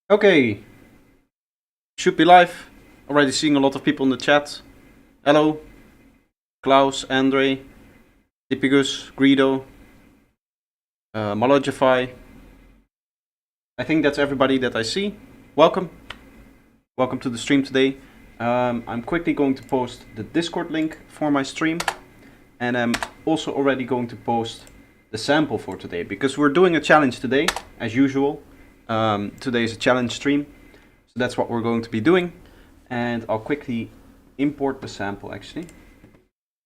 Okay, should be live. Already seeing a lot of people in the chat. Hello, Klaus, Andre, Dipigus, Greedo, Malogify. I think that's everybody that I see. Welcome. Welcome to the stream today. I'm quickly going to post the Discord link for my stream. And I'm also already going to post the sample for today, because we're doing a challenge today, as usual. Today is a challenge stream. So that's what we're going to be doing. And I'll quickly import the sample actually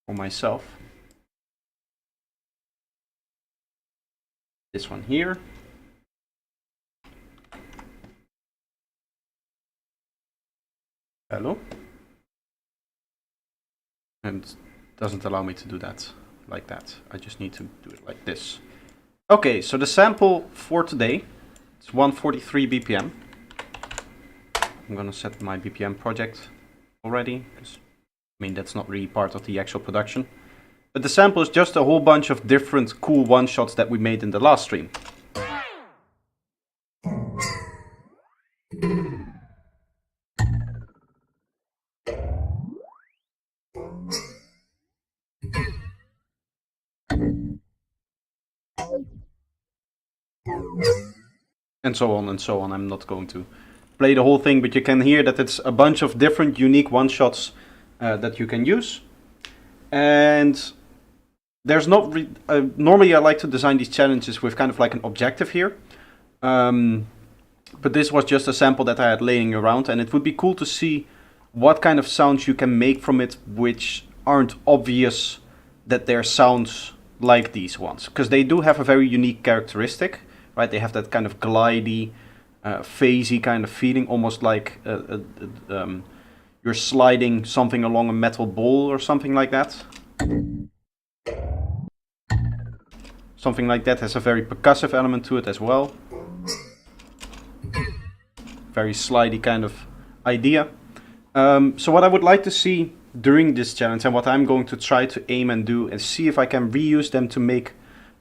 for myself. This one here. Hello. And it doesn't allow me to do that like that. I just need to do it like this. Okay, so the sample for today, it's 143 BPM. I'm gonna set my BPM project already, because I mean that's not really part of the actual production. But the sample is just a whole bunch of different cool one-shots that we made in the last stream. And so on and so on. I'm not going to play the whole thing, but you can hear that it's a bunch of different unique one-shots that you can use. And there's not normally I like to design these challenges with kind of like an objective here. But this was just a sample that I had laying around, and it would be cool to see what kind of sounds you can make from it which aren't obvious that they're sounds like these ones, because they do have a very unique characteristic, right? They have that kind of glidey, phasey kind of feeling, almost like you're sliding something along a metal ball or something like that. Something like that has a very percussive element to it as well. Very slidey kind of idea. So what I would like to see during this challenge, and what I'm going to try to aim and do, is see if I can reuse them to make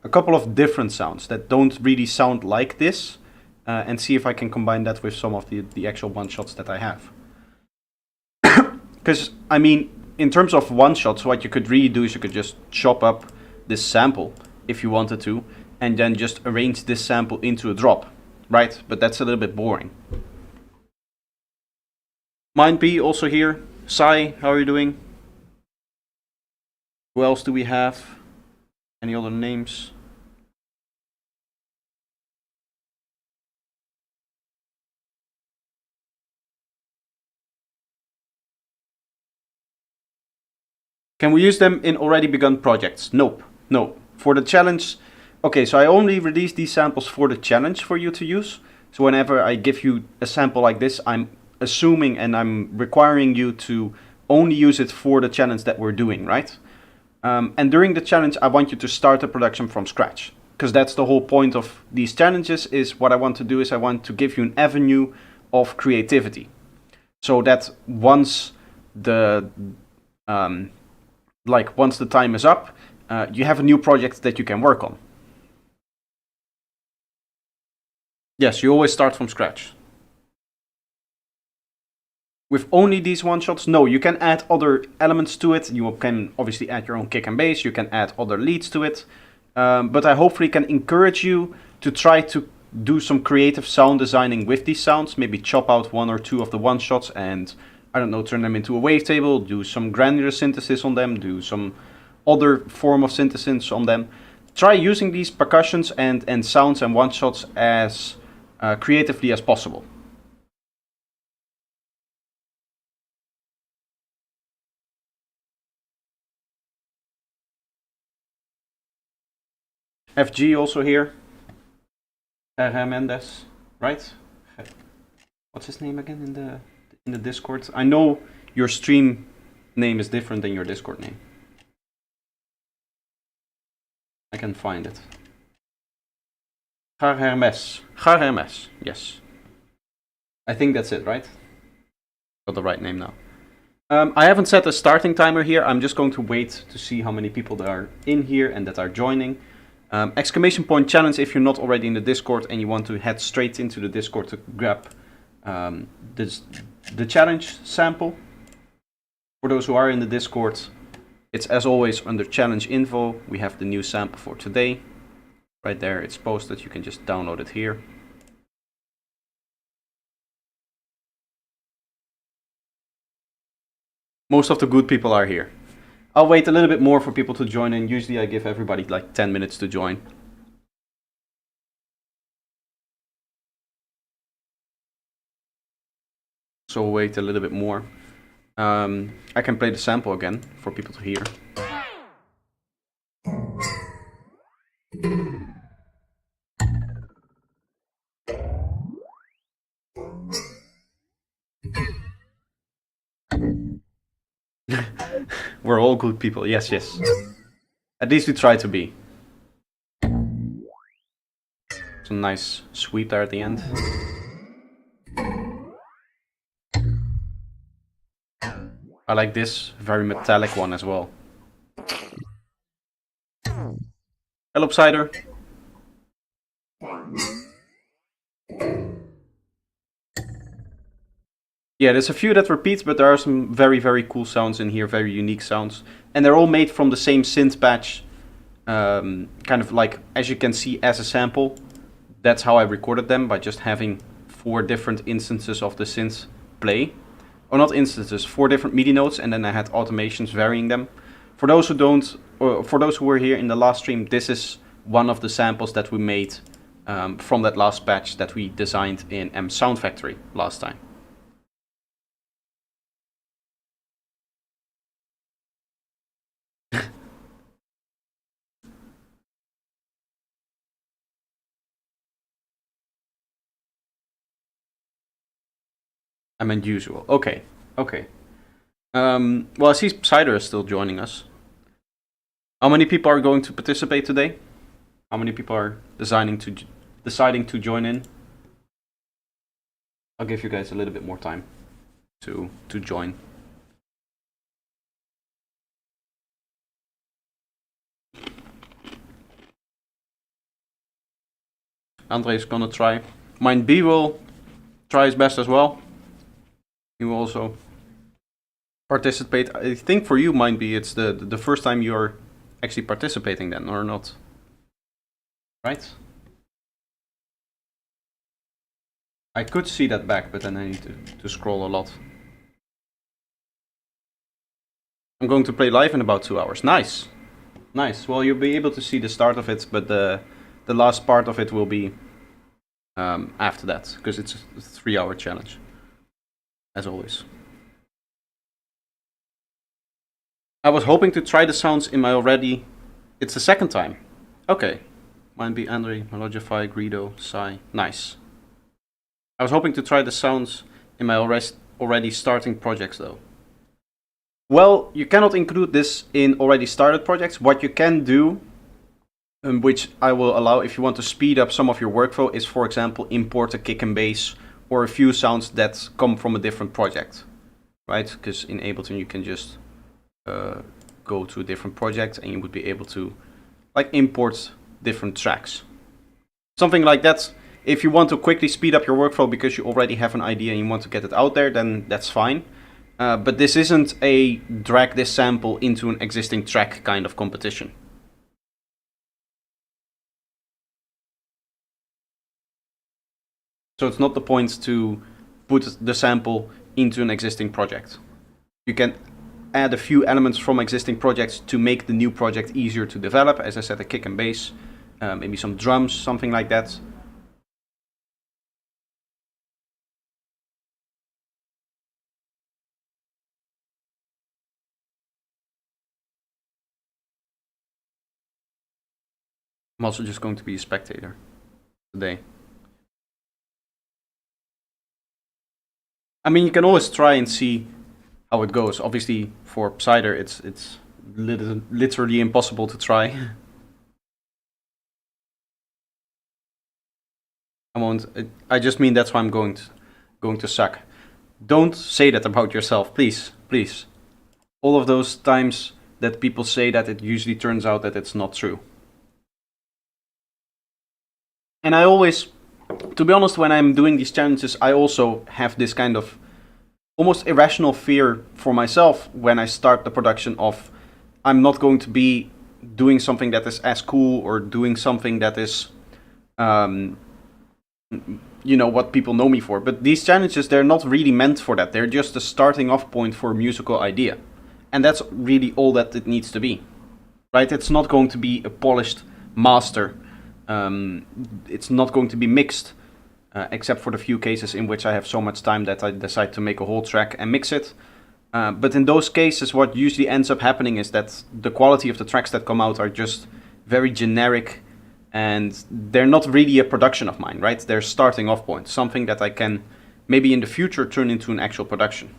a couple of different sounds that don't really sound like this, and see if I can combine that with some of the actual one-shots that I have. Because, I mean, in terms of one-shots, what you could really do is you could just chop up this sample, if you wanted to, and then just arrange this sample into a drop, right? But that's a little bit boring. Mind P also here. Sai, how are you doing? Who else do we have? Any other names? Can we use them in already begun projects? Nope. No. For the challenge, okay, so I only release these samples for the challenge for you to use. So whenever I give you a sample like this, I'm assuming and I'm requiring you to only use it for the challenge that we're doing, right? And during the challenge, I want you to start the production from scratch, because that's the whole point of these challenges. Is what I want to do is I want to give you an avenue of creativity, so that once the once the time is up, you have a new project that you can work on. Yes, you always start from scratch. With only these one-shots, no, you can add other elements to it. You can obviously add your own kick and bass, you can add other leads to it. But I hopefully can encourage you to try to do some creative sound designing with these sounds. Maybe chop out one or two of the one-shots and, I don't know, turn them into a wavetable, do some granular synthesis on them, do some other form of synthesis on them. Try using these percussions and sounds and one-shots as creatively as possible. FG also here. Mendes, right? What's his name again in the Discord? I know your stream name is different than your Discord name. I can find it. Hermes. Hermes, yes. I think that's it, right? Got the right name now. I haven't set a starting timer here. I'm just going to wait to see how many people that are in here and that are joining. Exclamation point challenge if you're not already in the Discord and you want to head straight into the Discord to grab this the challenge sample. For those who are in the Discord, it's as always under challenge info. We have the new sample for today. Right there, it's posted. You can just download it here. Most of the good people are here. I'll wait a little bit more for people to join in. Usually I give everybody like 10 minutes to join. So we'll wait a little bit more. I can play the sample again for people to hear. We're all good people. Yes, yes. At least we try to be. Some nice sweep there at the end. I like this very metallic one as well. Hello, Cider. Yeah, there's a few that repeat, but there are some very, very cool sounds in here, very unique sounds. And they're all made from the same synth patch, kind of like, as you can see, as a sample. That's how I recorded them, by just having 4 different instances of the synth play. Or not instances, 4 different MIDI notes, and then I had automations varying them. For those who don't, or for those who were here in the last stream, this is one of the samples that we made from that last patch that we designed in M Sound Factory last time. I meant usual. Okay, okay. Well, I see Cider is still joining us. How many people are going to participate today? How many people are deciding to join in? I'll give you guys a little bit more time to join. Andre is gonna try. Mind B will try his best as well. He will also participate. I think for you, Mind B, it's the first time you're actually participating then, or not? Right? I could see that back, but then I need to scroll a lot. I'm going to play live in about 2 hours. Nice! Nice. Well, you'll be able to see the start of it, but the last part of it will be after that, because it's a 3-hour challenge, as always. I was hoping to try the sounds in my already... It's the second time. Okay. Mine be Andre, Melodify, Greedo, Psy. Nice. I was hoping to try the sounds in my already starting projects though. Well, you cannot include this in already started projects. What you can do, which I will allow if you want to speed up some of your workflow, is for example import a kick and bass or a few sounds that come from a different project. Right? Because in Ableton you can just go to a different project and you would be able to like import different tracks. Something like that. If you want to quickly speed up your workflow because you already have an idea and you want to get it out there, then that's fine. But this isn't a drag this sample into an existing track kind of competition. So it's not the point to put the sample into an existing project. You can add a few elements from existing projects to make the new project easier to develop. As I said, a kick and bass, maybe some drums, something like that. I'm also just going to be a spectator today. I mean, you can always try and see how it goes. Obviously, for Cider, it's literally impossible to try. I just mean that's why I'm going to suck. Don't say that about yourself, please, please. All of those times that people say that, it usually turns out that it's not true. And I always to be honest, when I'm doing these challenges, I also have this kind of almost irrational fear for myself when I start the production of I'm not going to be doing something that is as cool or doing something that is, what people know me for. But these challenges, they're not really meant for that. They're just a starting off point for a musical idea. And that's really all that it needs to be, right? It's not going to be a polished master. It's not going to be mixed, except for the few cases in which I have so much time that I decide to make a whole track and mix it. But in those cases, what usually ends up happening is that the quality of the tracks that come out are just very generic, and they're not really a production of mine, right? They're starting off point, something that I can maybe in the future turn into an actual production.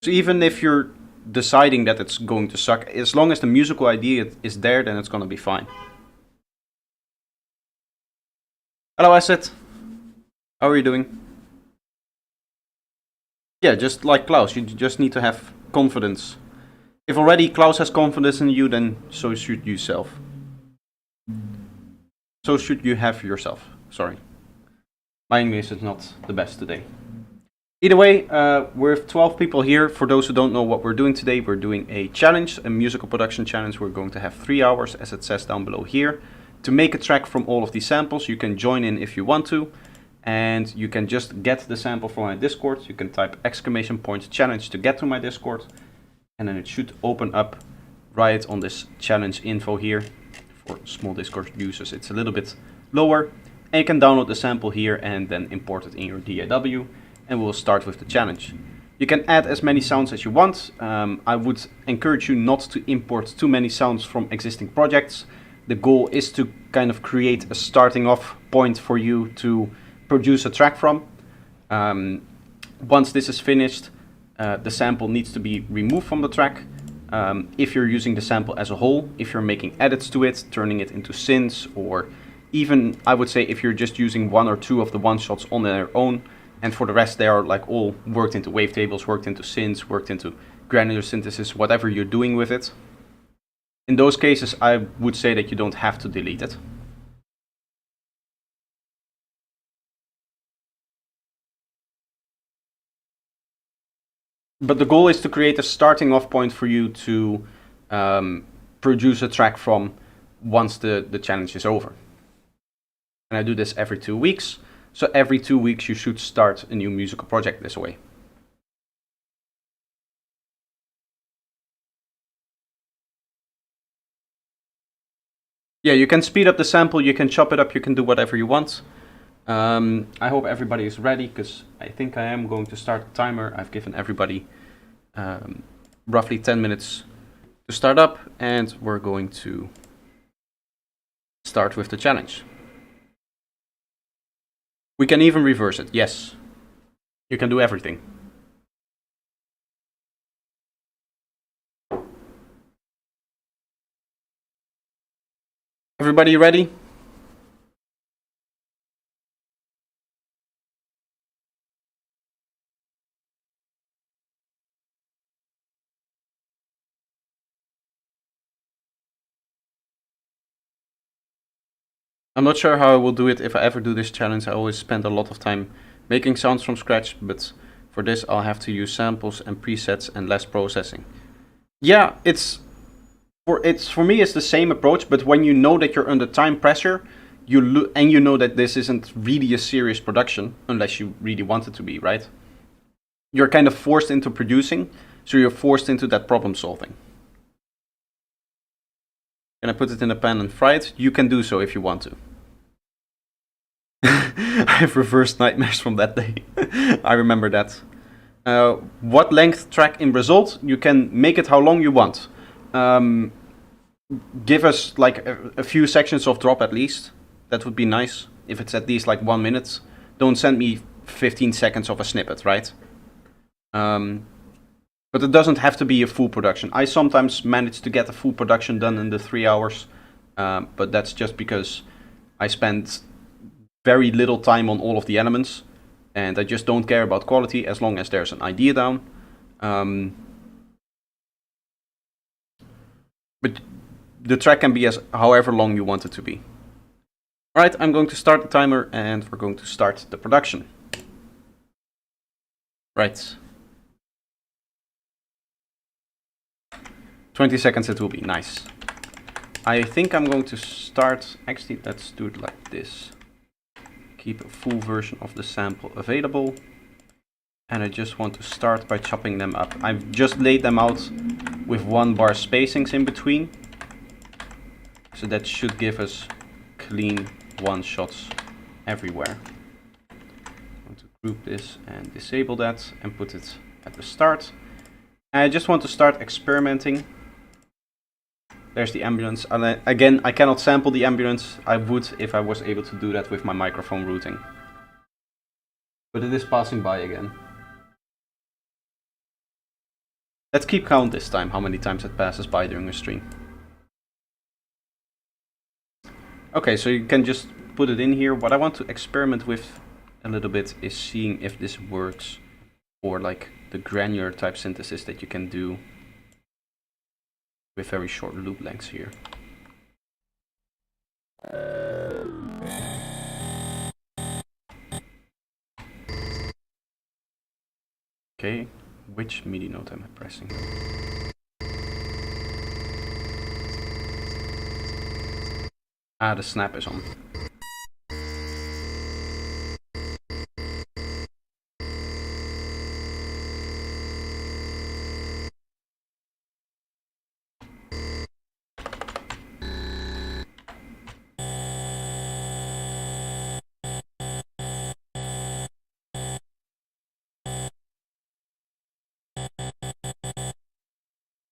So even if you're deciding that it's going to suck, as long as the musical idea is there, then it's going to be fine. Hello, Asset. How are you doing? Yeah, just like Klaus, you just need to have confidence. If already Klaus has confidence in you, then so should you self. So should you have yourself. Sorry. My English is not the best today. Either way, we're 12 people here. For those who don't know what we're doing today, we're doing a challenge, a musical production challenge. We're going to have 3 hours, as it says down below here, to make a track from all of these samples. You can join in if you want to, and you can just get the sample from my Discord. You can type !challenge to get to my Discord, and then it should open up right on this challenge info here. For small Discord users, it's a little bit lower, and you can download the sample here and then import it in your DAW. And we'll start with the challenge. You can add as many sounds as you want. I would encourage you not to import too many sounds from existing projects. The goal is to kind of create a starting off point for you to produce a track from. Once this is finished, the sample needs to be removed from the track. If you're using the sample as a whole, if you're making edits to it, turning it into synths, or even I would say if you're just using 1 or 2 of the one-shots on their own, and for the rest, they are like all worked into wavetables, worked into synths, worked into granular synthesis, whatever you're doing with it. In those cases, I would say that you don't have to delete it. But the goal is to create a starting off point for you to produce a track from once the challenge is over. And I do this every 2 weeks. So every 2 weeks you should start a new musical project this way. Yeah, you can speed up the sample, you can chop it up, you can do whatever you want. I hope everybody is ready, because I think I am going to start the timer. I've given everybody roughly 10 minutes to start up, and we're going to start with the challenge. We can even reverse it, yes. You can do everything. Everybody ready? I'm not sure how I will do it if I ever do this challenge. I always spend a lot of time making sounds from scratch, but for this I'll have to use samples and presets and less processing. Yeah, for me it's the same approach, but when you know that you're under time pressure, and you know that this isn't really a serious production, unless you really want it to be, right? You're kind of forced into producing, so you're forced into that problem solving. Can I put it in a pan and fry it? You can do so if you want to. I have reversed nightmares from that day. I remember that. What length track in result? You can make it how long you want. Give us like a few sections of drop at least. That would be nice. If it's at least like 1 minute. Don't send me 15 seconds of a snippet, right? But it doesn't have to be a full production. I sometimes manage to get a full production done in the 3 hours, but that's just because I spend very little time on all of the elements, and I just don't care about quality as long as there's an idea down. But the track can be as however long you want it to be. Alright, I'm going to start the timer and we're going to start the production. Right. 20 seconds it will be, nice. I think I'm going to start, actually let's do it like this. Keep a full version of the sample available. And I just want to start by chopping them up. I've just laid them out with 1 bar spacings in between. So that should give us clean one shots everywhere. I want to group this and disable that and put it at the start. And I just want to start experimenting. There's the ambulance. And again, I cannot sample the ambulance. I would if I was able to do that with my microphone routing. But it is passing by again. Let's keep count this time, how many times it passes by during a stream. Okay, so you can just put it in here. What I want to experiment with a little bit is seeing if this works for like the granular type synthesis that you can do with very short loop lengths here. Okay, which MIDI note am I pressing? Ah, the snap is on.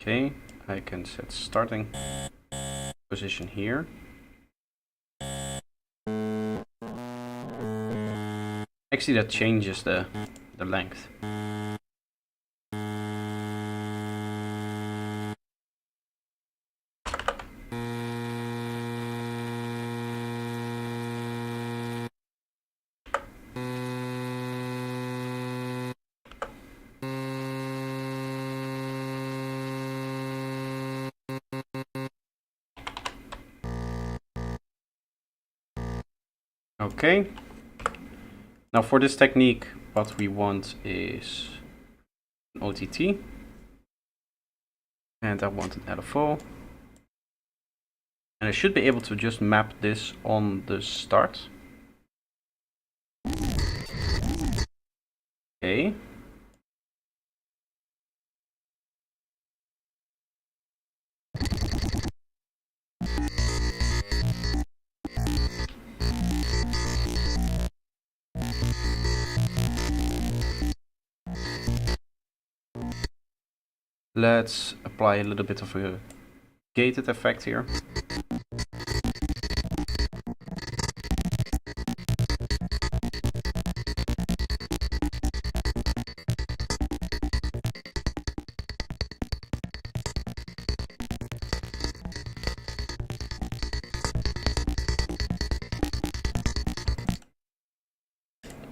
Okay, I can set starting position here. Actually, that changes the length. Okay. Now for this technique, what we want is an OTT. And I want an LFO. And I should be able to just map this on the start. Okay. Let's apply a little bit of a gated effect here.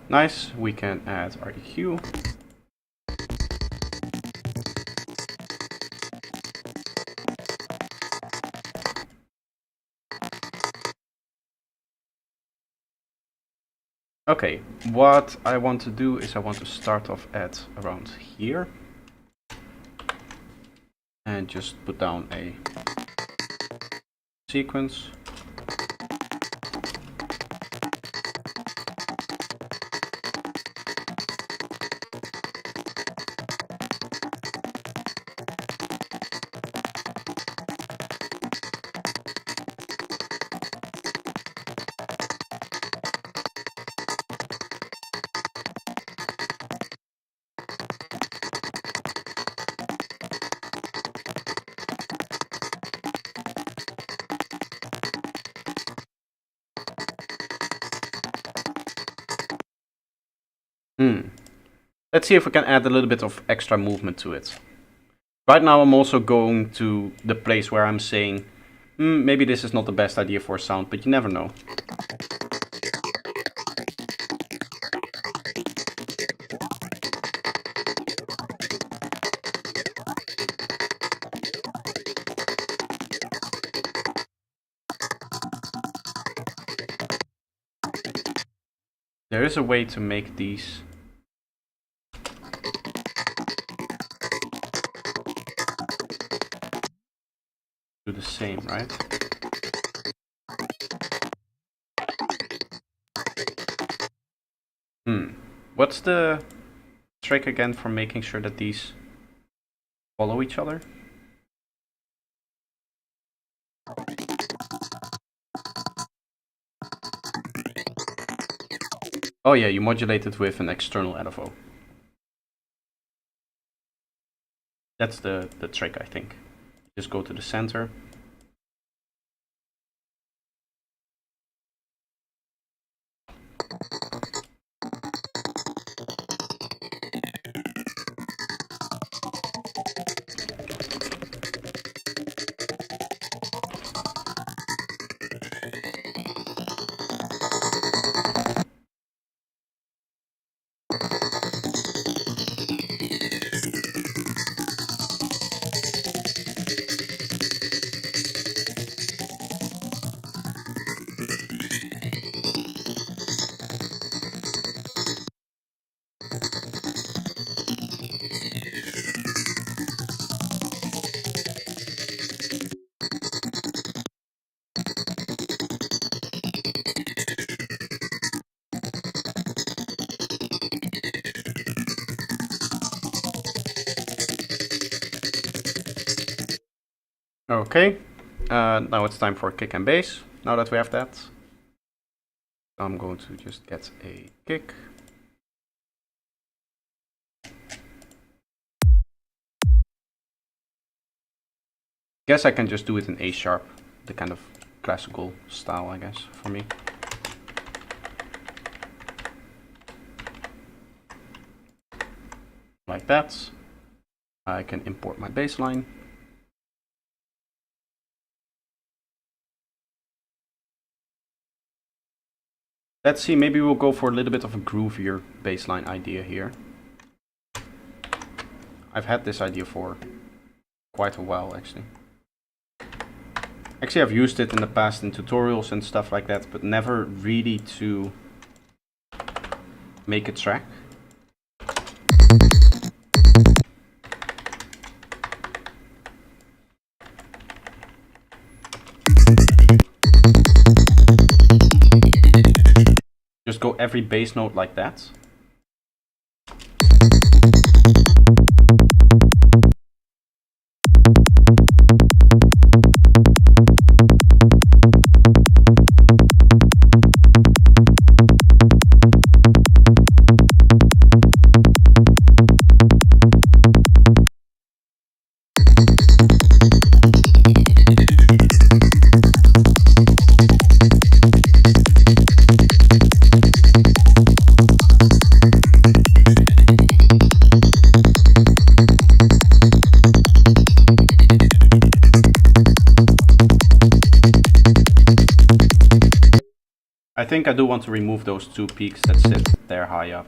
Nice, we can add REQ. Okay, what I want to do is I want to start off at around here. And just put down a sequence. Let's see if we can add a little bit of extra movement to it. Right now I'm also going to the place where I'm saying, maybe this is not the best idea for a sound, but you never know. There is a way to make these do the same, right? What's the trick again for making sure that these follow each other? Oh yeah, you modulate it with an external LFO. That's the trick, I think. Just go to the center. Okay, now it's time for kick and bass. Now that we have that, I'm going to just get a kick. Guess I can just do it in A sharp, the kind of classical style, I guess, for me. Like that. I can import my bass line. Let's see, maybe we'll go for a little bit of a groovier bassline idea here. I've had this idea for quite a while, actually. Actually, I've used it in the past in tutorials and stuff like that, but never really to make a track. Just go every bass note like that. I think I do want to remove those two peaks that sit there high up.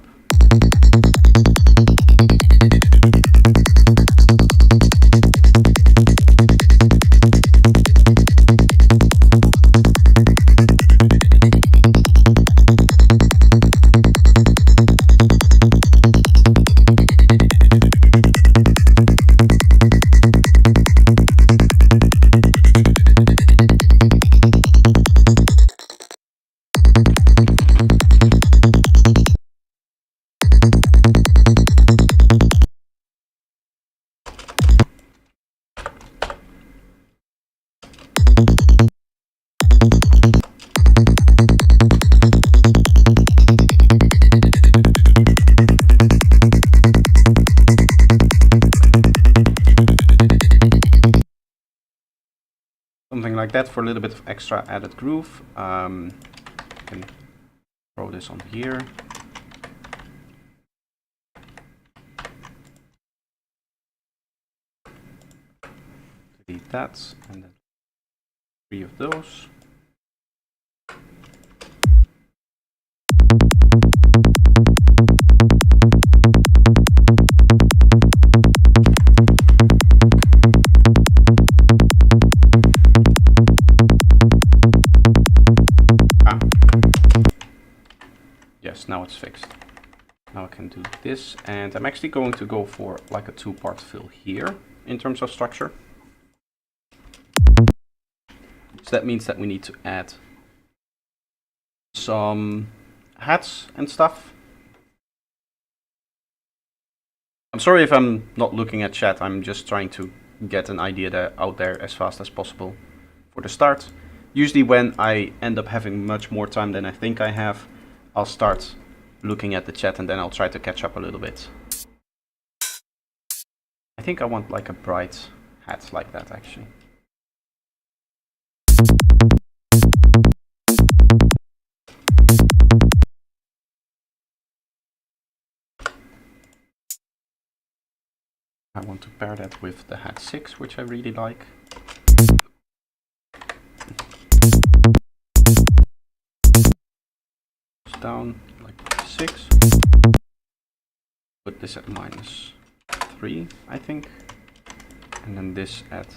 Something like that for a little bit of extra added groove. I can throw this on here. Delete that, and then 3 of those. Yes, now it's fixed. Now I can do this, and I'm actually going to go for like a 2-part fill here in terms of structure. So that means that we need to add some hats and stuff. I'm sorry if I'm not looking at chat, I'm just trying to get an idea out there as fast as possible for the start. Usually when I end up having much more time than I think I have, I'll start looking at the chat and then I'll try to catch up a little bit. I think I want like a bright hat like that actually. I want to pair that with the hat 6, which I really like. Down like 6. Put this at -3, I think. And then this at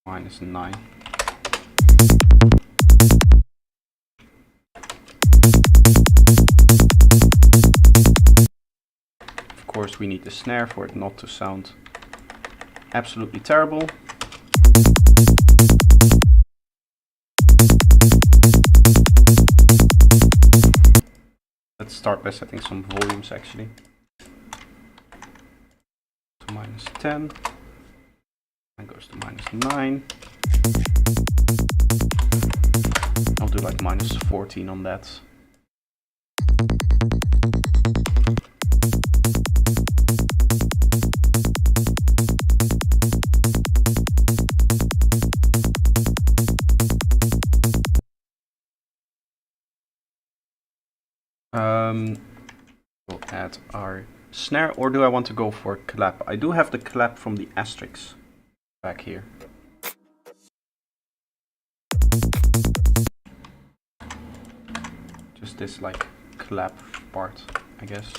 -9. Of course, we need the snare for it not to sound absolutely terrible. Let's start by setting some volumes actually. To -10. And goes to -9. I'll do like -14 on that. We'll add our snare, or do I want to go for clap? I do have the clap from the asterisks back here. Just this like clap part, I guess.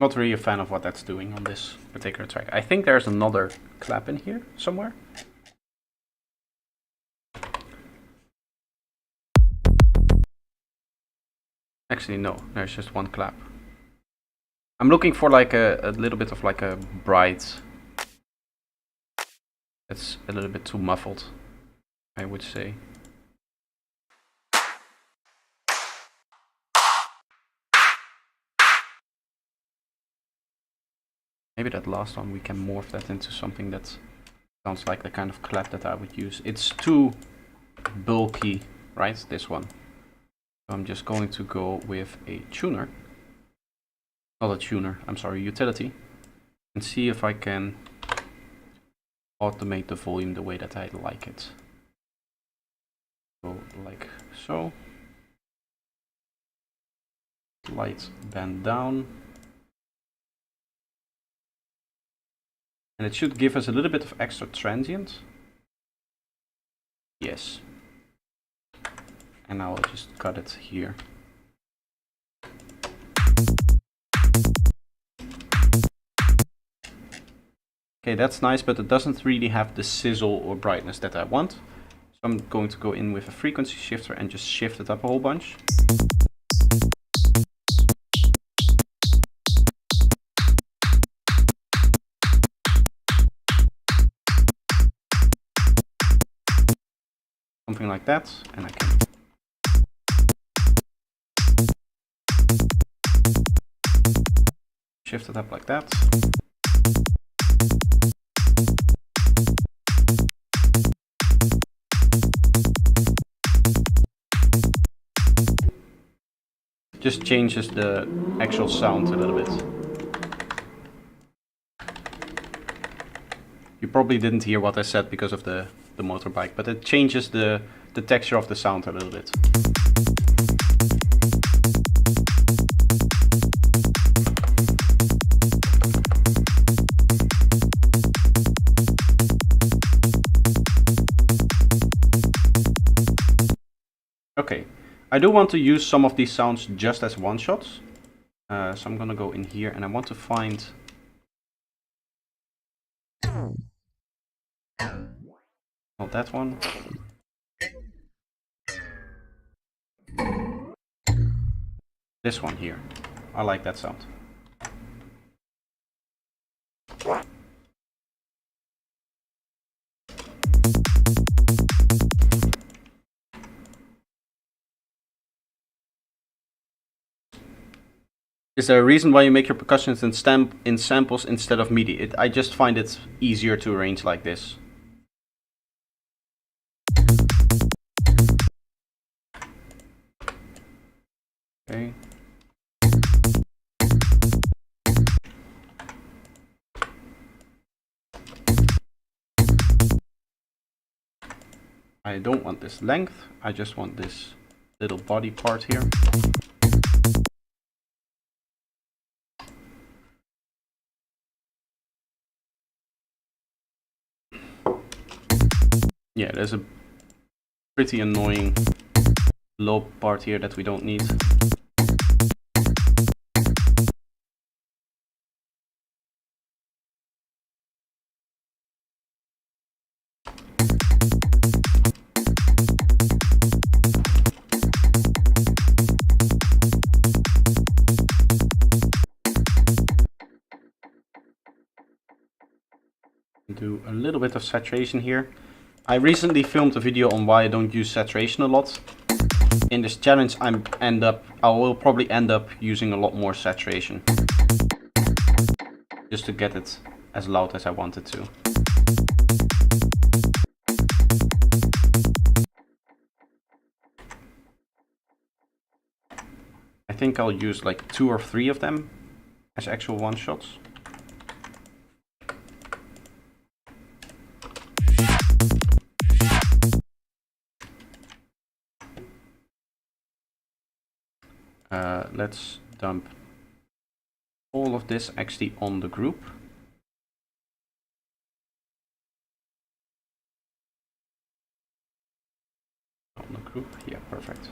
Not really a fan of what that's doing on this particular track. I think there's another clap in here somewhere. Actually, no, there's just one clap. I'm looking for like a little bit of like a bright. It's a little bit too muffled, I would say. Maybe that last one we can morph that into something that sounds like the kind of clap that I would use. It's too bulky, right? This one. So I'm just going to go with a tuner. Not a tuner, I'm sorry, utility. And see if I can automate the volume the way that I like it. So like so. Slight bend down. And it should give us a little bit of extra transient. Yes. And now I'll just cut it here. Okay, that's nice, but it doesn't really have the sizzle or brightness that I want. So I'm going to go in with a frequency shifter and just shift it up a whole bunch. Something like that, and I can shift it up like that. Just changes the actual sound a little bit. You probably didn't hear what I said because of the motorbike, but it changes the texture of the sound a little bit. I do want to use some of these sounds just as one-shots. So I'm gonna go in here and I want to find... Not that one. This one here. I like that sound. Is there a reason why you make your percussions in samples instead of MIDI? I just find it easier to arrange like this. Okay. I don't want this length, I just want this little body part here. Yeah, there's a pretty annoying low part here that we don't need. Do a little bit of saturation here. I recently filmed a video on why I don't use saturation a lot. In this challenge I will probably end up using a lot more saturation. Just to get it as loud as I want it to. I think I'll use like 2 or 3 of them as actual one-shots. Let's dump all of this actually on the group. On the group, yeah, perfect.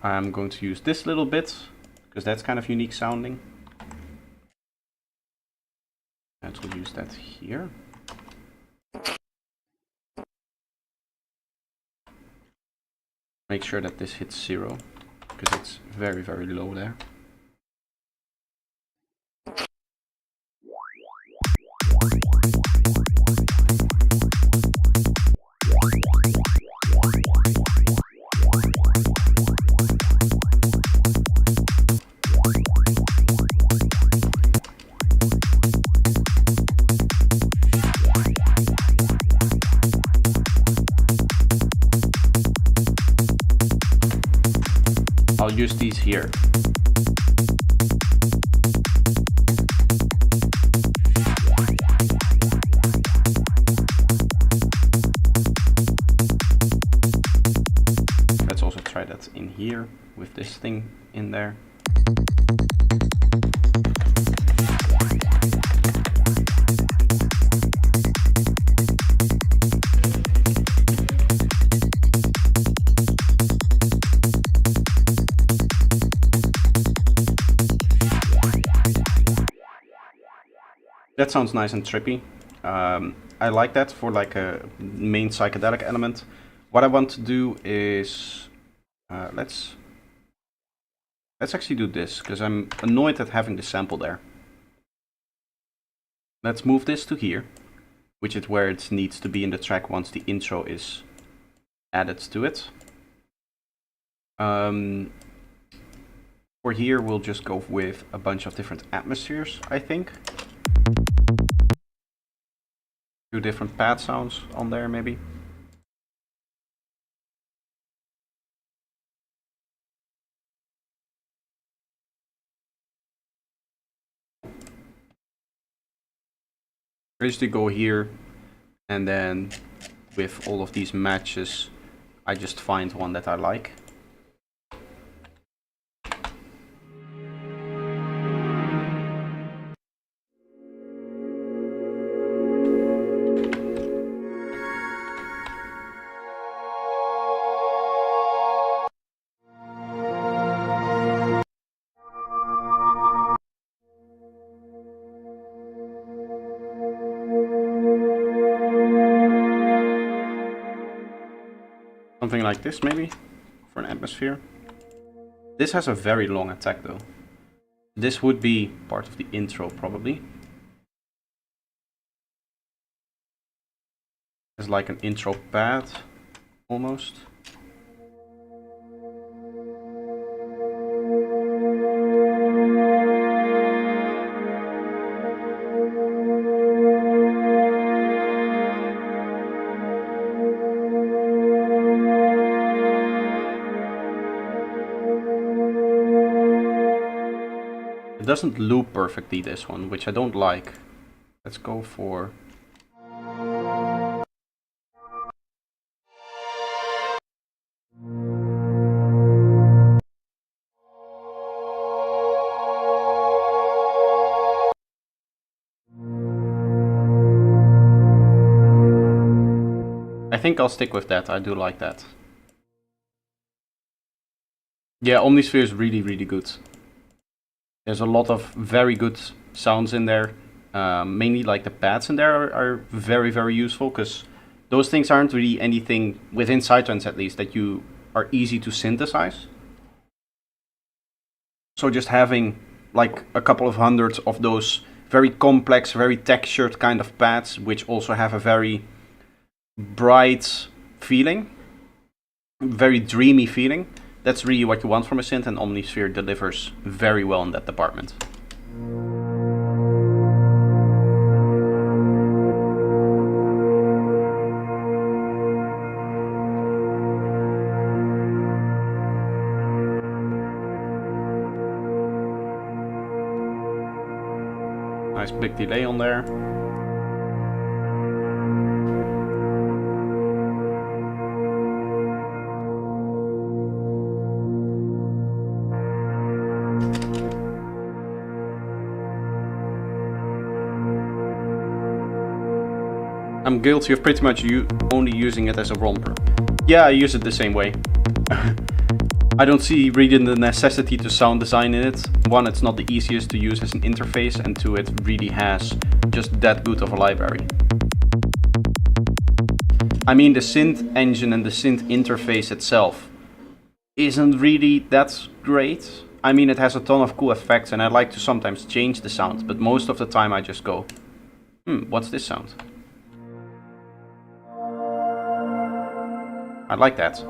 I'm going to use this little bit, because that's kind of unique sounding. And we'll use that here. Make sure that this hits 0, because it's very, very low there. I'll use these here. Let's also try that in here with this thing in there. That sounds nice and trippy. I like that for like a main psychedelic element. What I want to do is let's actually do this, because I'm annoyed at having the sample there. Let's move this to here, which is where it needs to be in the track once the intro is added to it. For here we'll just go with a bunch of different atmospheres, I think. 2 different pad sounds on there maybe. I usually go here, and then with all of these matches, I just find one that I like. Something like this, maybe, for an atmosphere. This has a very long attack, though. This would be part of the intro, probably. It's like an intro pad, almost. It doesn't loop perfectly, this one, which I don't like. Let's go for... I think I'll stick with that. I do like that. Yeah, Omnisphere is really, really good. There's a lot of very good sounds in there. Mainly like the pads in there are very, very useful, because those things aren't really anything, within Psytrance at least, that you are easy to synthesize. So just having like a couple of hundreds of those very complex, very textured kind of pads, which also have a very bright feeling, very dreamy feeling. That's really what you want from a synth, and Omnisphere delivers very well in that department. Nice big delay on there. I'm guilty of pretty much only using it as a romper. Yeah, I use it the same way. I don't see really the necessity to sound design in it. One, it's not the easiest to use as an interface, and two, it really has just that good of a library. I mean, the synth engine and the synth interface itself isn't really that great. I mean, it has a ton of cool effects, and I like to sometimes change the sound, but most of the time I just go, what's this sound? I like that.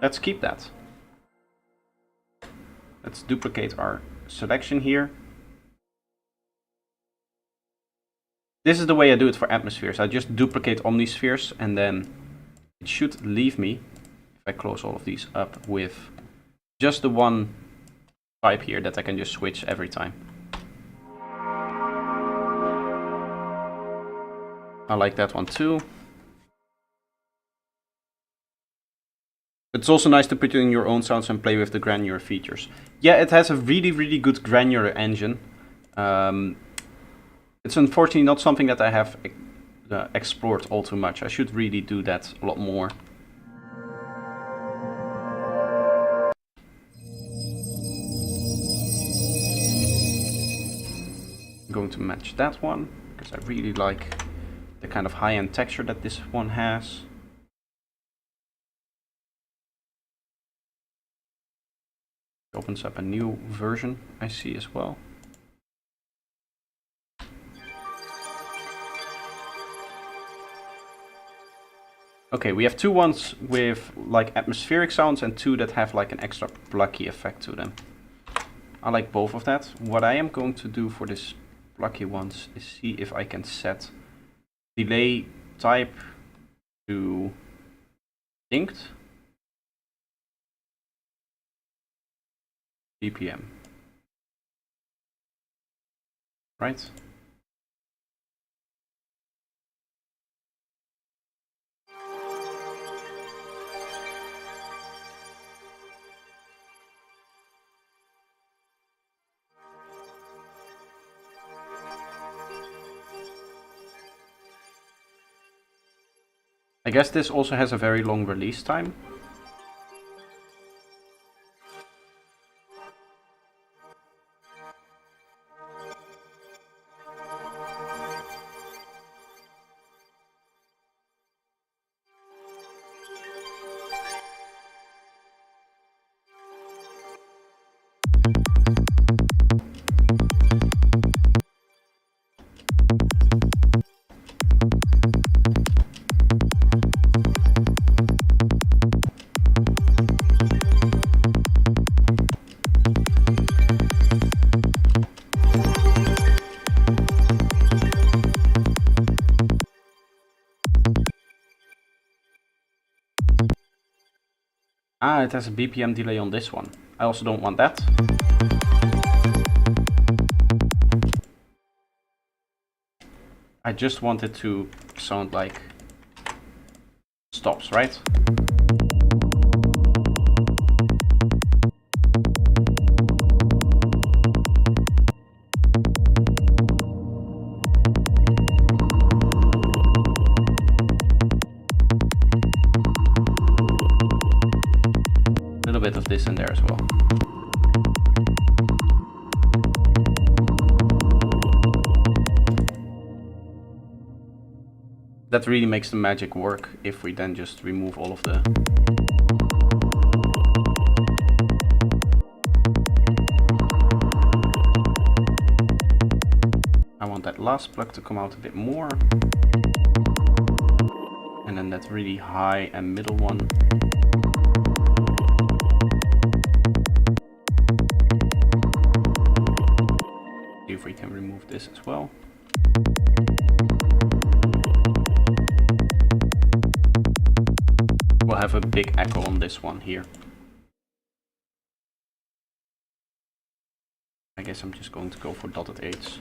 Let's keep that. Let's duplicate our selection here. This is the way I do it for atmospheres. I just duplicate omnispheres, and then it should leave me, if I close all of these up, with just the one type here that I can just switch every time. I like that one too. It's also nice to put in your own sounds and play with the granular features. Yeah, it has a really, really good granular engine. It's unfortunately not something that I have explored all too much. I should really do that a lot more. I'm going to match that one, because I really like the kind of high-end texture that this one has. Opens up a new version, I see as well. Okay, we have two ones with like atmospheric sounds and two that have like an extra plucky effect to them. I like both of that. What I am going to do for this plucky ones is see if I can set delay type to distinct. BPM. Right? I guess this also has a very long release time. Ah, it has a BPM delay on this one. I also don't want that. I just want it to sound like stops, right? A little bit of this in there as well. That really makes the magic work if we then just remove all of the... I want that last plug to come out a bit more. And then that really high and middle one. See if we can remove this as well. We'll have a big echo on this one here. I guess I'm just going to go for dotted 8s.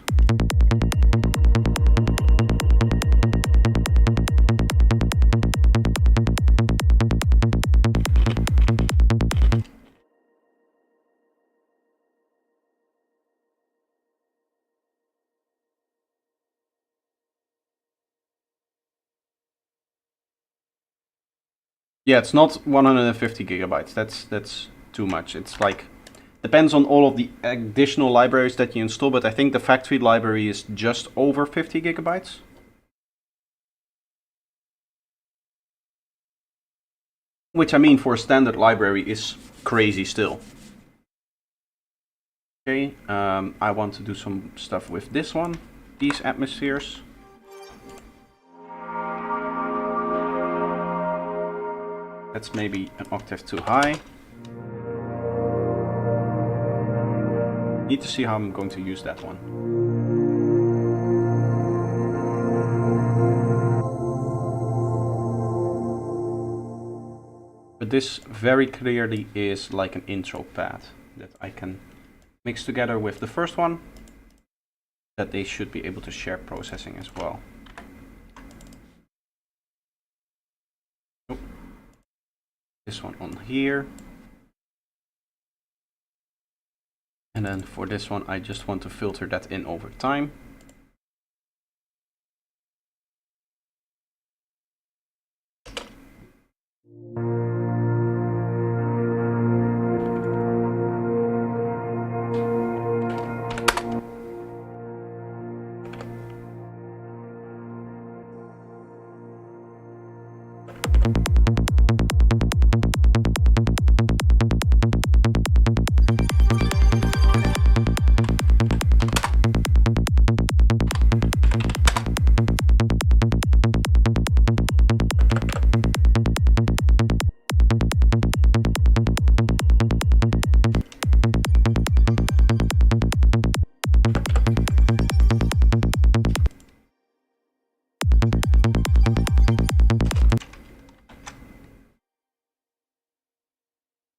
Yeah, it's not 150 gigabytes. That's too much. It's like, depends on all of the additional libraries that you install, but I think the factory library is just over 50 gigabytes. Which, I mean, for a standard library is crazy still. Okay, I want to do some stuff with this one, these atmospheres. That's maybe an octave too high. Need to see how I'm going to use that one. But this very clearly is like an intro pad that I can mix together with the first one, that they should be able to share processing as well. This one on here. And then for this one, I just want to filter that in over time.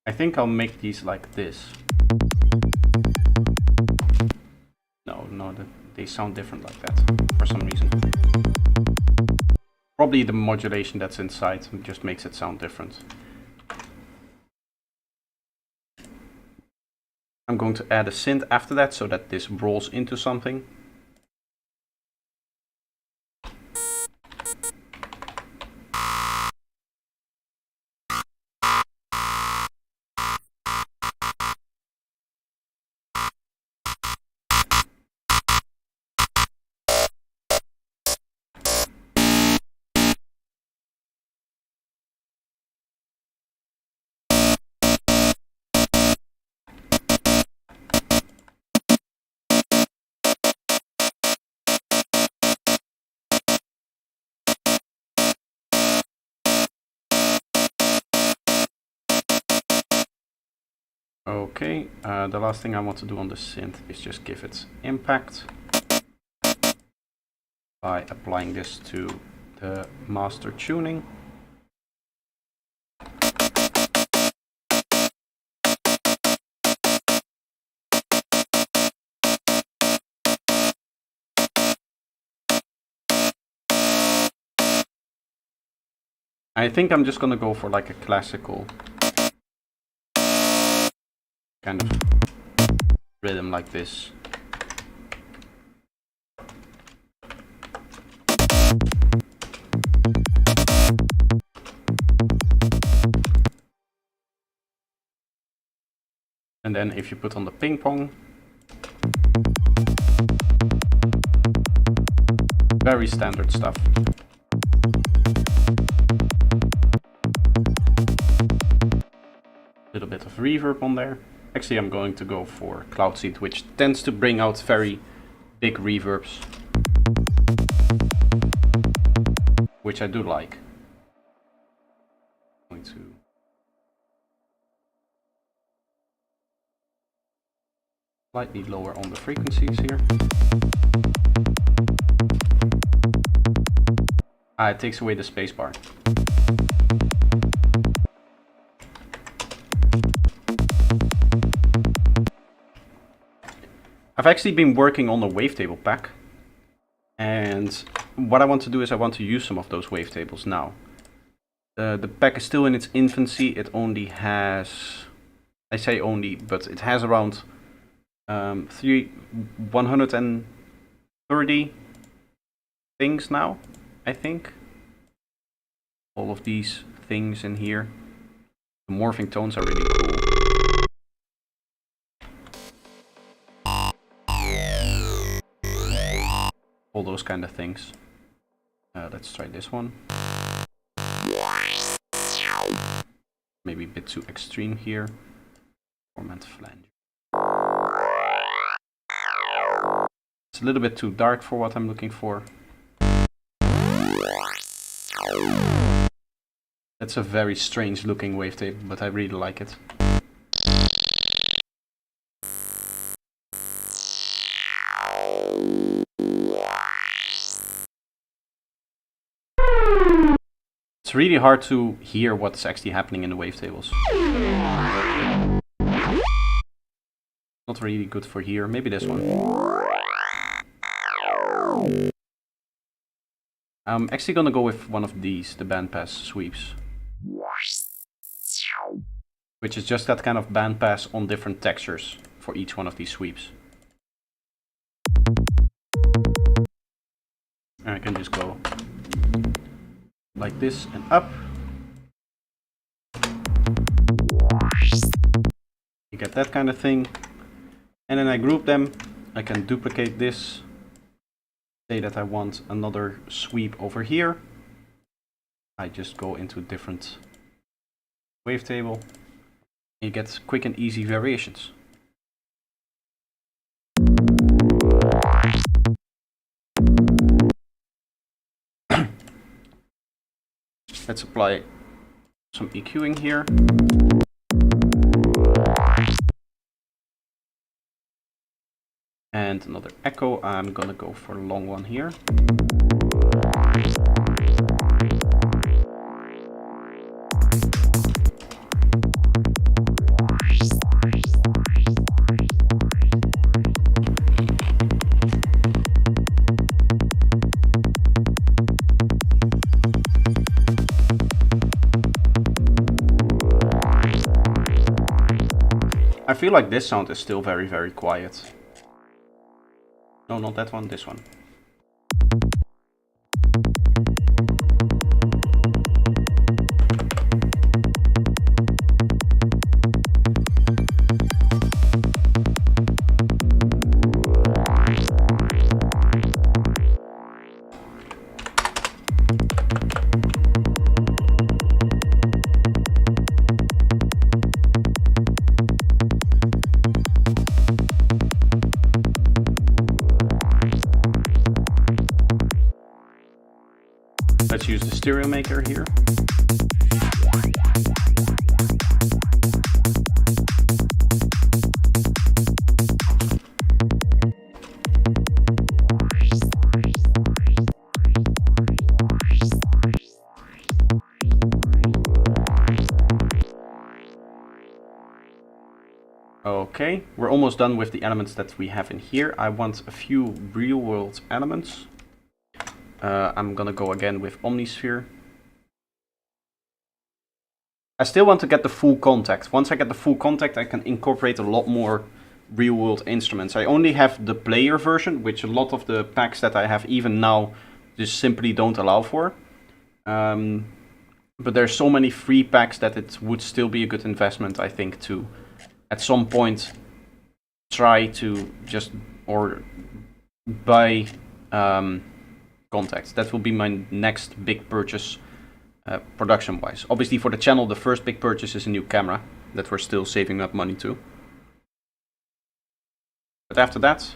I think I'll make these like this. No, they sound different like that for some reason. Probably the modulation that's inside just makes it sound different. I'm going to add a synth after that so that this rolls into something. Okay, the last thing I want to do on the synth is just give it impact by applying this to the master tuning. I think I'm just gonna go for like a classical kind of rhythm like this. And then if you put on the ping pong, very standard stuff. Little bit of reverb on there. Actually, I'm going to go for Cloud Seed, which tends to bring out very big reverbs, which I do like. I'm going to slightly lower on the frequencies here. It takes away the spacebar. I've actually been working on a wavetable pack, and what I want to do is I want to use some of those wavetables now. The pack is still in its infancy. It only has, I say only, but it has around 130 things now, I think. All of these things in here. The morphing tones are really cool. All those kind of things. Let's try this one. Maybe a bit too extreme here. Format flange. It's a little bit too dark for what I'm looking for. That's a very strange looking wavetable, but I really like it. It's really hard to hear what's actually happening in the wavetables. Not really good for here. Maybe this one. I'm actually gonna go with one of these, the bandpass sweeps. Which is just that kind of bandpass on different textures for each one of these sweeps. And I can just go like this and up. You get that kind of thing. And then I group them. I can duplicate this. Say that I want another sweep over here. I just go into a different wavetable. You get quick and easy variations. Let's apply some EQing here. And another echo. I'm gonna go for a long one here. I feel like this sound is still very, very quiet. No, not that one, this one. Let's use the stereo maker here. Okay, we're almost done with the elements that we have in here. I want a few real world elements. I'm gonna go again with Omnisphere. I still want to get the full contact. Once I get the full contact, I can incorporate a lot more real world instruments. I only have the player version, which a lot of the packs that I have even now just simply don't allow for. But there's so many free packs that it would still be a good investment, I think, to at some point try to just or buy contacts. That will be my next big purchase production wise. Obviously for the channel, the first big purchase is a new camera that we're still saving up money to. But after that,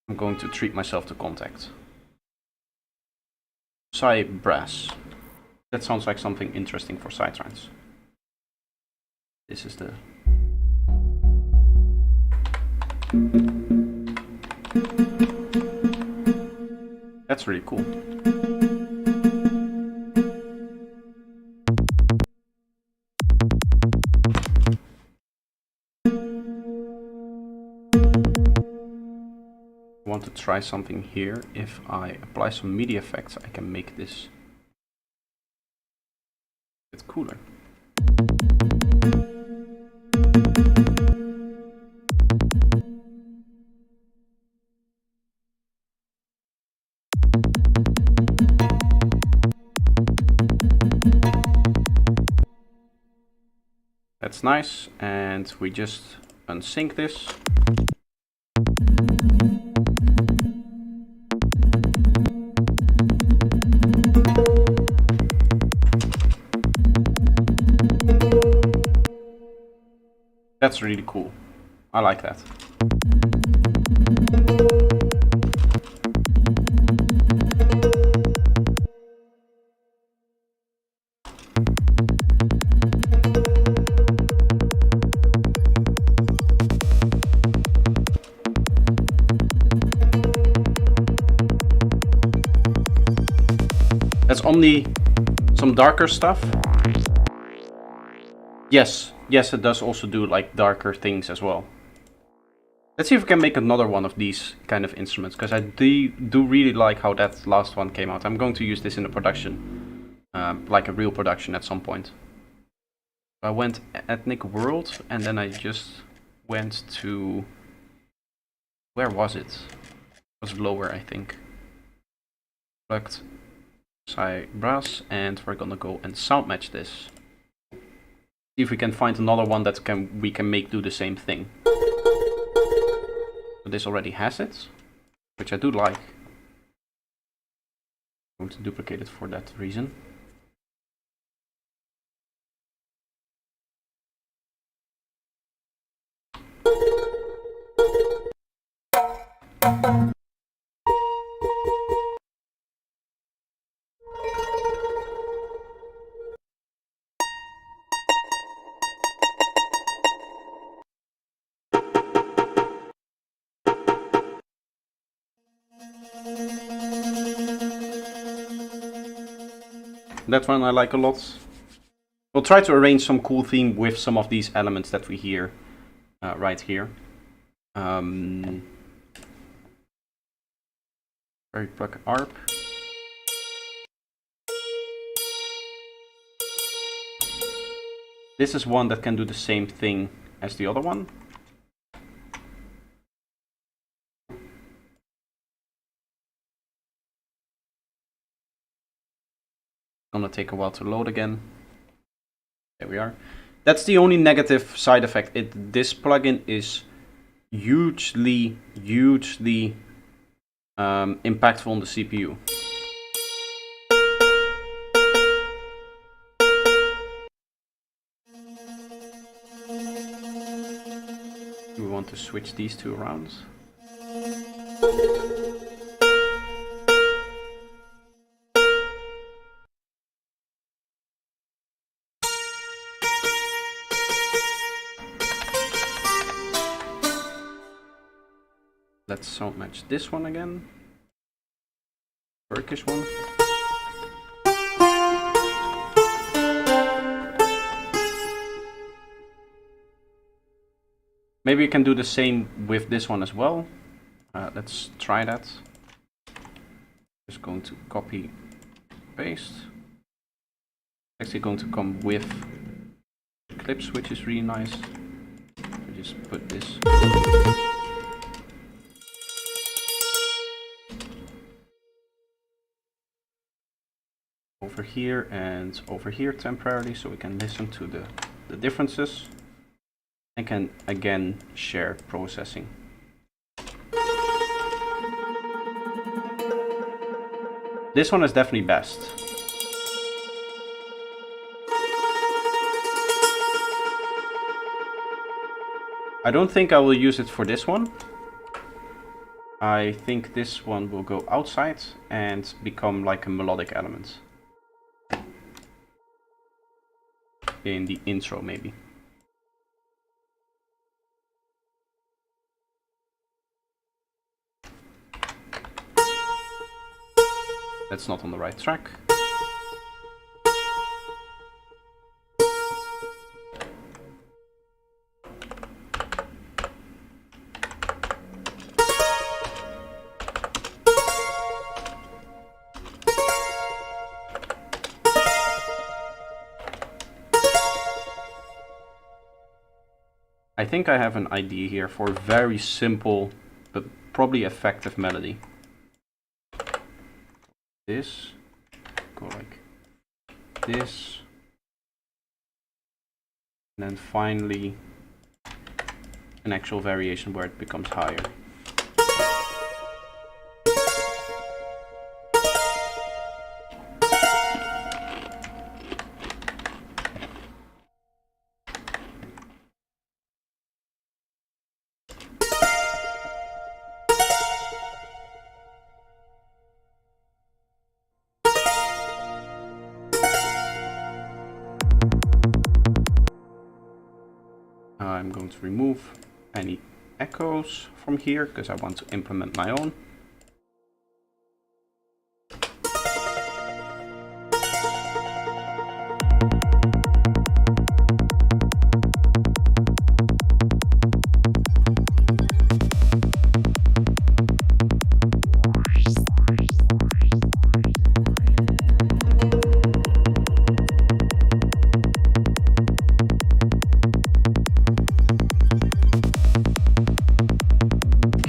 I'm going to treat myself to contact. Psy brass. That sounds like something interesting for Psytrance. This is the... That's really cool. I want to try something here. If I apply some media effects, I can make this a bit cooler. That's nice, and we just unsync this. That's really cool. I like that. That's only some darker stuff. Yes, it does also do like darker things as well. Let's see if we can make another one of these kind of instruments, because I do really like how that last one came out. I'm going to use this in a production, like a real production at some point. I went Ethnic World, and then I just went to... Where was it? It was lower, I think. Plugged Psy brass, and we're gonna go and sound match this. See if we can find another one that we can make do the same thing. But this already has it, which I do like. I'm going to duplicate it for that reason. That one I like a lot. We'll try to arrange some cool theme with some of these elements that we hear right here. Very plug ARP. This is one that can do the same thing as the other one. Gonna take a while to load again. There we are. That's the only negative side effect. This plugin is hugely impactful on the CPU. Do we want to switch these two around? Let's sound match this one again. Turkish one. Maybe you can do the same with this one as well. Let's try that. Just going to copy, paste. Actually going to come with clips, which is really nice. I just put this. Over here and over here temporarily, so we can listen to the differences. And can again share processing. This one is definitely best. I don't think I will use it for this one. I think this one will go outside and become like a melodic element. In the intro maybe. That's not on the right track. I think I have an idea here for a very simple but probably effective melody. This, go like this, and then finally an actual variation where it becomes higher. I'm going to remove any echoes from here because I want to implement my own.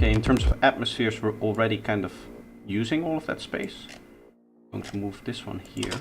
In terms of atmospheres, we're already kind of using all of that space. I'm going to move this one here.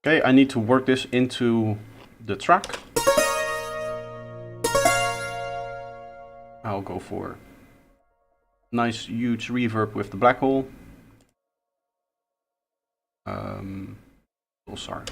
Okay, I need to work this into the track. I'll go for nice huge reverb with the black hole. Oh, sorry.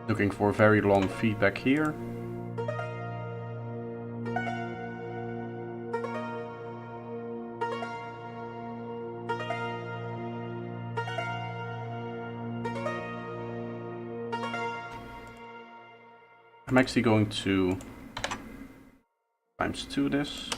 Looking for very long feedback here. I'm actually going to times 2 this.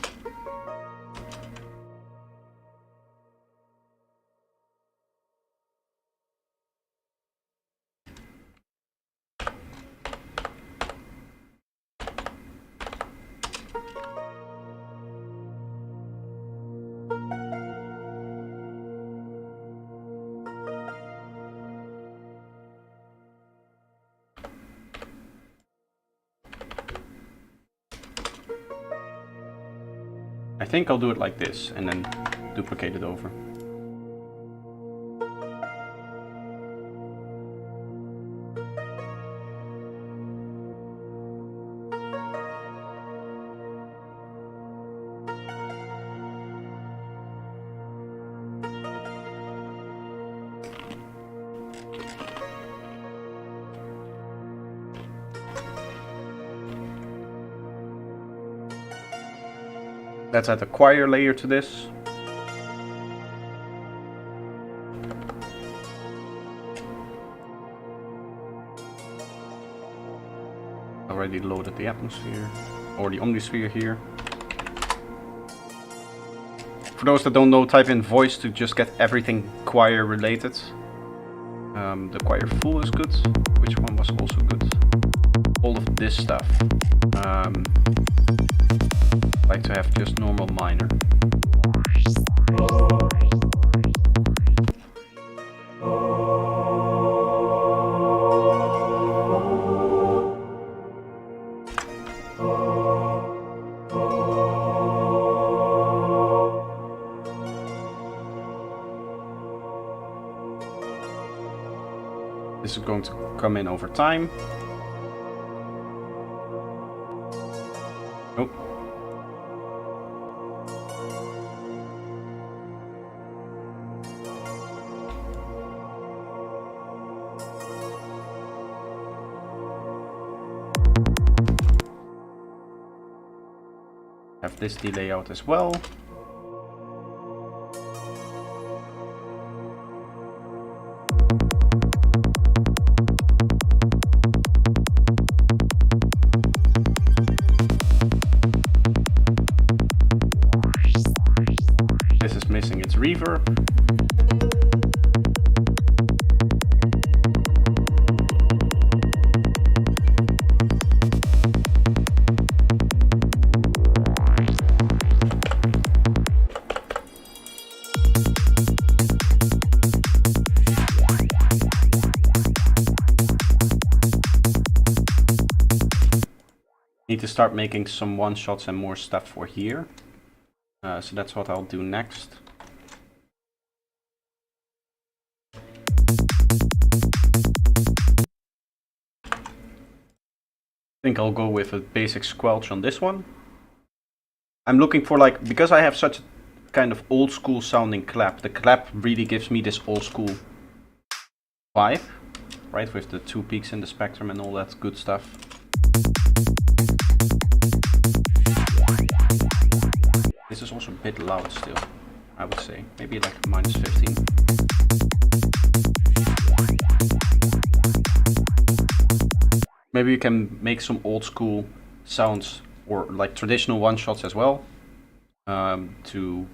I think I'll do it like this and then duplicate it over. Let's add a choir layer to this. Already loaded the atmosphere or the omnisphere here. For those that don't know, type in voice to just get everything choir related. The choir full is good. Which one was also good? All of this stuff. I like to have just normal minor. This is going to come in over time. Oh. Have this delay out as well. This is missing its reverb. Need to start making some one-shots and more stuff for here. So that's what I'll do next. I think I'll go with a basic squelch on this one. I'm looking for, like, because I have such a kind of old school sounding clap, the clap really gives me this old school vibe, right? With the 2 peaks in the spectrum and all that good stuff. This is also a bit loud still, I would say. Maybe like -15. Maybe you can make some old school sounds or like traditional one-shots as well to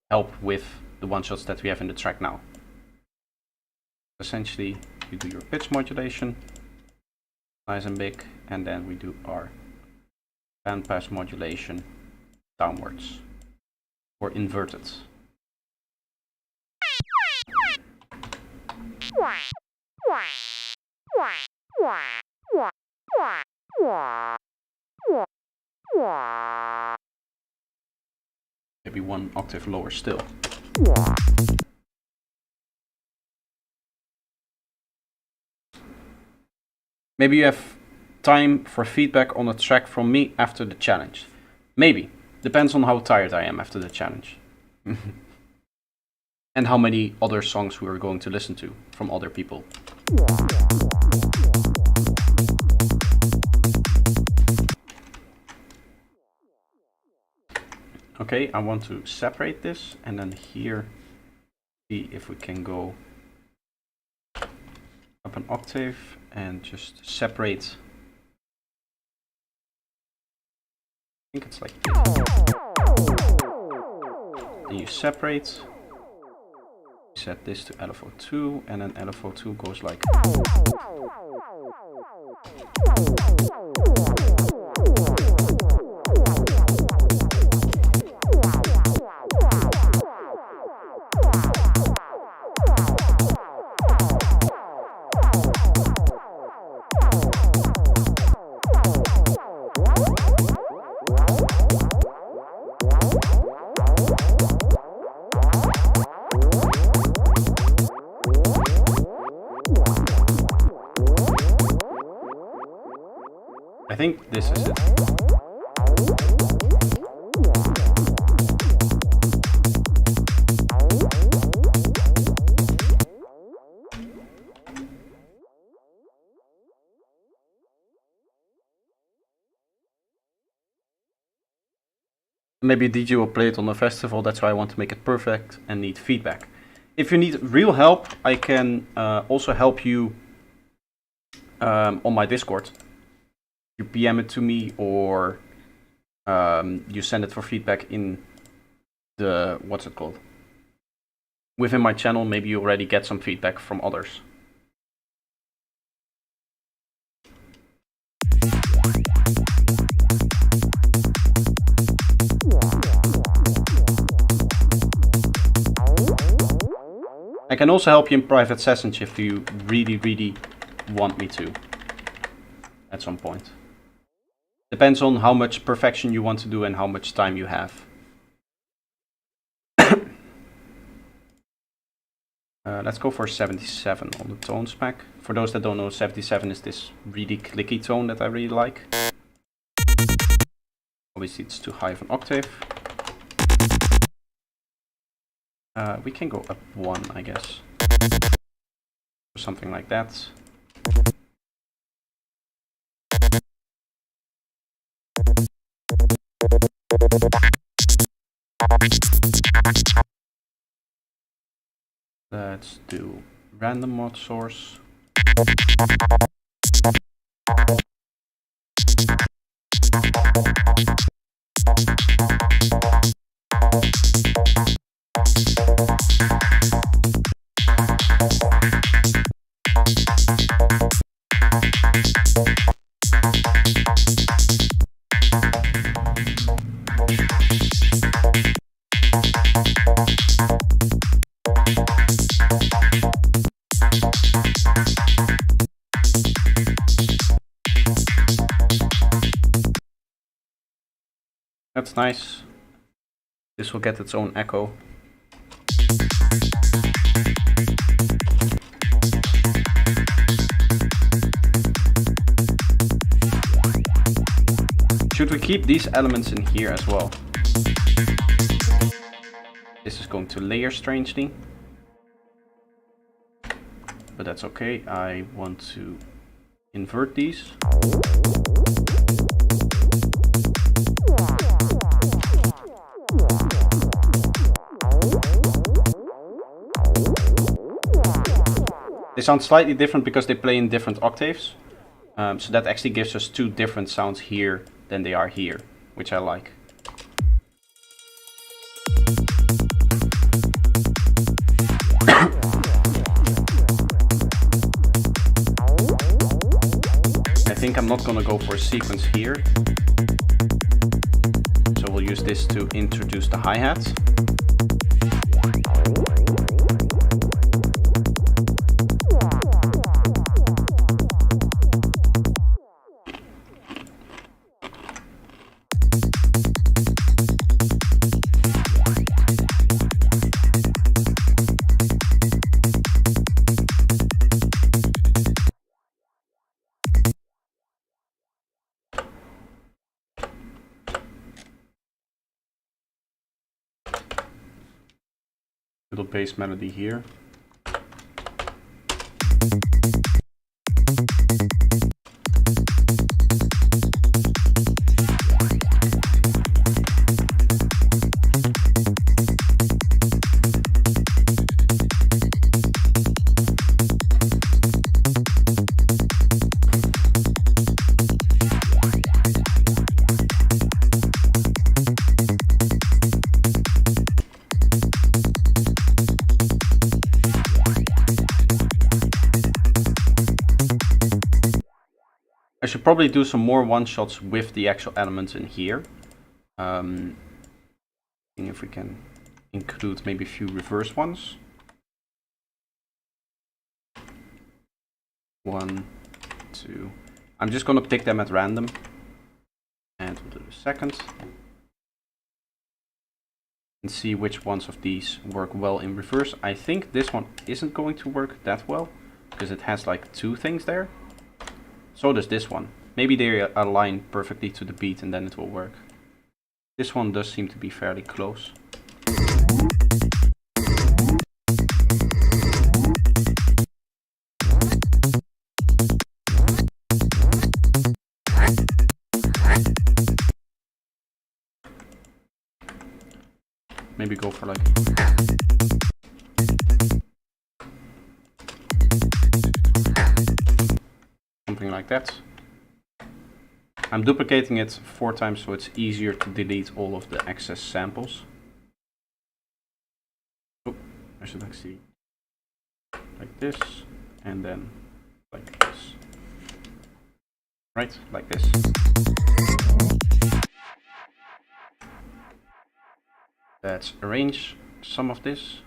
help with the one-shots that we have in the track now. Essentially, you do your pitch modulation, nice and big, and then we do our bandpass modulation downwards or inverted. Maybe 1 octave lower still. Maybe you have time for feedback on a track from me after the challenge. Maybe. Depends on how tired I am after the challenge. And how many other songs we are going to listen to from other people. Okay, I want to separate this and then here see if we can go up an octave and just separate think it's like this. Then you separate. Set this to LFO2, and then LFO2 goes like. I think this is it. Maybe DJ will play it on the festival, that's why I want to make it perfect and need feedback. If you need real help, I can also help you on my Discord. You PM it to me, or you send it for feedback in the, what's it called? Within my channel, maybe you already get some feedback from others. I can also help you in private sessions if you really want me to at some point. Depends on how much perfection you want to do and how much time you have. Let's go for 77 on the tone spec. For those that don't know, 77 is this really clicky tone that I really like. Obviously it's too high of an octave. We can go up one, I guess. Or something like that. Let's do random mod source. That's nice. This will get its own echo. Should we keep these elements in here as well? This is going to layer strangely. But that's okay. I want to invert these. They sound slightly different because they play in different octaves. So that actually gives us two different sounds here than they are here, which I like. I think I'm not gonna go for a sequence here. So we'll use this to introduce the hi-hat. Little bass melody here. I should probably do some more one-shots with the actual elements in here. Seeing if we can include maybe a few reverse ones. 1, 2. I'm just gonna pick them at random. And we'll do the second. And see which ones of these work well in reverse. I think this one isn't going to work that well, because it has like 2 things there. So does this one. Maybe they align perfectly to the beat and then it will work. This one does seem to be fairly close. Maybe go for like... something like that. I'm duplicating it 4 times so it's easier to delete all of the excess samples. Oh, I should actually... like this, and then like this. Right, like this. Let's arrange some of this.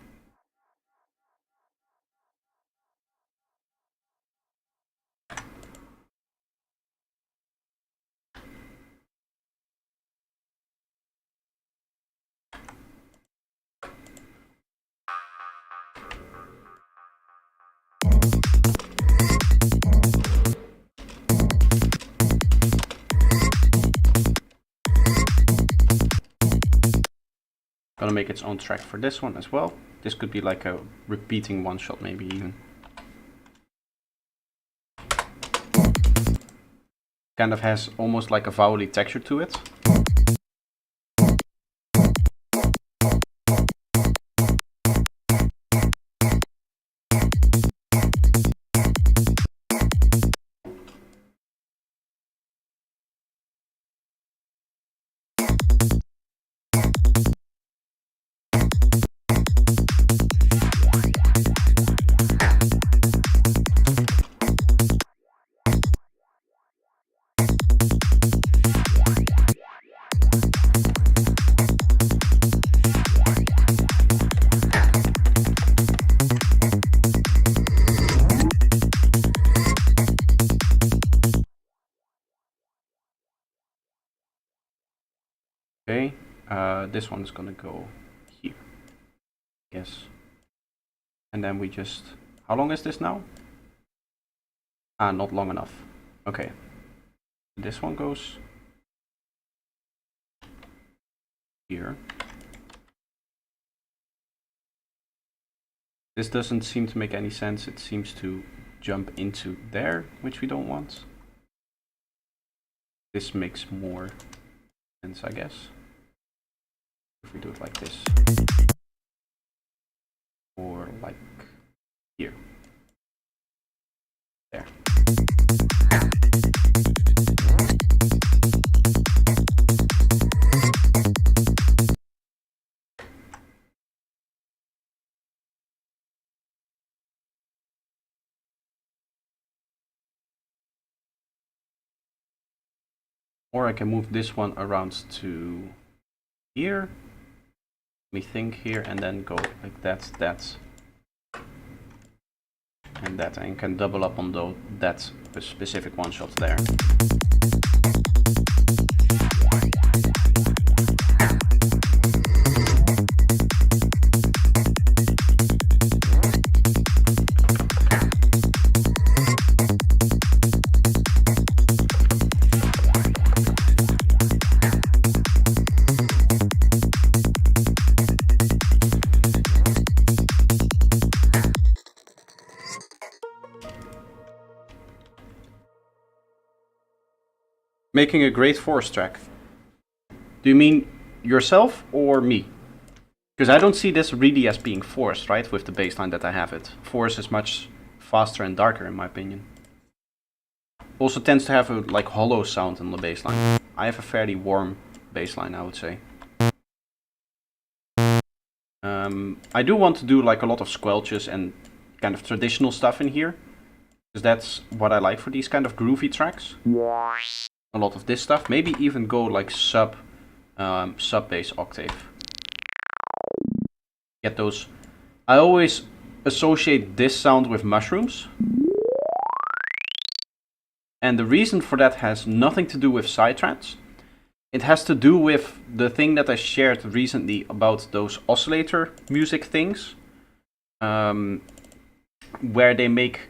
Gonna make its own track for this one as well. This could be like a repeating one shot, maybe even. Kind of has almost like a vowel-y texture to it. Okay, this one is gonna go here, yes. And then we just, how long is this now? Ah, not long enough. Okay, this one goes here. This doesn't seem to make any sense. It seems to jump into there, which we don't want. This makes more sense, I guess. If we do it like this. Or like here. There. Or I can move this one around to here. Let me think here and then go like that, and that, and can double up on that specific one shot there. Making a great forest track. Do you mean yourself or me? Because I don't see this really as being forced, right? With the baseline that I have it. Forest is much faster and darker in my opinion. Also tends to have a like hollow sound on the baseline. I have a fairly warm baseline, I would say. I do want to do like a lot of squelches and kind of traditional stuff in here. because that's what I like for these kind of groovy tracks. A lot of this stuff. Maybe even go like sub bass octave. Get those. I always associate this sound with mushrooms. And the reason for that has nothing to do with psytrance. It has to do with the thing that I shared recently about those oscillator music things. Where they make,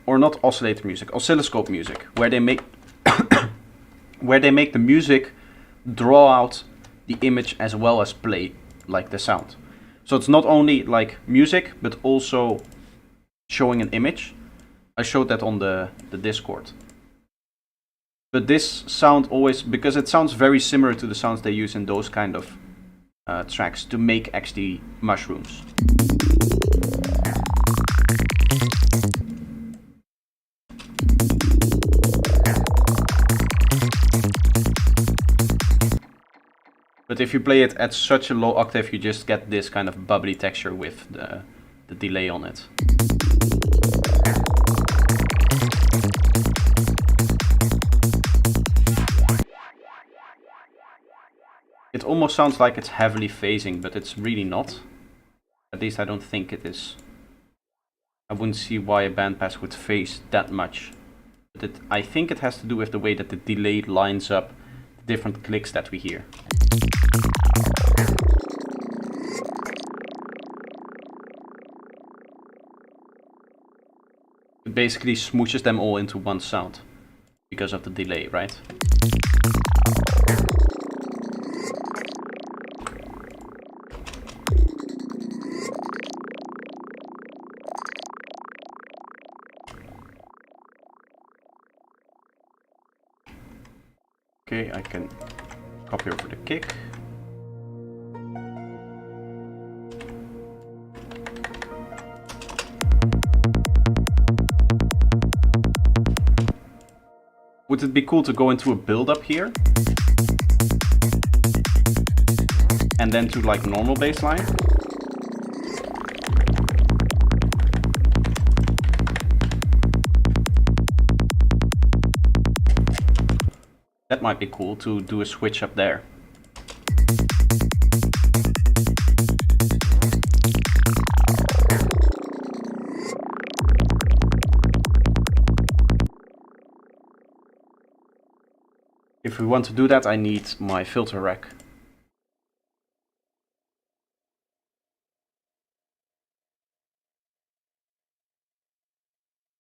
or not oscillator music, oscilloscope music, where they make where they make the music draw out the image as well as play like the sound. So it's not only like music, but also showing an image. I showed that on the Discord. But this sound always, because it sounds very similar to the sounds they use in those kind of tracks to make actually mushrooms. But if you play it at such a low octave, you just get this kind of bubbly texture with the delay on it. It almost sounds like it's heavily phasing, but it's really not. At least I don't think it is. I wouldn't see why a bandpass would phase that much. But I think it has to do with the way that the delay lines up the different clicks that we hear. It basically smooshes them all into one sound because of the delay, right? Okay, I can copy over the kick. Would it be cool to go into a build-up here? And then to like normal bassline? That might be cool to do a switch up there. If we want to do that, I need my filter rack.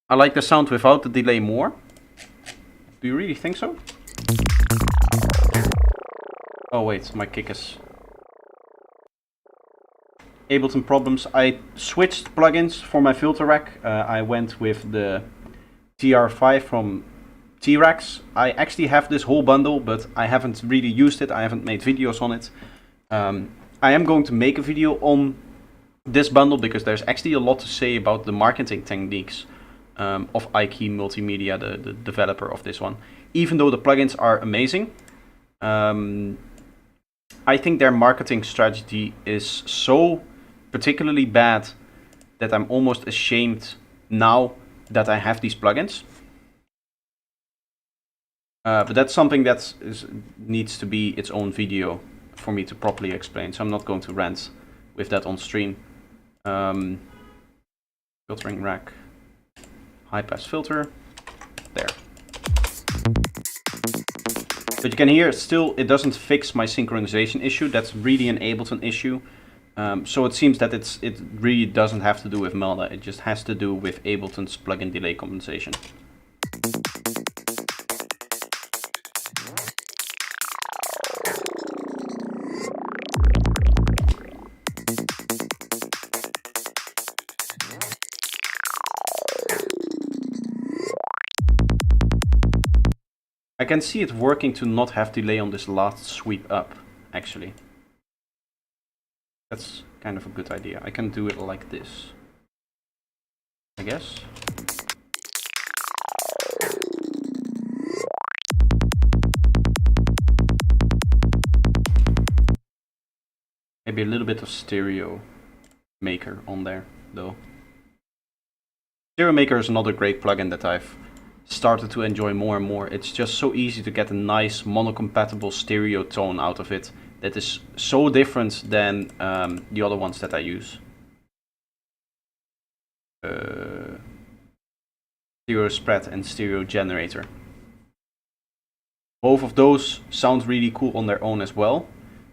I like the sound without the delay more. Do you really think so? Oh wait, my kick is... Ableton problems. I switched plugins for my filter rack. I went with the TR5 from T-Rax. I actually have this whole bundle, but I haven't really used it. I haven't made videos on it. I am going to make a video on this bundle because there's actually a lot to say about the marketing techniques of iKey Multimedia, the developer of this one. Even though the plugins are amazing, I think their marketing strategy is so particularly bad that I'm almost ashamed now that I have these plugins. But that's something that needs to be its own video for me to properly explain, so I'm not going to rant with that on stream. Filtering rack, high pass filter, there. But you can hear still it doesn't fix my synchronization issue. That's really an Ableton issue. So it seems that it really doesn't have to do with Melda. It just has to do with Ableton's plugin delay compensation. I can see it working to not have delay on this last sweep up, actually. That's kind of a good idea. I can do it like this, I guess. Maybe a little bit of stereo maker on there, though. Stereo Maker is another great plugin that I've started to enjoy more and more. It's just so easy to get a nice mono-compatible stereo tone out of it that is so different than the other ones that I use. Stereo Spread and Stereo Generator. Both of those sound really cool on their own as well,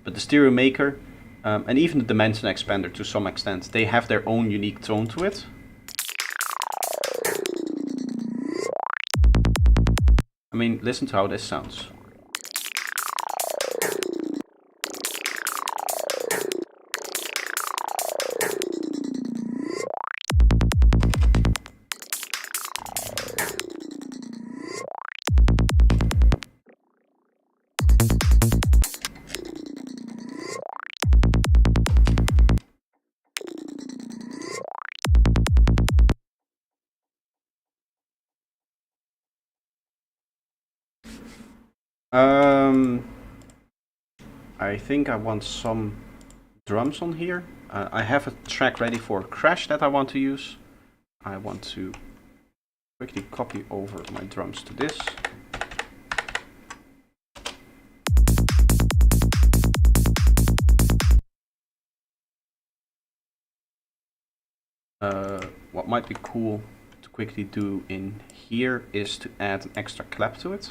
but the Stereo Maker and even the Dimension Expander to some extent, they have their own unique tone to it. I mean, listen to how this sounds. I think I want some drums on here. I have a track ready for Crash that I want to use. I want to quickly copy over my drums to this. What might be cool to quickly do in here is to add an extra clap to it.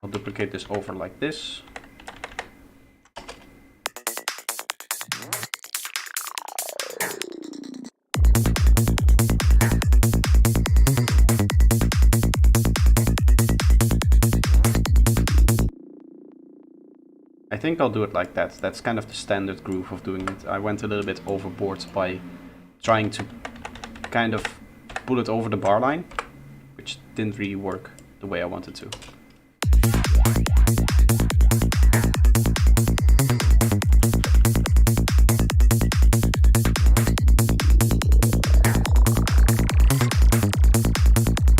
I'll duplicate this over like this. I think I'll do it like that. That's kind of the standard groove of doing it. I went a little bit overboard by trying to kind of pull it over the bar line, which didn't really work the way I wanted to.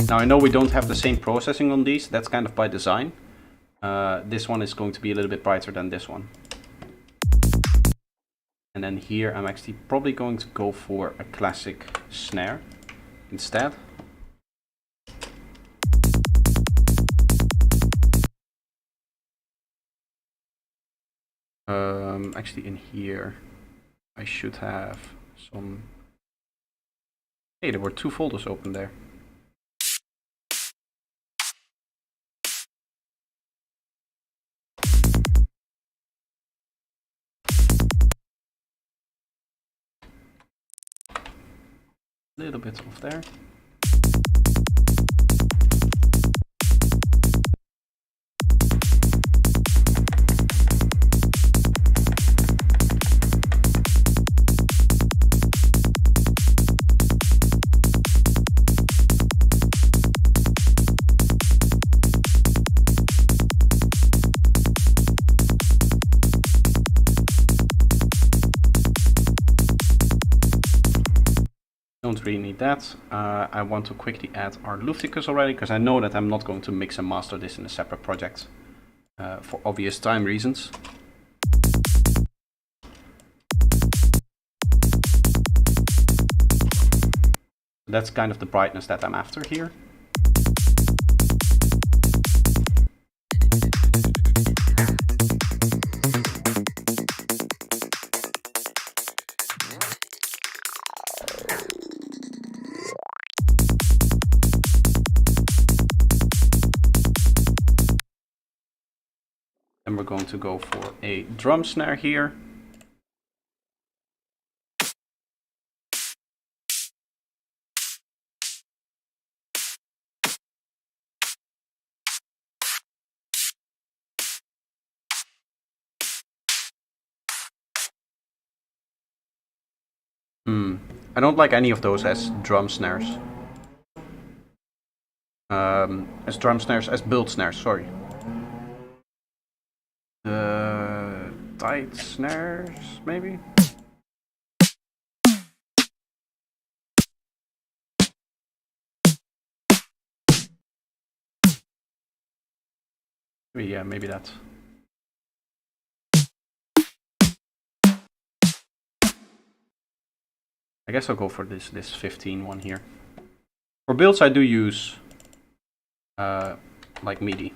Now I know we don't have the same processing on these, that's kind of by design. This one is going to be a little bit brighter than this one. And then here I'm actually probably going to go for a classic snare instead. Actually in here I should have some... Hey, there were two folders open there. A little bit off there. Don't really need that. I want to quickly add our Lufticus already, because I know that I'm not going to mix and master this in a separate project for obvious time reasons. That's kind of the brightness that I'm after here. Then we're going to go for a drum snare here. I don't like any of those as drum snares. As build snares, sorry. The right snares, maybe? Yeah, maybe that. I guess I'll go for this 15 one here. For builds, I do use like MIDI.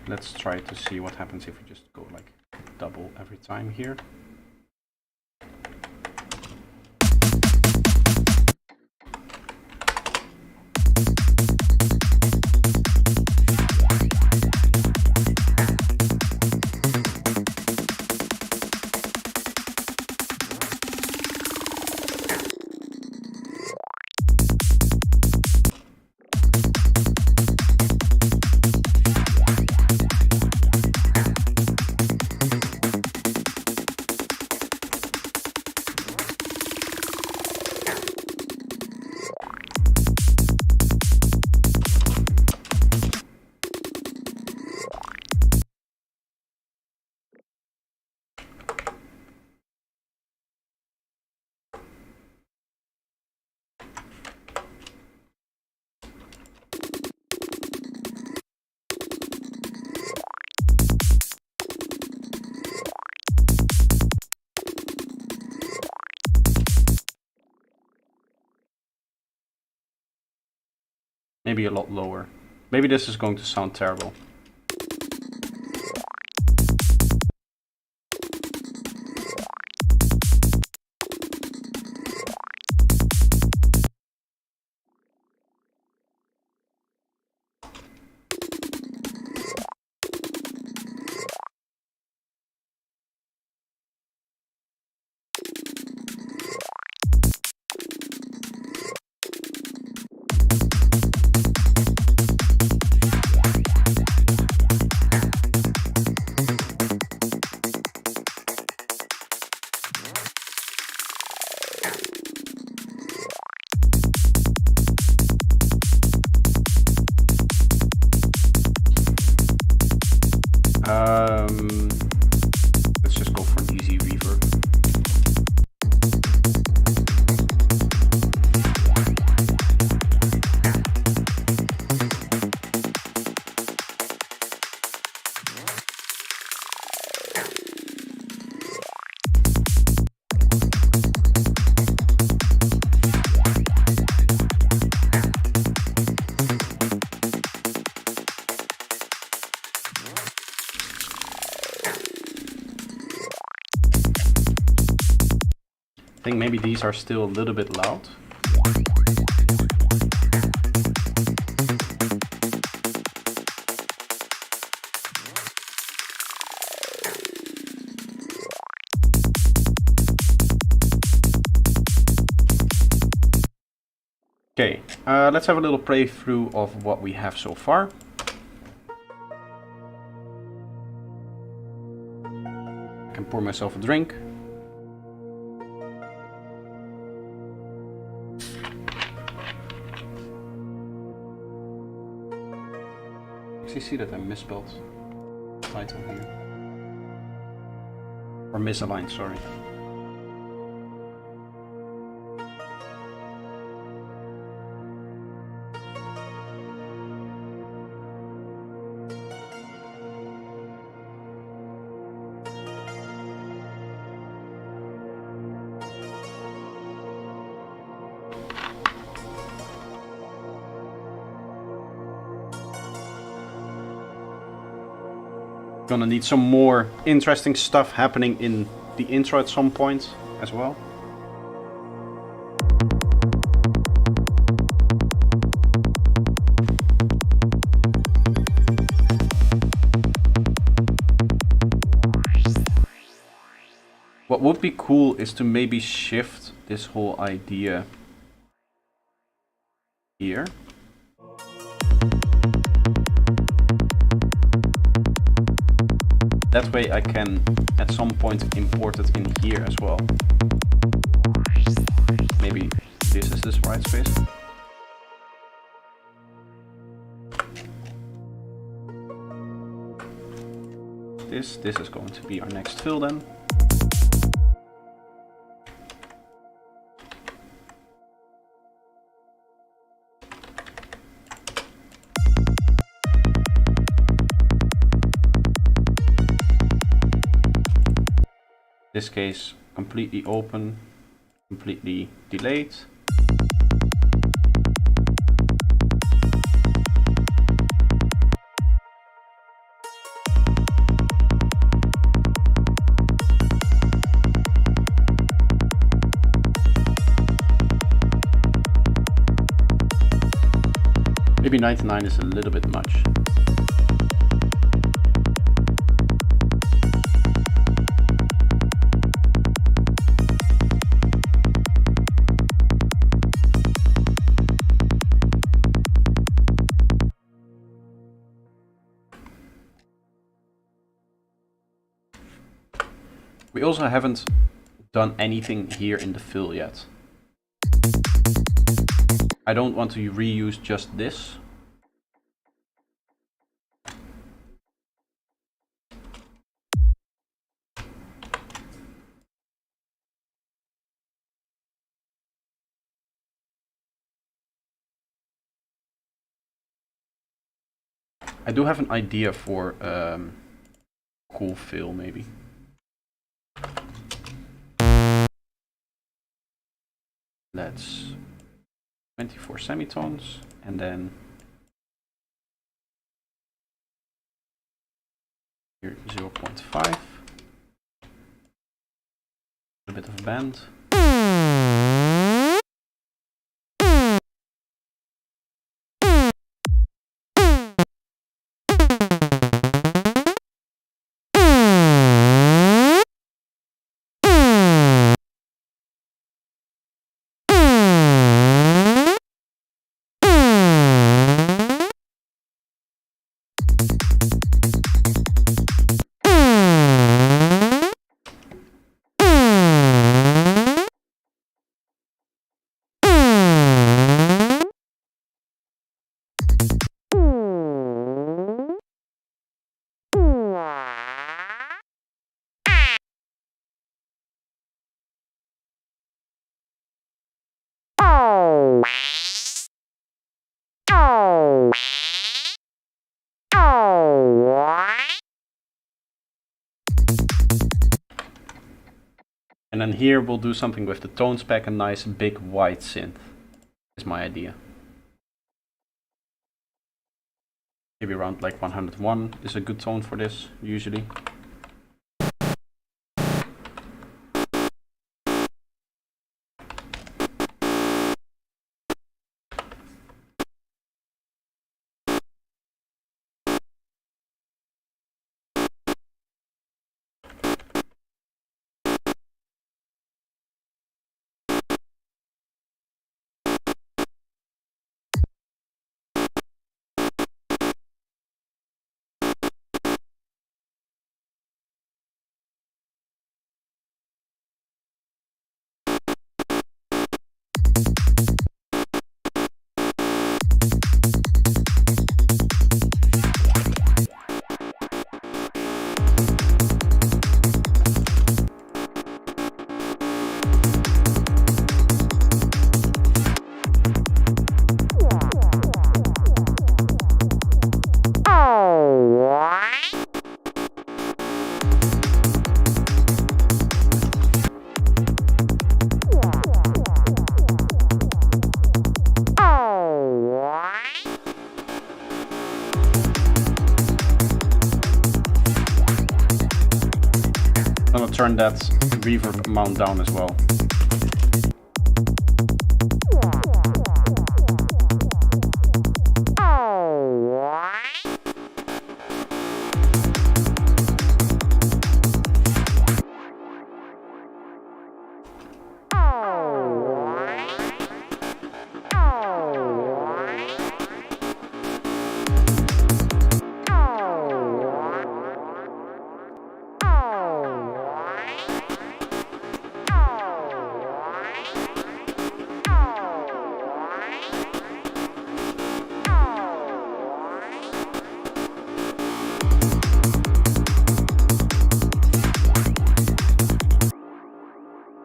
Let's try to see what happens if we just go like double every time here. Maybe a lot lower. Maybe this is going to sound terrible. Let's just go for an easy reverb. I think maybe these are still a little bit loud. Okay, let's have a little playthrough of what we have so far. I can pour myself a drink. You see that I misspelled the title here. Or misaligned, sorry. Gonna need some more interesting stuff happening in the intro at some point as well. What would be cool is to maybe shift this whole idea here. That way I can at some point import it in here as well. Maybe this is this white space. this. This is going to be our next fill then. In this case, completely open, completely delayed. Maybe 99 is a little bit much. We also haven't done anything here in the fill yet. I don't want to reuse just this. I do have an idea for cool fill maybe. Let's 24 semitones and then here 0.5. A bit of a bend. And then here we'll do something with the tone spec, a nice big white synth is my idea. Maybe around like 101 is a good tone for this usually. I'm gonna turn that reverb amount down as well.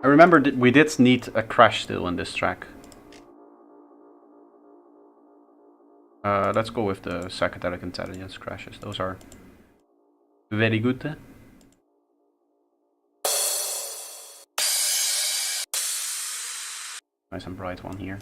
I remember we did need a crash still in this track. Let's go with the psychedelic intelligence crashes. Those are very good. Nice and bright one here.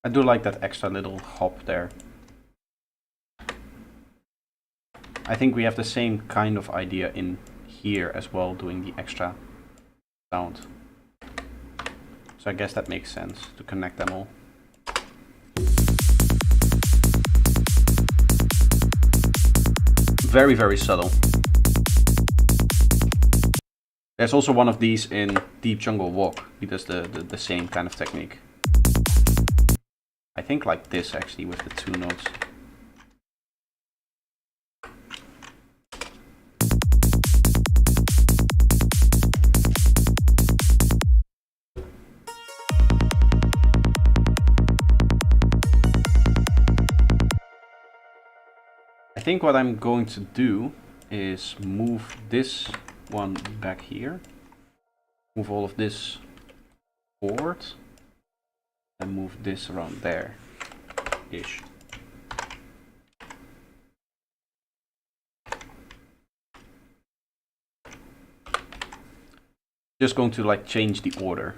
I do like that extra little hop there. I think we have the same kind of idea in here as well, doing the extra sound. So I guess that makes sense to connect them all. Very, very subtle. There's also one of these in Deep Jungle Walk. He does the same kind of technique. I think like this actually with the two notes. I think what I'm going to do is move this one back here. Move all of this forward. And move this around there ish. Just going to like change the order.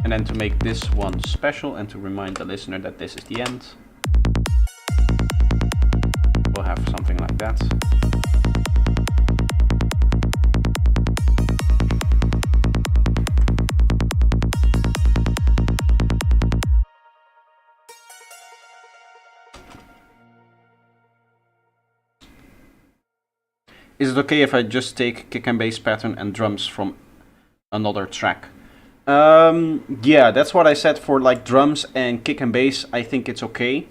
And then to make this one special and to remind the listener that this is the end, we'll have something like that. Is it okay if I just take kick and bass pattern and drums from another track? Yeah, that's what I said for like drums and kick and bass. I think it's okay.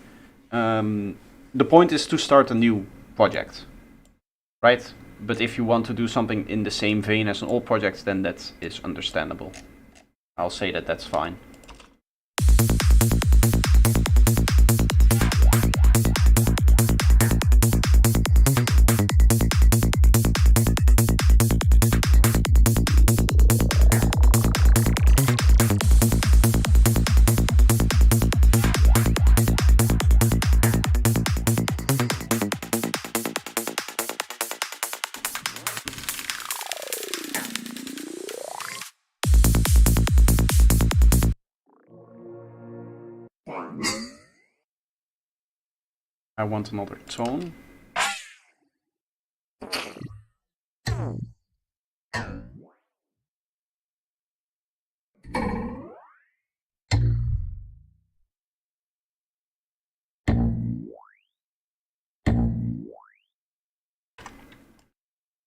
The point is to start a new project, right? But if you want to do something in the same vein as an old project, then that is understandable. I'll say that that's fine. I want another tone.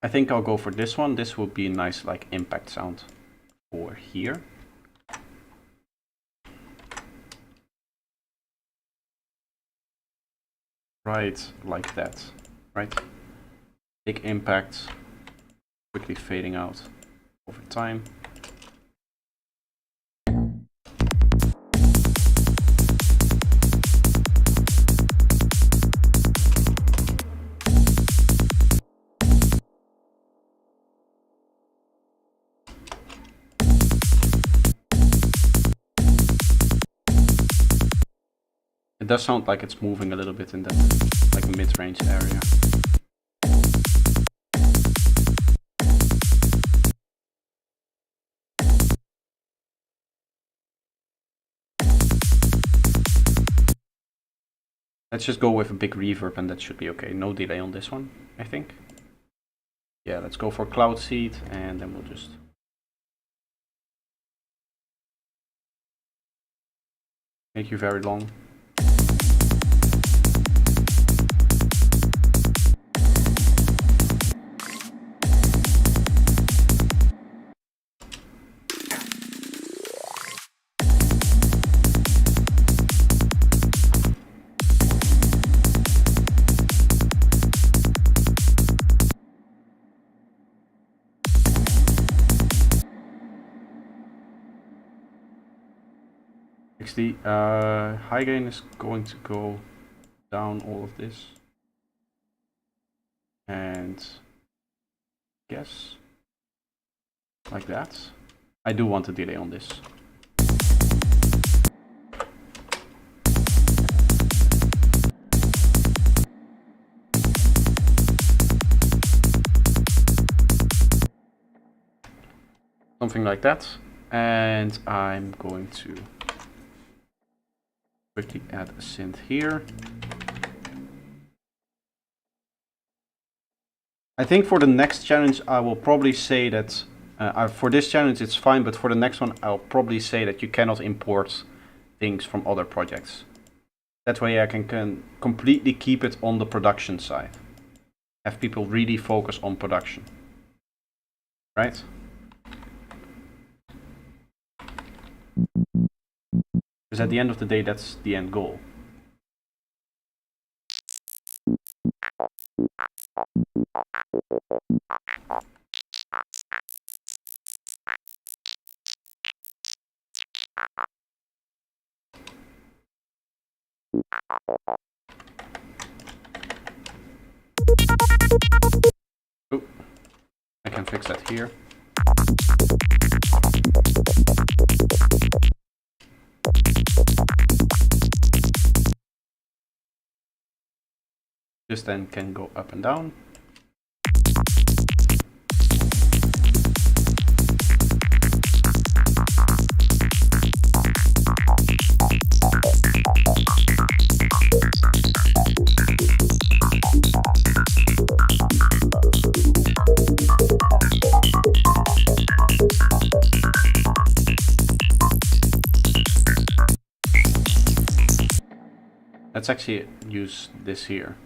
I think I'll go for this one. This will be a nice like impact sound for here. Right, like that, right? Big impact, quickly fading out over time. It does sound like it's moving a little bit in that like mid-range area. Let's just go with a big reverb and that should be okay. No delay on this one, I think. Yeah, let's go for Cloud Seed and then we'll just... make you very long. The high gain is going to go down all of this, and guess like that. I do want a delay on this. Something like that, and I'm going to quickly add a synth here. I think for the next challenge I will probably say that for this challenge it's fine, but for the next one I'll probably say that you cannot import things from other projects. That way I can completely keep it on the production side. Have people really focus on production. Right? Because at the end of the day, that's the end goal. Oh, I can fix that here. This then can go up and down. Let's actually use this here.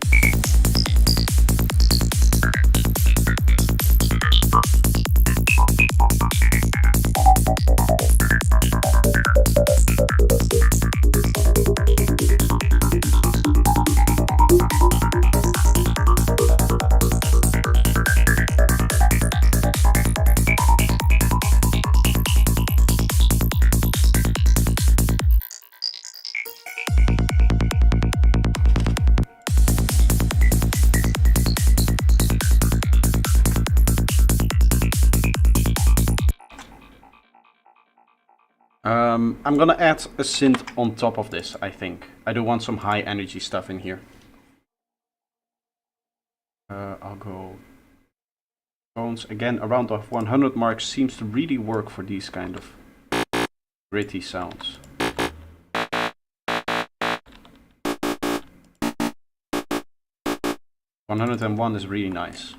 I'm gonna add a synth on top of this, I think. I do want some high energy stuff in here. I'll go tones again. Around the 100 mark seems to really work for these kind of gritty sounds. $101 is really nice.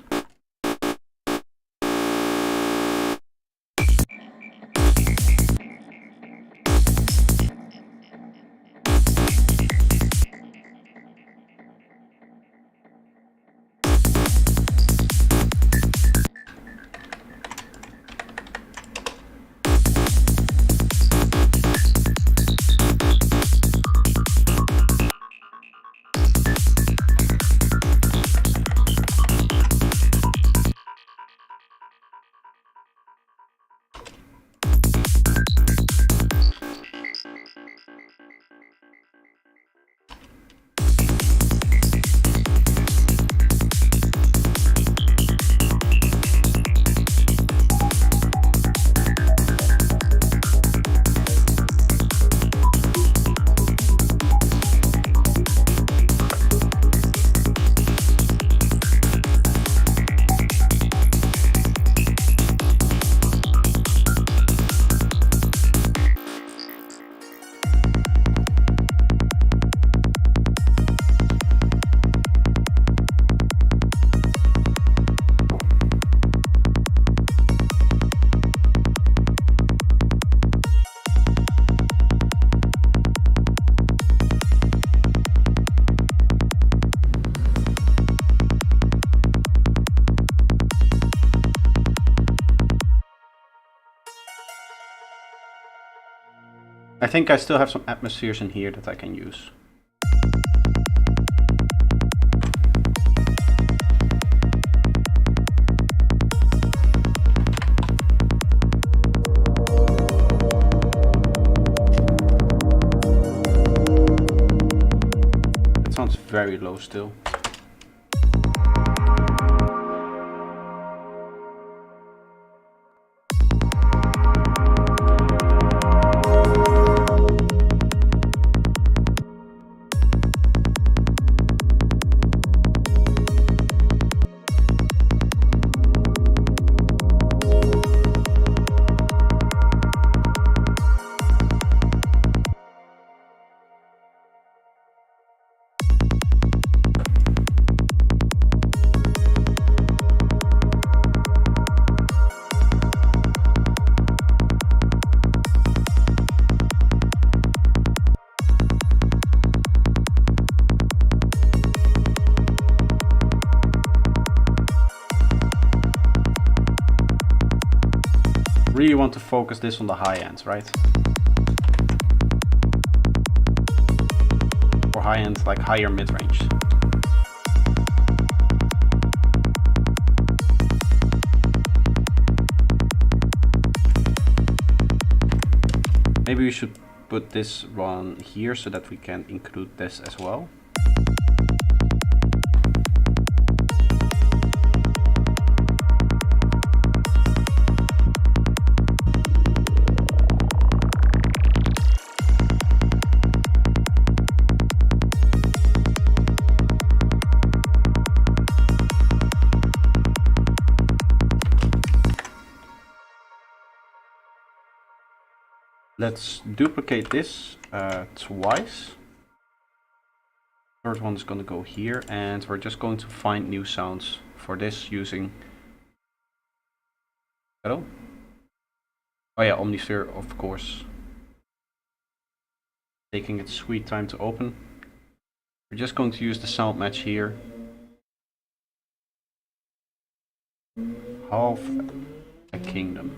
I think I still have some atmospheres in here that I can use. It sounds very low still. Really want to focus this on the high end, right? Or high end, like higher mid-range. Maybe we should put this one here so that we can include this as well. Let's duplicate this twice. Third one is going to go here, and we're just going to find new sounds for this using Hello? Oh yeah, Omnisphere, of course. Taking its sweet time to open. We're just going to use the sound match here. Half a kingdom.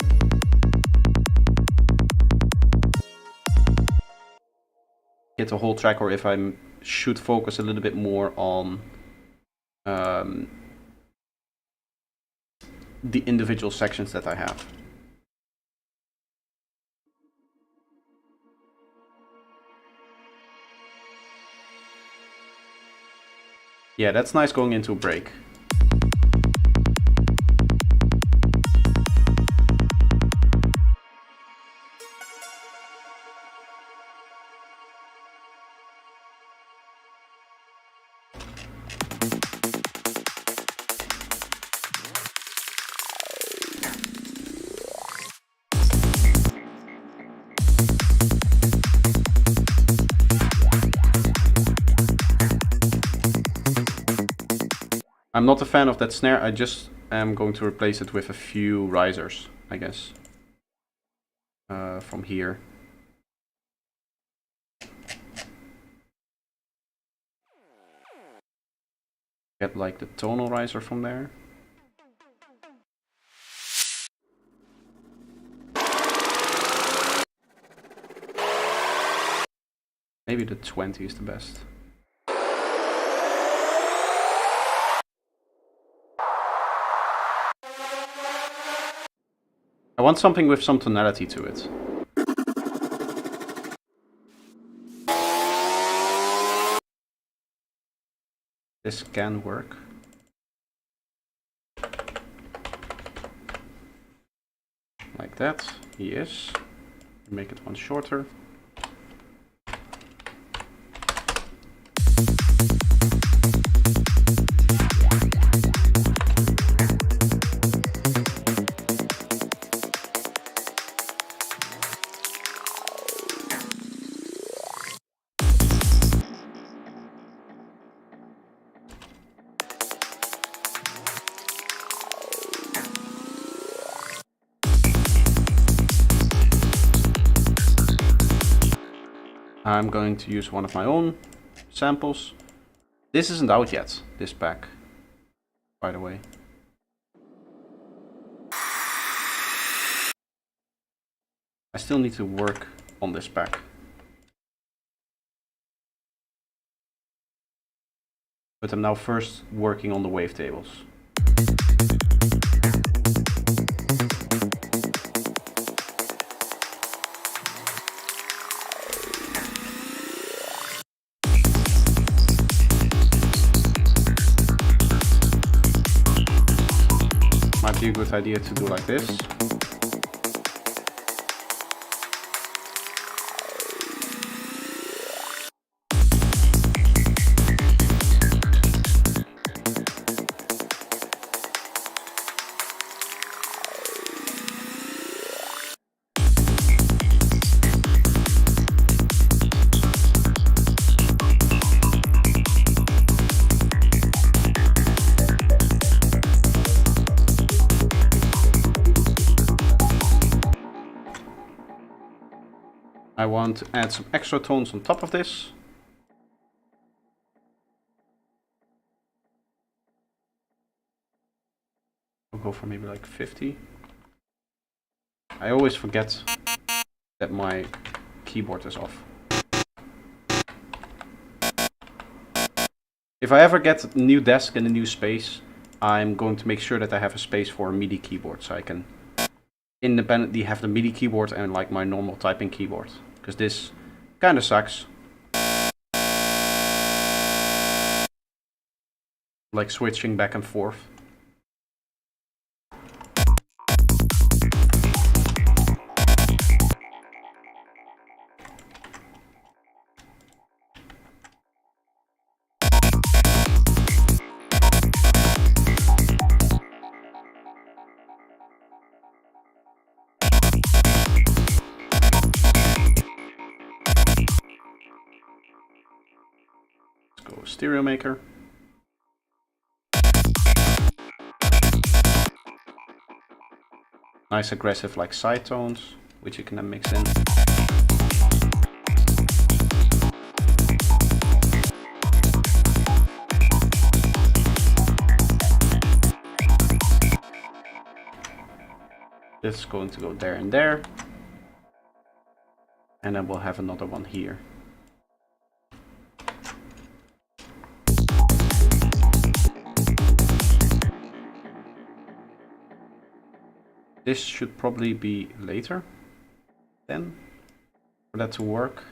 Get the whole track, or if I should focus a little bit more on the individual sections that I have. Yeah, that's nice going into a break. I'm not a fan of that snare, I just am going to replace it with a few risers, I guess. From here. Get like the tonal riser from there. Maybe the 20 is the best. I want something with some tonality to it. This can work. Like that, yes. Make it one shorter. I'm going to use one of my own samples. This isn't out yet, this pack, by the way. I still need to work on this pack. But I'm now first working on the wavetables. Might be a good idea to do like this. I want to add some extra tones on top of this. I'll go for maybe like 50. I always forget that my keyboard is off. If I ever get a new desk and a new space, I'm going to make sure that I have a space for a MIDI keyboard, so I can independently have the MIDI keyboard and like my normal typing keyboard. Because this kind of sucks. Like switching back and forth. Stereo maker. Nice aggressive like side tones, which you can then mix in. This is going to go there and there. And then we'll have another one here. This should probably be later then for that to work.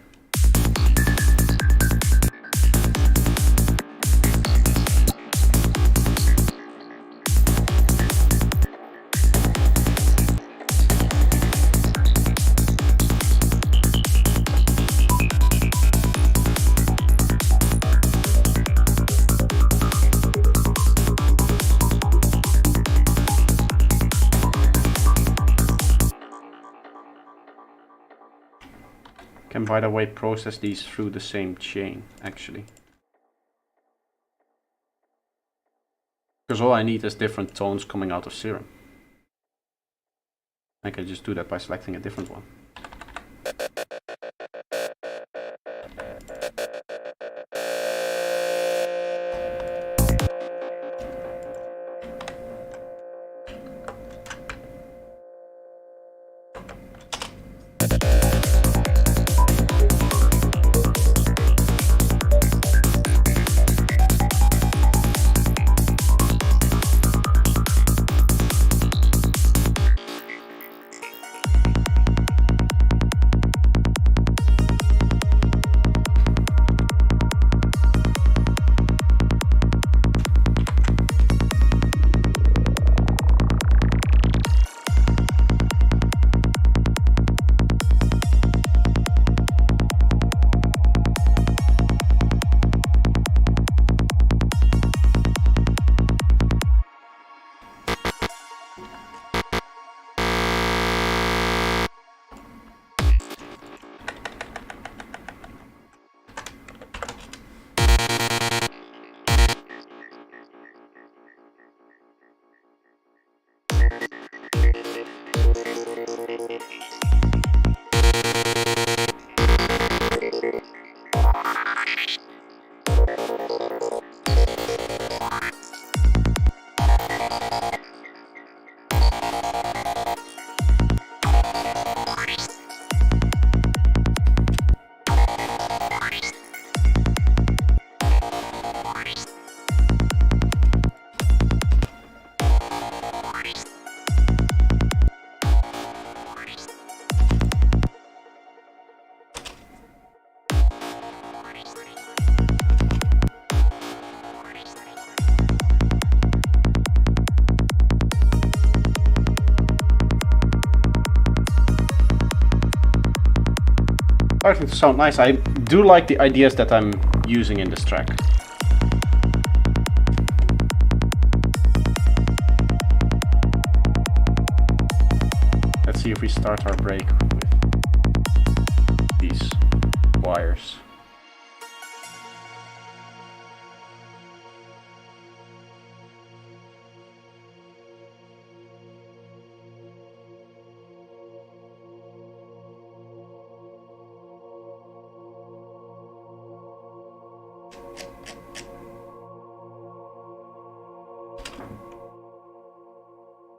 Can, by the way, process these through the same chain, actually. Because all I need is different tones coming out of Serum. I can just do that by selecting a different one. starting to sound nice. I do like the ideas that I'm using in this track. Let's see if we start our break with these wires.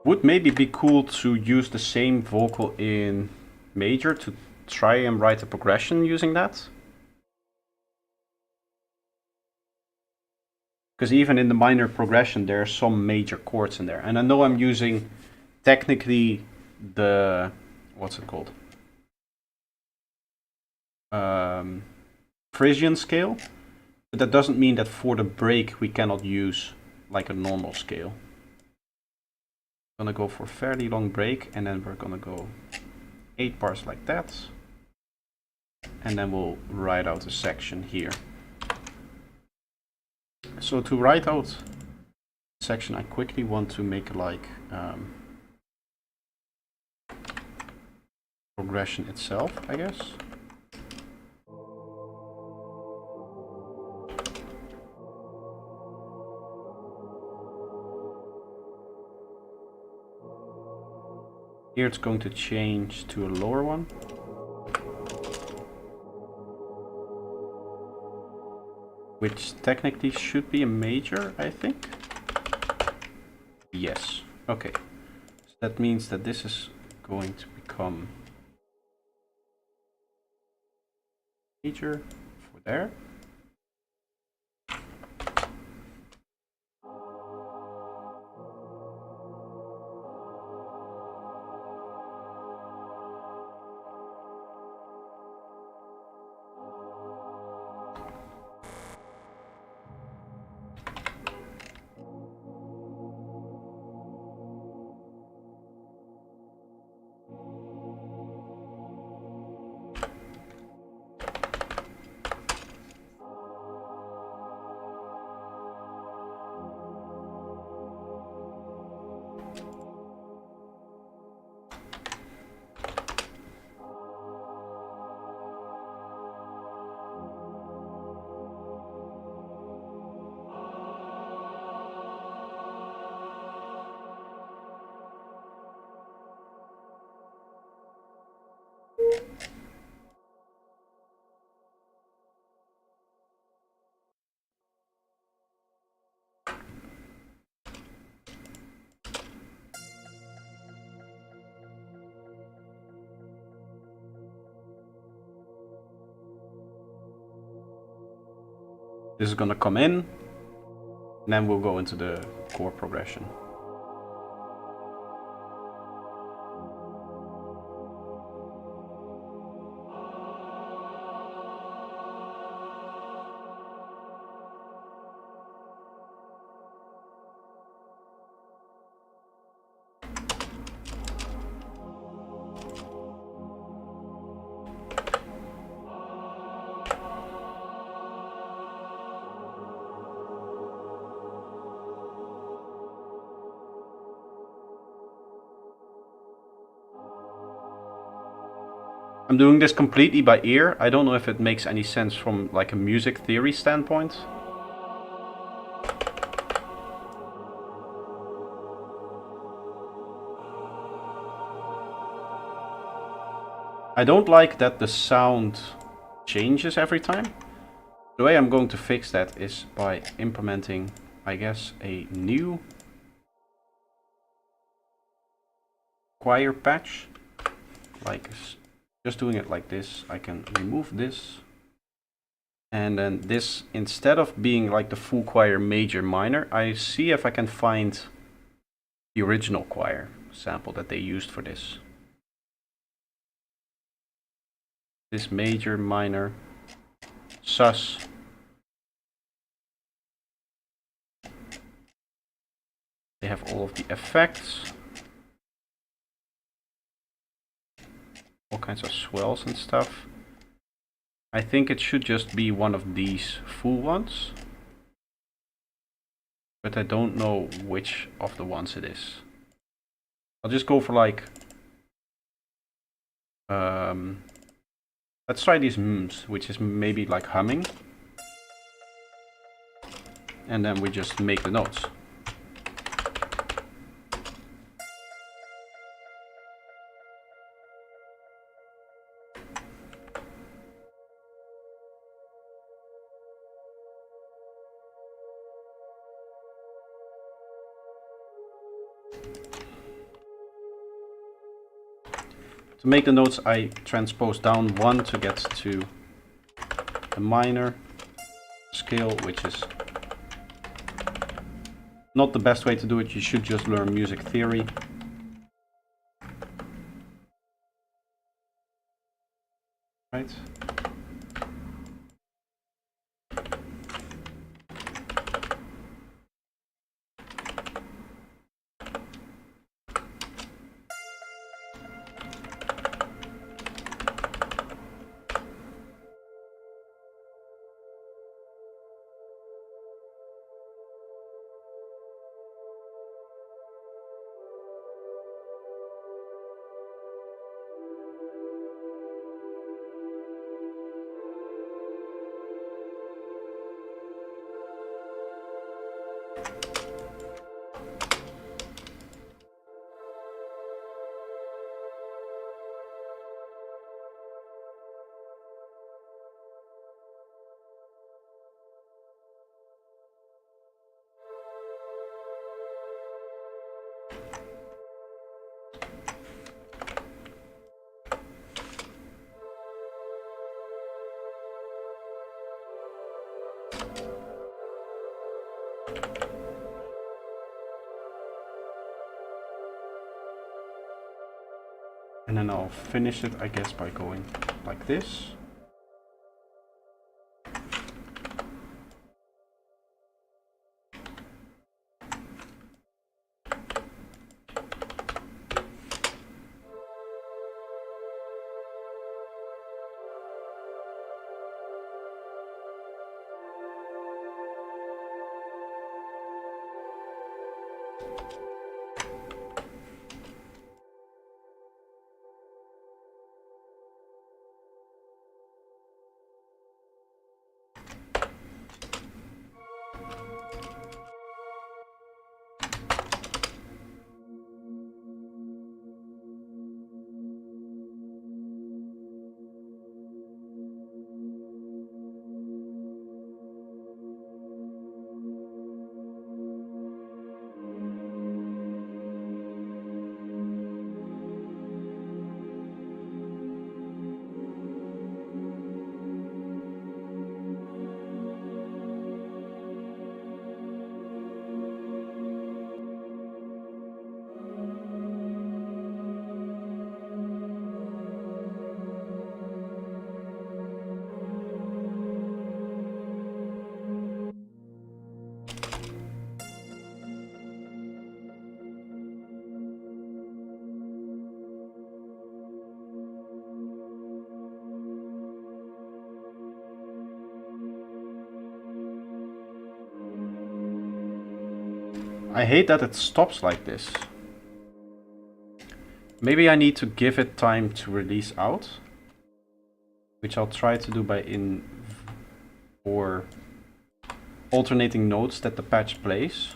Would maybe be cool to use the same vocal in major to try and write a progression using that. Because even in the minor progression there are some major chords in there. And I know I'm using technically the, what's it called? Frisian scale. But that doesn't mean that for the break we cannot use like a normal scale. Gonna go for a fairly long break, and then we're gonna go 8 bars like that, and then we'll write out a section here. So to write out a section, I quickly want to make like progression itself, I guess. Here it's going to change to a lower one. Which technically should be a major, I think. Yes. Okay. So that means that this is going to become major for there. This is gonna come in, and then we'll go into the chord progression. I'm doing this completely by ear. I don't know if it makes any sense from like a music theory standpoint. I don't like that the sound changes every time. The way I'm going to fix that is by implementing, I guess, a new choir patch. Like just doing it like this, I can remove this. And then this, instead of being like the full choir major minor, I see if I can find the original choir sample that they used for this. This major minor sus. They have all of the effects. All kinds of swells and stuff. I think it should just be one of these full ones. But I don't know which of the ones it is. I'll just go for like... let's try these mms, which is maybe like humming. And then we just make the notes. To make the notes, I transpose down one to get to the minor scale, which is not the best way to do it. You should just learn music theory. Right? And then I'll finish it, I guess, by going like this. I hate that it stops like this. Maybe I need to give it time to release out, which I'll try to do by or alternating notes that the patch plays.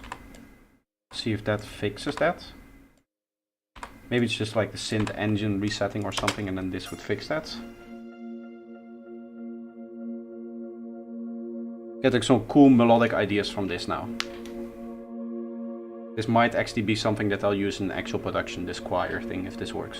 See if that fixes that. Maybe it's just like the synth engine resetting or something, and then this would fix that. Getting some cool melodic ideas from this now. This might actually be something that I'll use in actual production, this choir thing, if this works.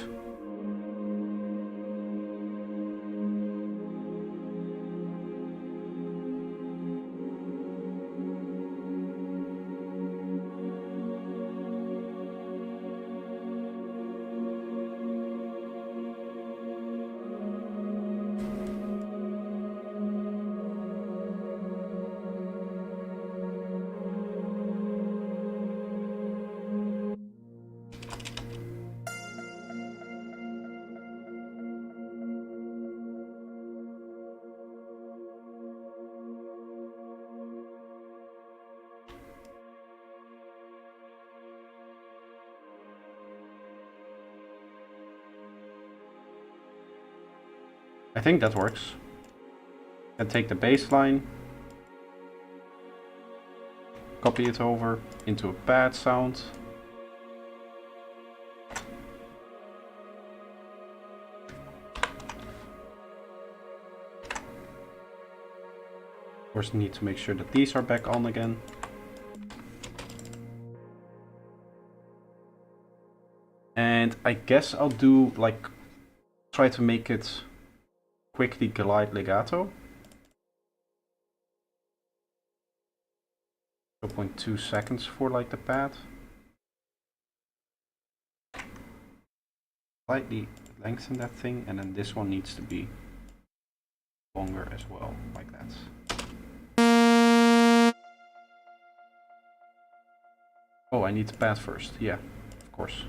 I think that works. And take the bass line, copy it over into a pad sound. Of course, need to make sure that these are back on again. And I guess I'll do like, try to make it quickly glide legato. 0.2 seconds for like the pad. Slightly lengthen that thing, and then this one needs to be longer as well, like that. Oh, I need the pad first. Yeah, of course.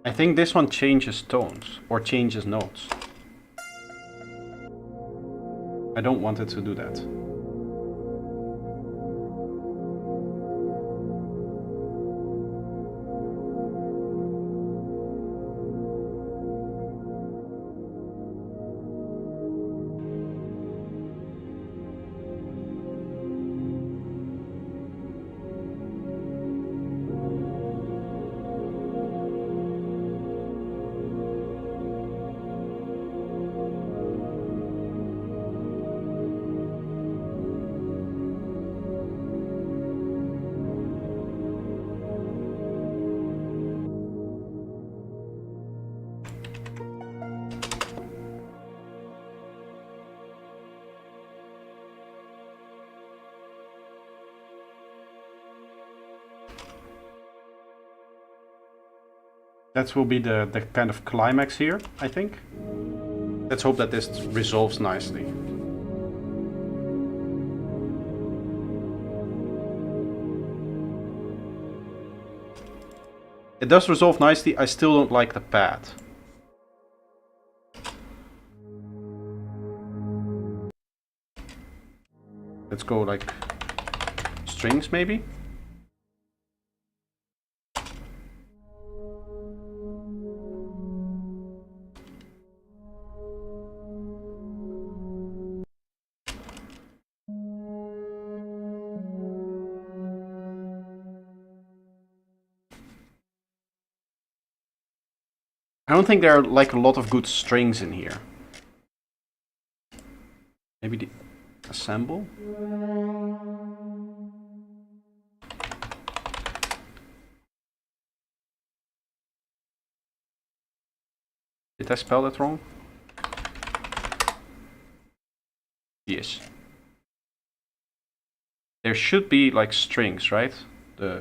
I think this one changes tones, or changes notes. I don't want it to do that. That will be the kind of climax here, I think. Let's hope that this resolves nicely. It does resolve nicely. I still don't like the pad. Let's go like strings maybe. I don't think there are like a lot of good strings in here. Maybe the assemble? Did I spell that wrong? Yes. There should be like strings, right? The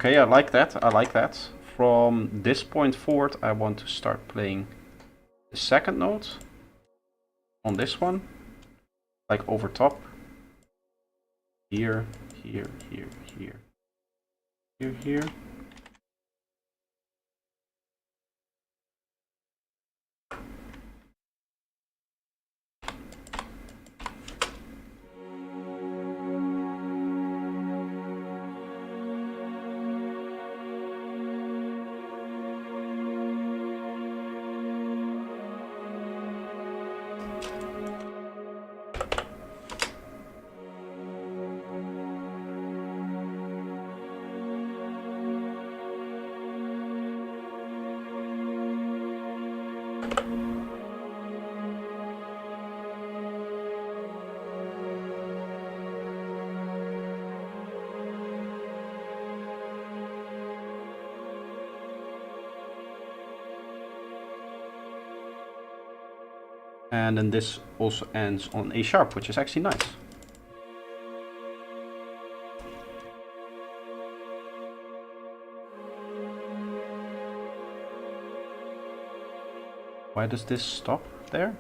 okay, I like that. I like that. From this point forward, I want to start playing the second note on this one, like over top. Here, here, here, here, here, here. And then this also ends on A sharp, which is actually nice. Why does this stop there?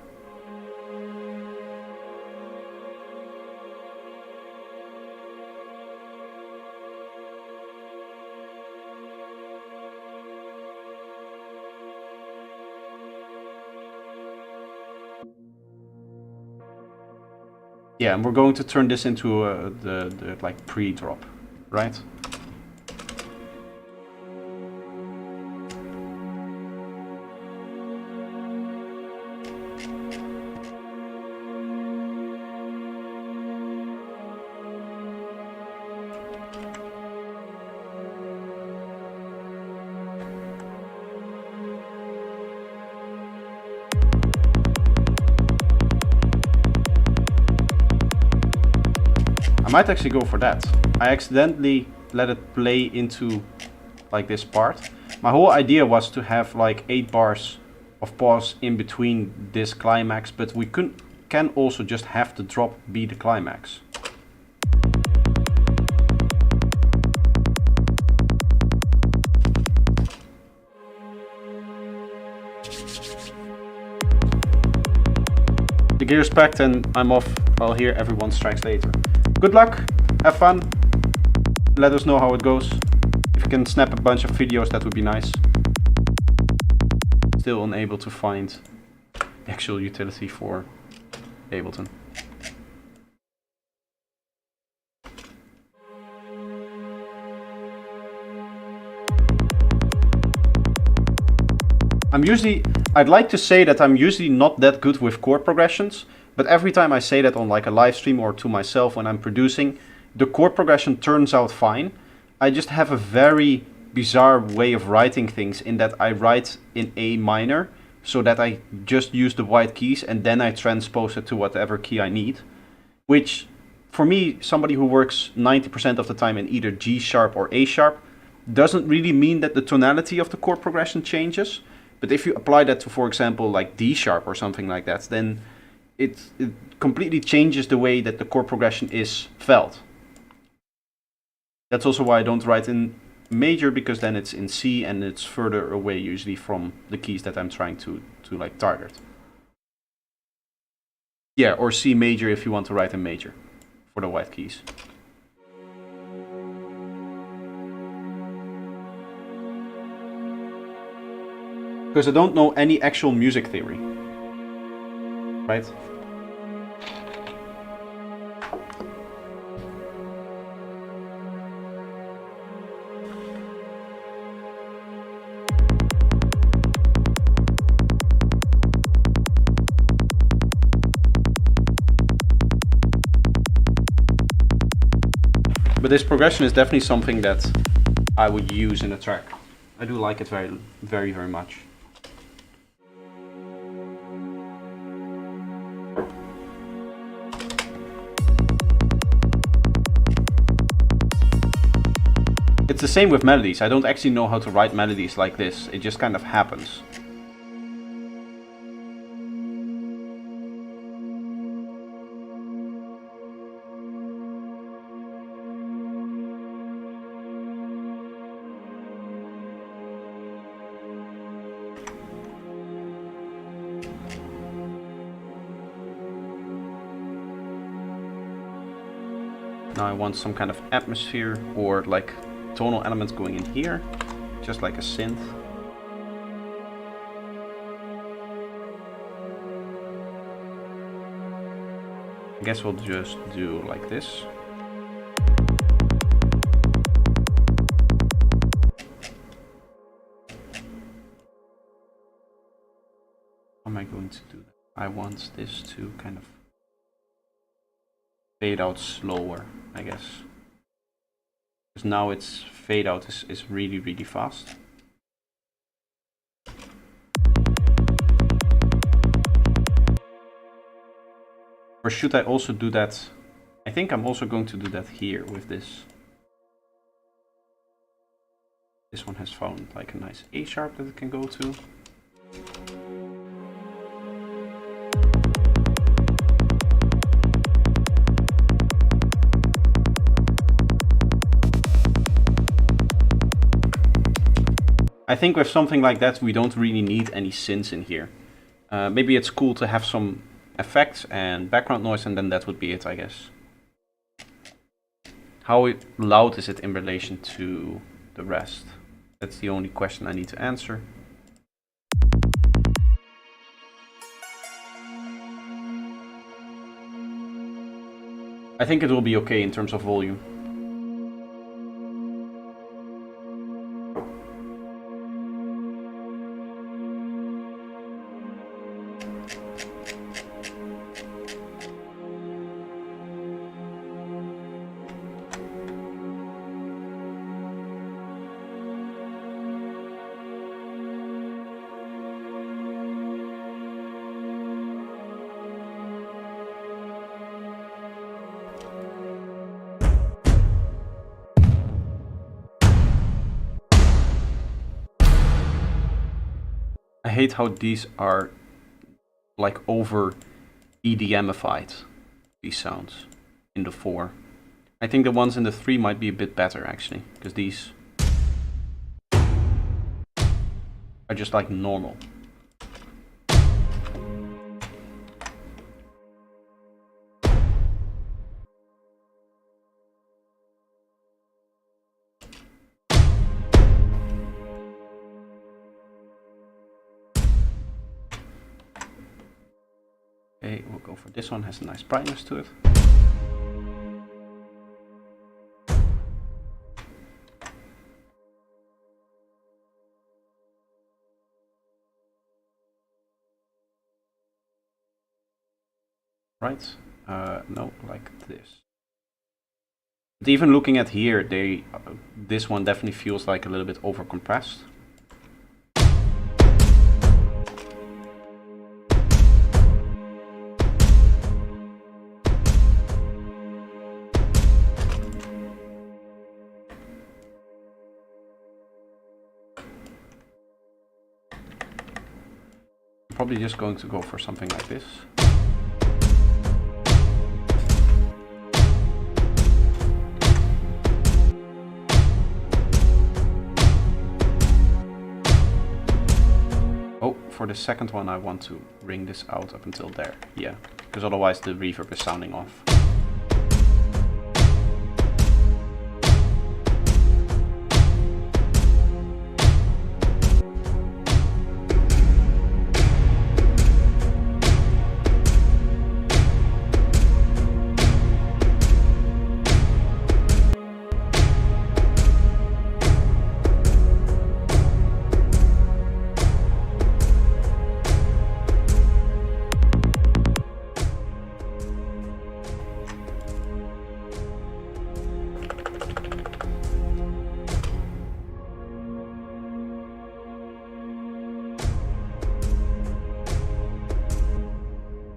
Yeah, and we're going to turn this into the like pre-drop, right? I might actually go for that. I accidentally let it play into like this part. My whole idea was to have like 8 bars of pause in between this climax, but we can also just have the drop be the climax. The gear is packed and I'm off. I'll hear everyone strikes later. Good luck, have fun, let us know how it goes. If you can snap a bunch of videos, that would be nice. Still unable to find the actual utility for Ableton. I'd like to say that I'm usually not that good with chord progressions, but every time I say that on like a live stream or to myself when I'm producing, the chord progression turns out fine. I just have a very bizarre way of writing things in that I write in A minor, so that I just use the white keys and then I transpose it to whatever key I need. Which, for me, somebody who works 90% of the time in either G sharp or A sharp, doesn't really mean that the tonality of the chord progression changes. But if you apply that to, for example, like D sharp or something like that, then it completely changes the way that the chord progression is felt. That's also why I don't write in major, because then it's in C and it's further away usually from the keys that I'm trying to like target. Yeah, or C major if you want to write in major for the white keys. Because I don't know any actual music theory, right? But this progression is definitely something that I would use in a track. I do like it very, very, very much. It's the same with melodies. I don't actually know how to write melodies like this. It just kind of happens. Now I want some kind of atmosphere or like tonal elements going in here, just like a synth. I guess we'll just do like this. How am I going to do that? I want this to kind of fade out slower, I guess. Because now its fade out is really, really fast. Or should I also do that? I think I'm also going to do that here with this. This one has found like a nice A sharp that it can go to. I think with something like that, we don't really need any synths in here. Maybe it's cool to have some effects and background noise, and then that would be it, I guess. How loud is it in relation to the rest? That's the only question I need to answer. I think it will be okay in terms of volume. I hate how these are like over EDMified, these sounds in the 4. I think the ones in the 3 might be a bit better actually, because these are just like normal. Okay, we'll go for this one, has a nice brightness to it. Right, no, like this. But even looking at here, this one definitely feels like a little bit over compressed. Probably just going to go for something like this. Oh, for the second one I want to bring this out up until there. Yeah, because otherwise the reverb is sounding off.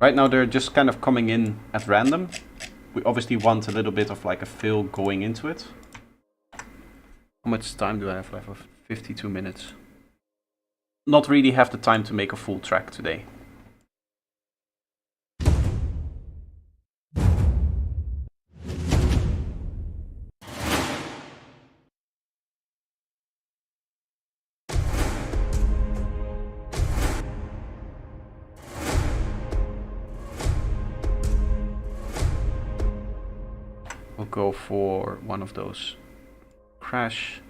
Right now they're just kind of coming in at random. We obviously want a little bit of like a fill going into it. How much time do I have left? 52 minutes. Not really have the time to make a full track today. We'll go for one of those crash.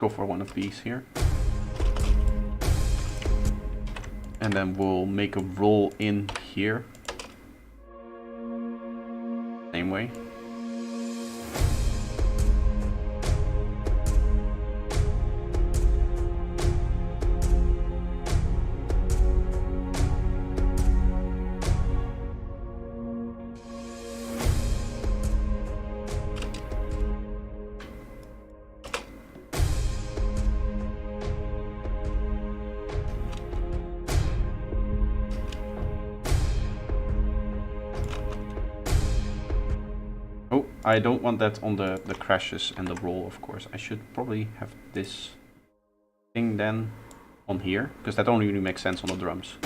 Go for one of these here. And then we'll make a roll in here. Same way. Oh, I don't want that on the crashes and the roll, of course. I should probably have this thing then on here, because that only really makes sense on the drums.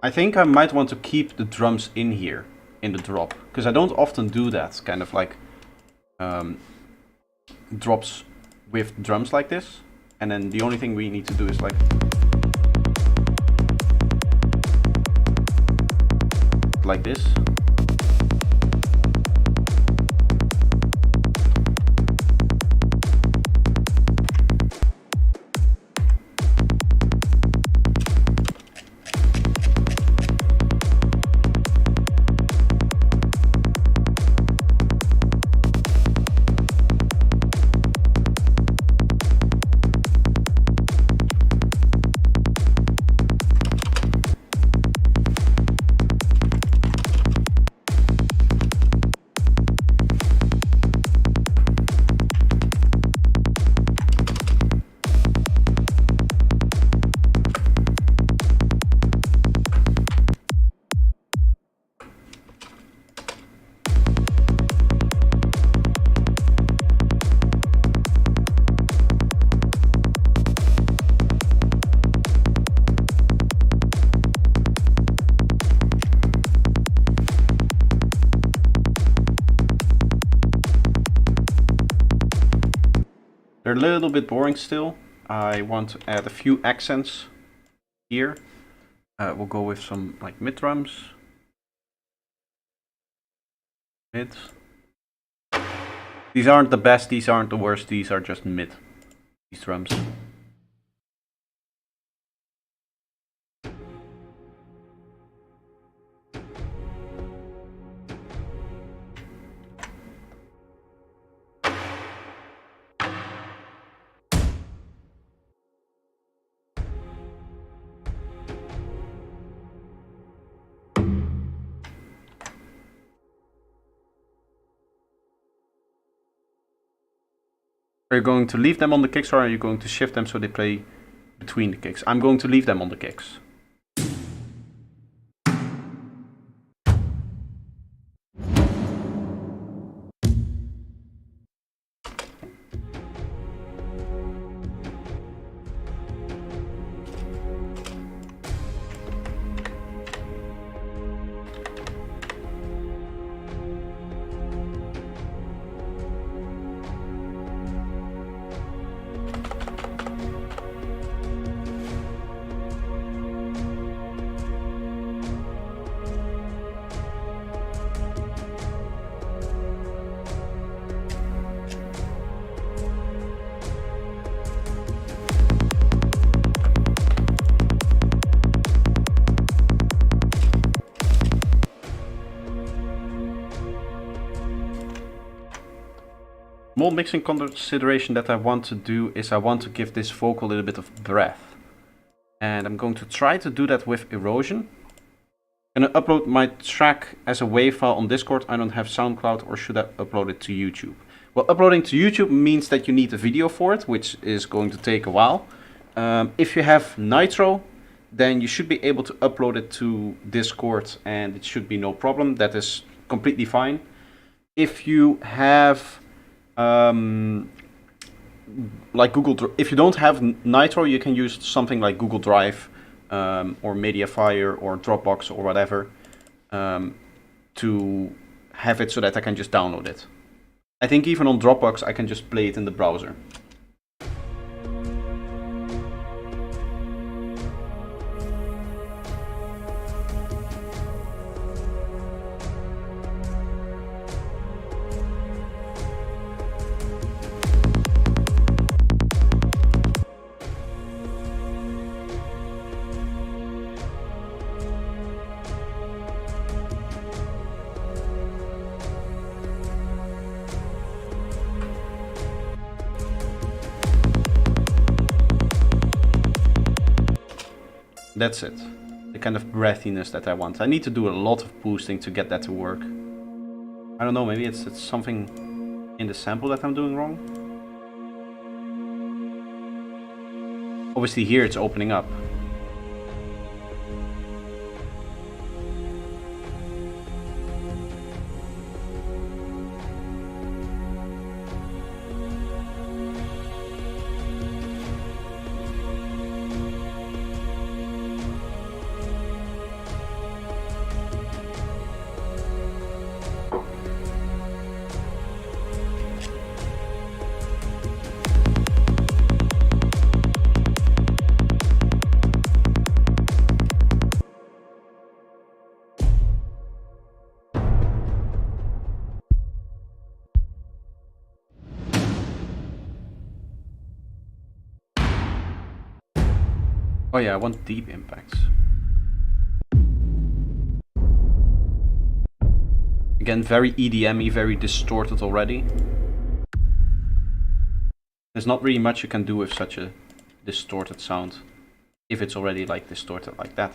I think I might want to keep the drums in here, in the drop, because I don't often do that, kind of like drops with drums like this, and then the only thing we need to do is like this. They're a little bit boring still. I want to add a few accents here. We'll go with some like mid drums. Mid. These aren't the best, these aren't the worst, these are just mid. These drums. Are you going to leave them on the kicks, or are you going to shift them so they play between the kicks? I'm going to leave them on the kicks. Small mixing consideration that I want to do is I want to give this vocal a little bit of breath. And I'm going to try to do that with erosion. I'm going to upload my track as a WAV file on Discord. I don't have SoundCloud, or should I upload it to YouTube? Well, uploading to YouTube means that you need a video for it, which is going to take a while. If you have Nitro, then you should be able to upload it to Discord and it should be no problem. That is completely fine. If you have like if you don't have Nitro, you can use something like Google Drive or Mediafire or Dropbox or whatever to have it so that I can just download it. I think even on Dropbox I can just play it in the browser. That's it. The kind of breathiness that I want. I need to do a lot of boosting to get that to work. I don't know, maybe it's something in the sample that I'm doing wrong. Obviously here it's opening up. Oh yeah, I want deep impacts. Again, very EDM-y, very distorted already. There's not really much you can do with such a distorted sound, if it's already like distorted like that.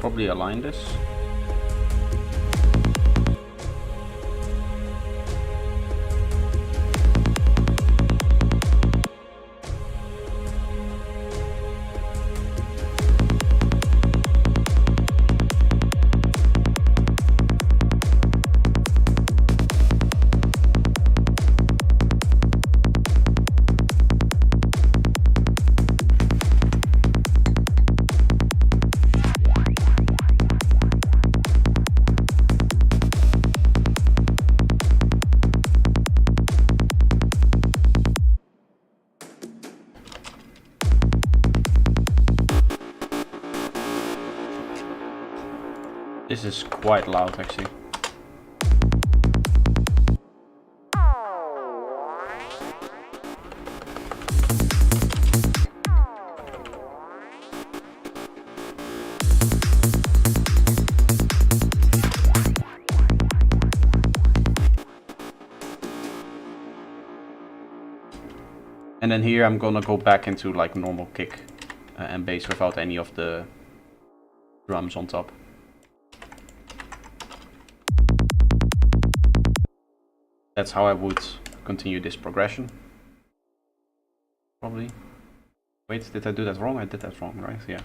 Probably align this. This is quite loud actually. And then here I'm gonna go back into like normal kick and bass without any of the drums on top. That's how I would continue this progression. Probably. Wait, did I do that wrong? I did that wrong, right? Yeah.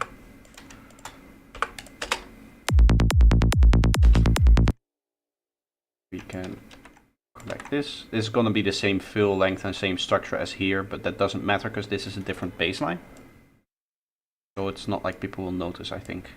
We can collect this. This is gonna be the same fill length and same structure as here, but that doesn't matter because this is a different baseline. So it's not like people will notice, I think.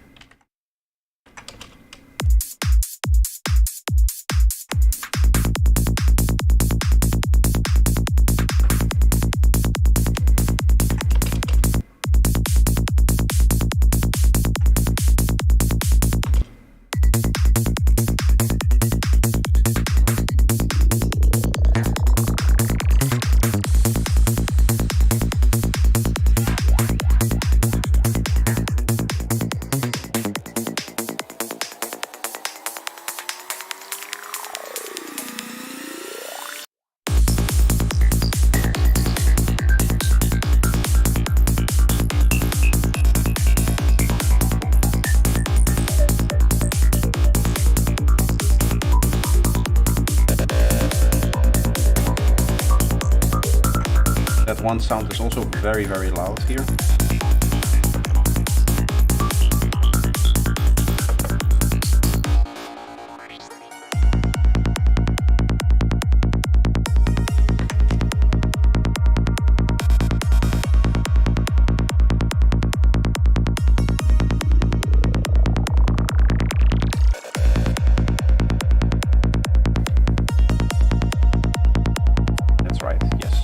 That one sound is also very, very loud here. That's right, yes.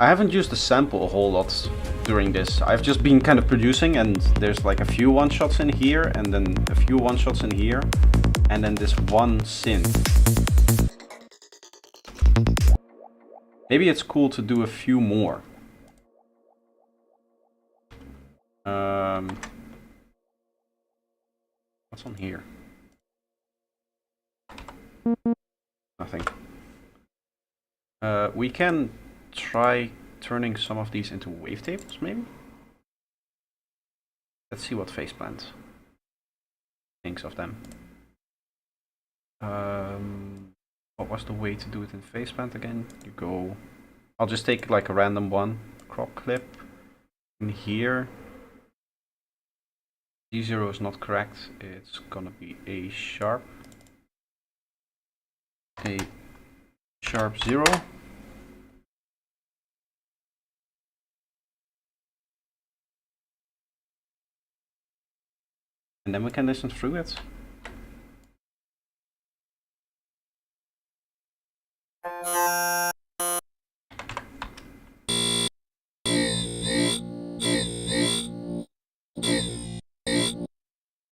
I haven't used the sample a whole lot during this. I've just been kind of producing, and there's like a few one-shots in here, and then a few one-shots in here, and then this one synth. Maybe it's cool to do a few more. What's on here? Nothing. We can try turning some of these into wavetables, maybe? Let's see what Faceplant thinks of them. What was the way to do it in Faceplant again? You go... I'll just take like a random one. Crop clip. In here. D0 is not correct. It's gonna be A sharp. A sharp 0. And then we can listen through it.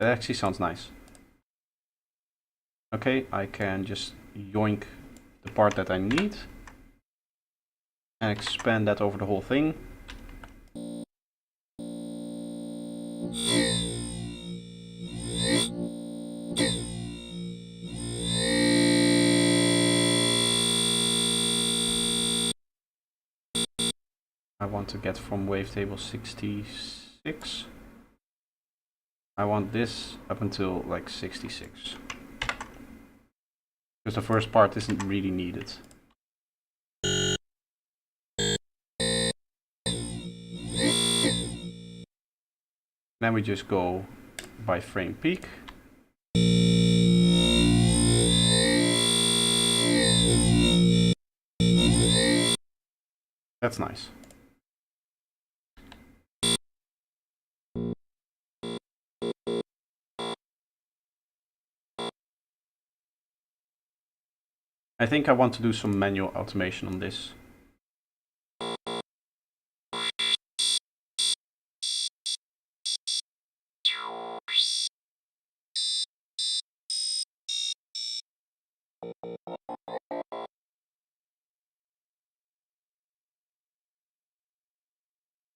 That actually sounds nice. Okay, I can just yoink the part that I need and expand that over the whole thing. I want to get from wavetable 66. I want this up until like 66. Because the first part isn't really needed. Then we just go by frame peak. That's nice. I think I want to do some manual automation on this.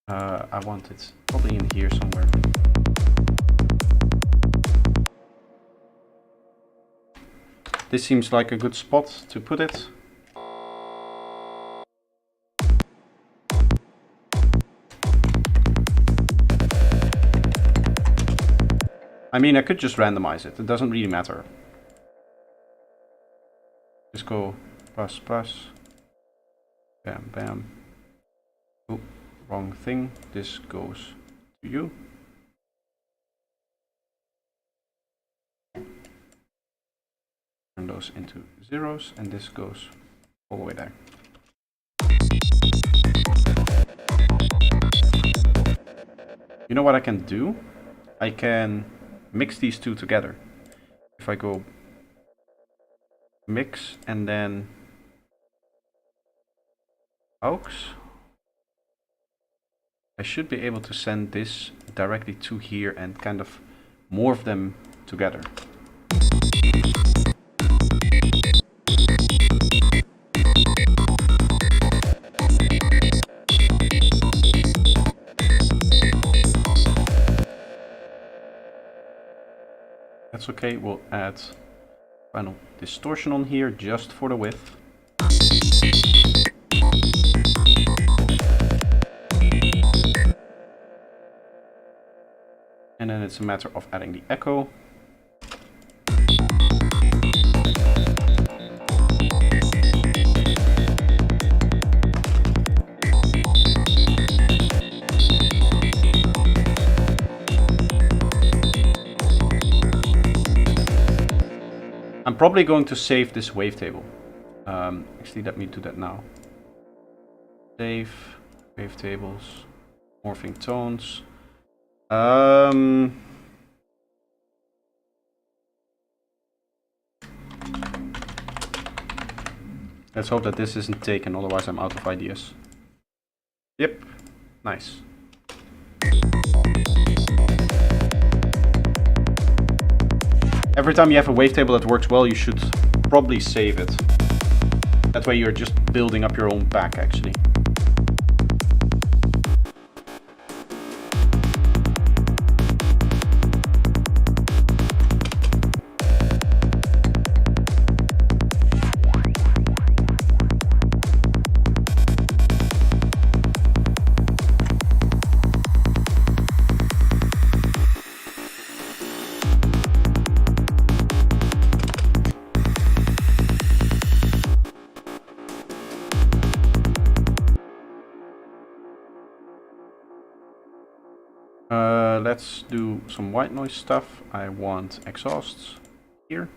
I want it probably in here somewhere. This seems like a good spot to put it. I mean, I could just randomize it. It doesn't really matter. Just go plus plus. Bam bam. Oh, wrong thing. This goes to you. Turn those into zeros, and this goes all the way there. You know what I can do? I can mix these two together. If I go mix and then aux, I should be able to send this directly to here and kind of morph them together. That's okay, we'll add final distortion on here just for the width. And then it's a matter of adding the echo. I'm probably going to save this wavetable. Actually, let me do that now. Save wavetables, morphing tones. Let's hope that this isn't taken, otherwise I'm out of ideas. Yep, nice. Every time you have a wavetable that works well, you should probably save it. That way you're just building up your own pack, actually. Let's do some white noise stuff. I want exhausts here.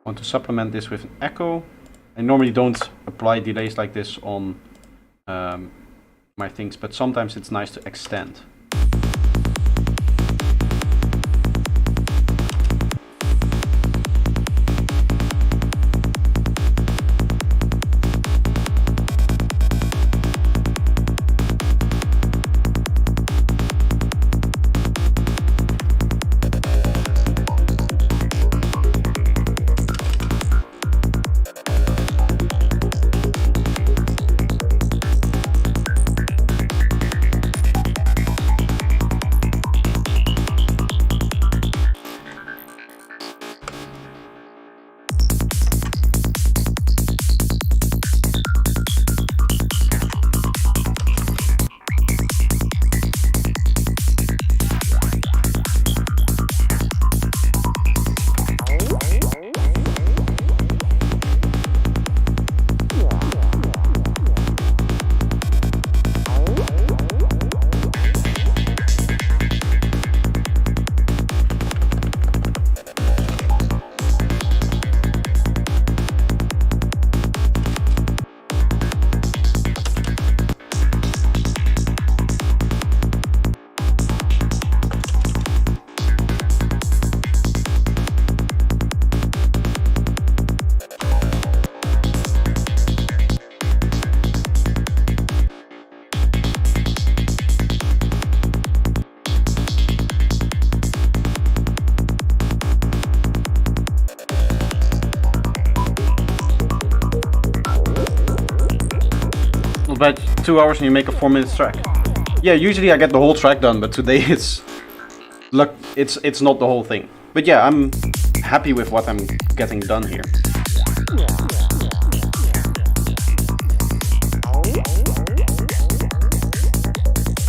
Want to supplement this with an echo. I normally don't apply delays like this on my things, but sometimes it's nice to extend. About 2 hours and you make a 4-minute track. Yeah, usually I get the whole track done, but today it's not the whole thing. But yeah, I'm happy with what I'm getting done here.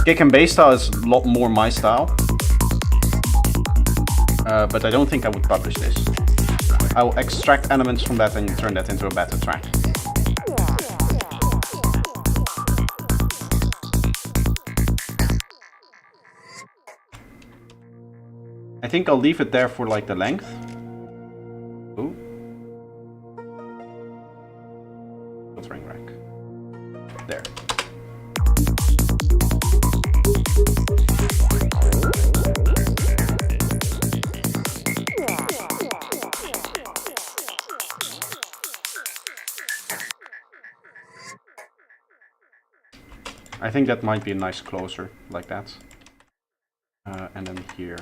Kick and bass style is a lot more my style, but I don't think I would publish this. I'll extract elements from that and turn that into a better track. I think I'll leave it there for like the length. Ooh. Filtering rack. There. I think that might be a nice closer like that. And then here.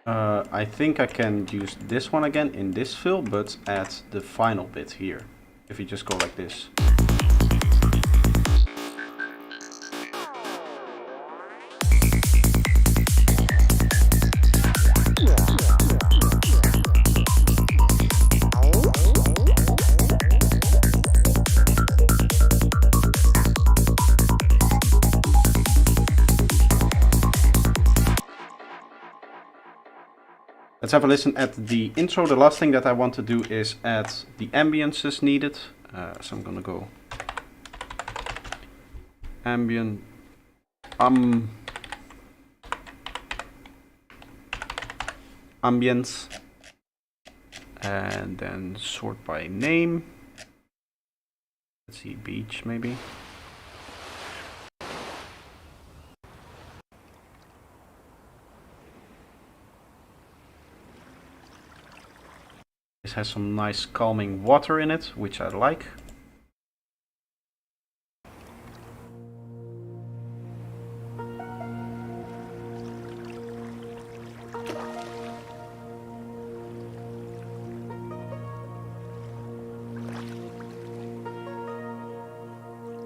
I think I can use this one again in this fill, but at the final bit here. If you just go like this. Let's have a listen at the intro. The last thing that I want to do is add the ambiences needed. So I'm gonna go ambient ambience, and then sort by name. Let's see, beach maybe. This has some nice calming water in it, which I like.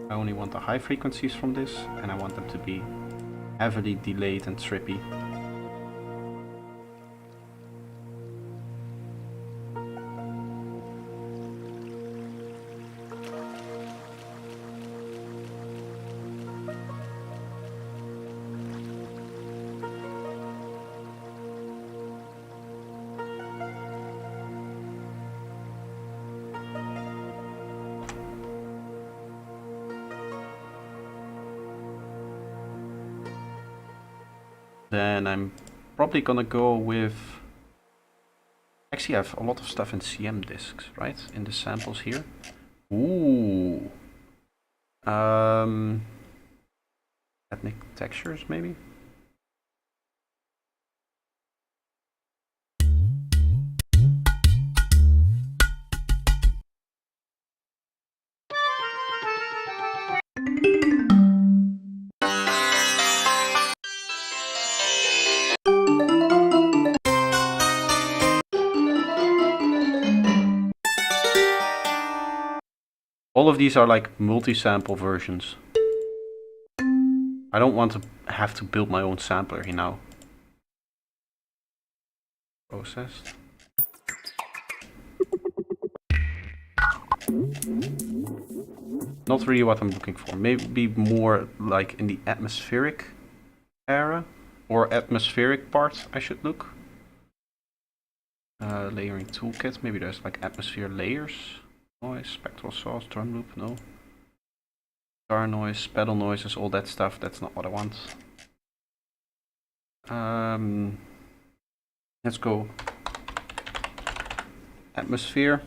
I only want the high frequencies from this, and I want them to be heavily delayed and trippy. Then I'm probably gonna go with... Actually, I have a lot of stuff in CM disks, right? In the samples here. Ooh. Ethnic textures, maybe? All of these are like multi-sample versions. I don't want to have to build my own sampler here now. Processed. Not really what I'm looking for. Maybe more like in the atmospheric area or atmospheric part I should look. Layering toolkit. Maybe there's like atmosphere layers. Noise, spectral source, drum loop, no. Guitar noise, pedal noises, all that stuff, that's not what I want. Let's go atmosphere.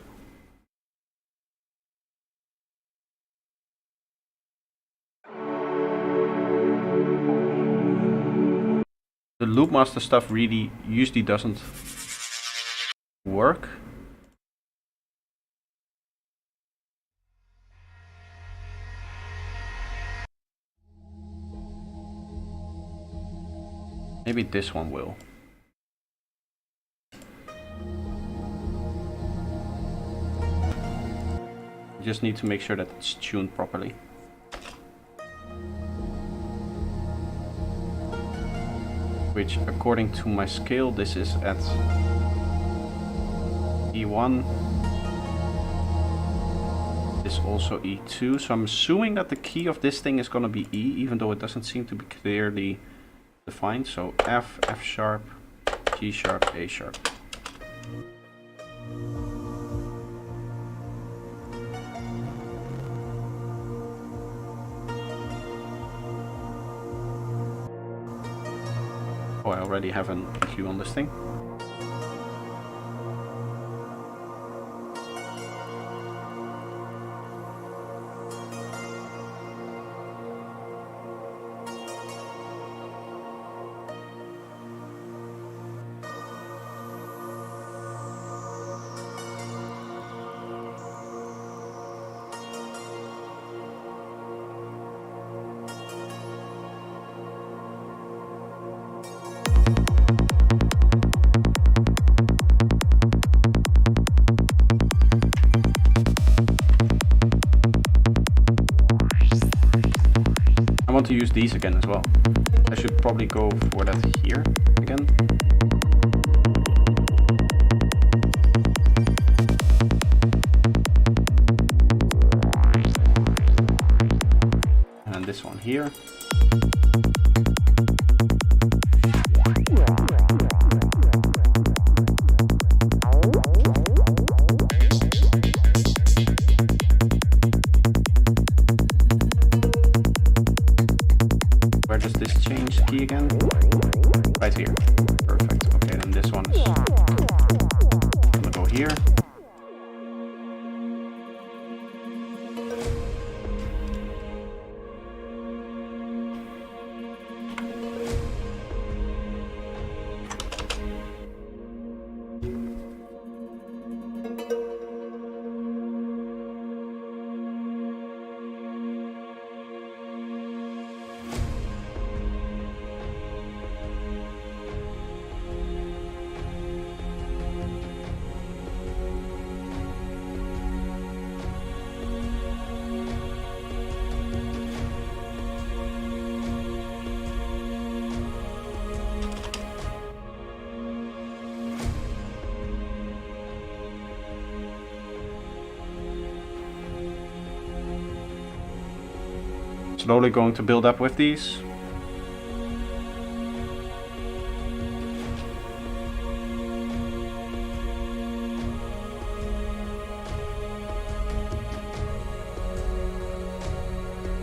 The Loopmaster stuff really usually doesn't work. Maybe this one will. You just need to make sure that it's tuned properly. Which, according to my scale, this is at E1. This also E2, so I'm assuming that the key of this thing is going to be E, even though it doesn't seem to be clearly defined. So F, F sharp, G sharp, A sharp. Oh, I already have an EQ on this thing. use these again as well. I should probably go for that here again. And this one here. Where does this change key again? Right here. Perfect. Okay, then this one is gonna go here. Slowly going to build up with these.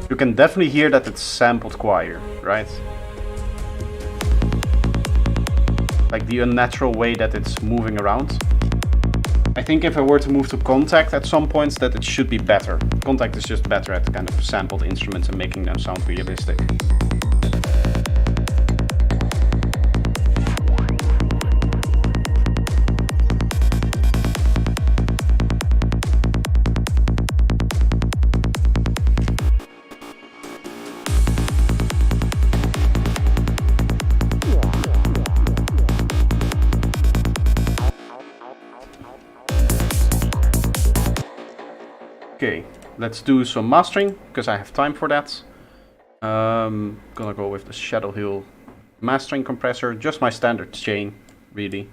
You can definitely hear that it's sampled choir, right? Like the unnatural way that it's moving around. I think if I were to move to Contact at some points, that it should be better. Contact is just better at kind of sampled instruments and making them sound realistic. Okay, let's do some mastering, because I have time for that. Gonna go with the Shadow Hill mastering compressor, just my standard chain, really.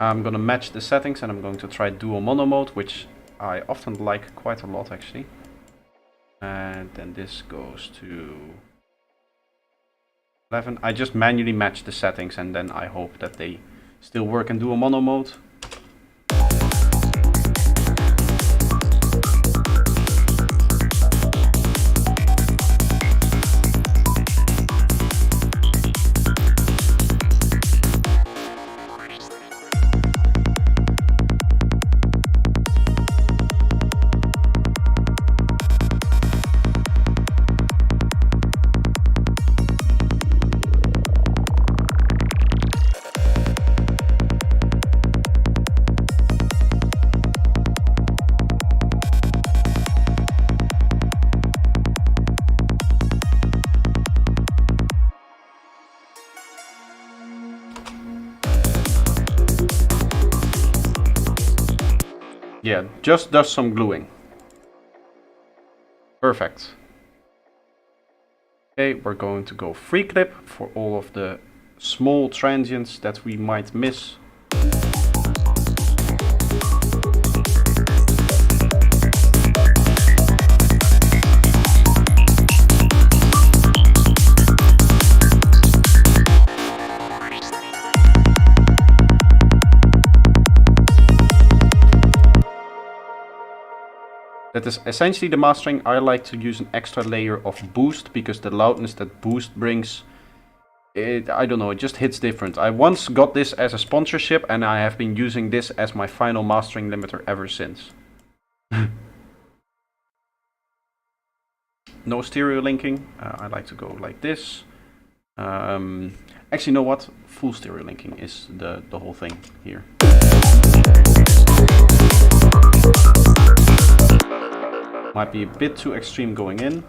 I'm gonna match the settings and I'm going to try dual mono mode, which I often like quite a lot actually. And then this goes to 11. I just manually match the settings and then I hope that they still work in dual mono mode. Yeah, just does some gluing. Perfect. Okay, we're going to go free clip for all of the small transients that we might miss. That is essentially the mastering. I like to use an extra layer of boost because the loudness that boost brings, I don't know, it just hits different. I once got this as a sponsorship and I have been using this as my final mastering limiter ever since. No stereo linking. I like to go like this. Actually, you know what? Full stereo linking is the whole thing here. Might be a bit too extreme going in.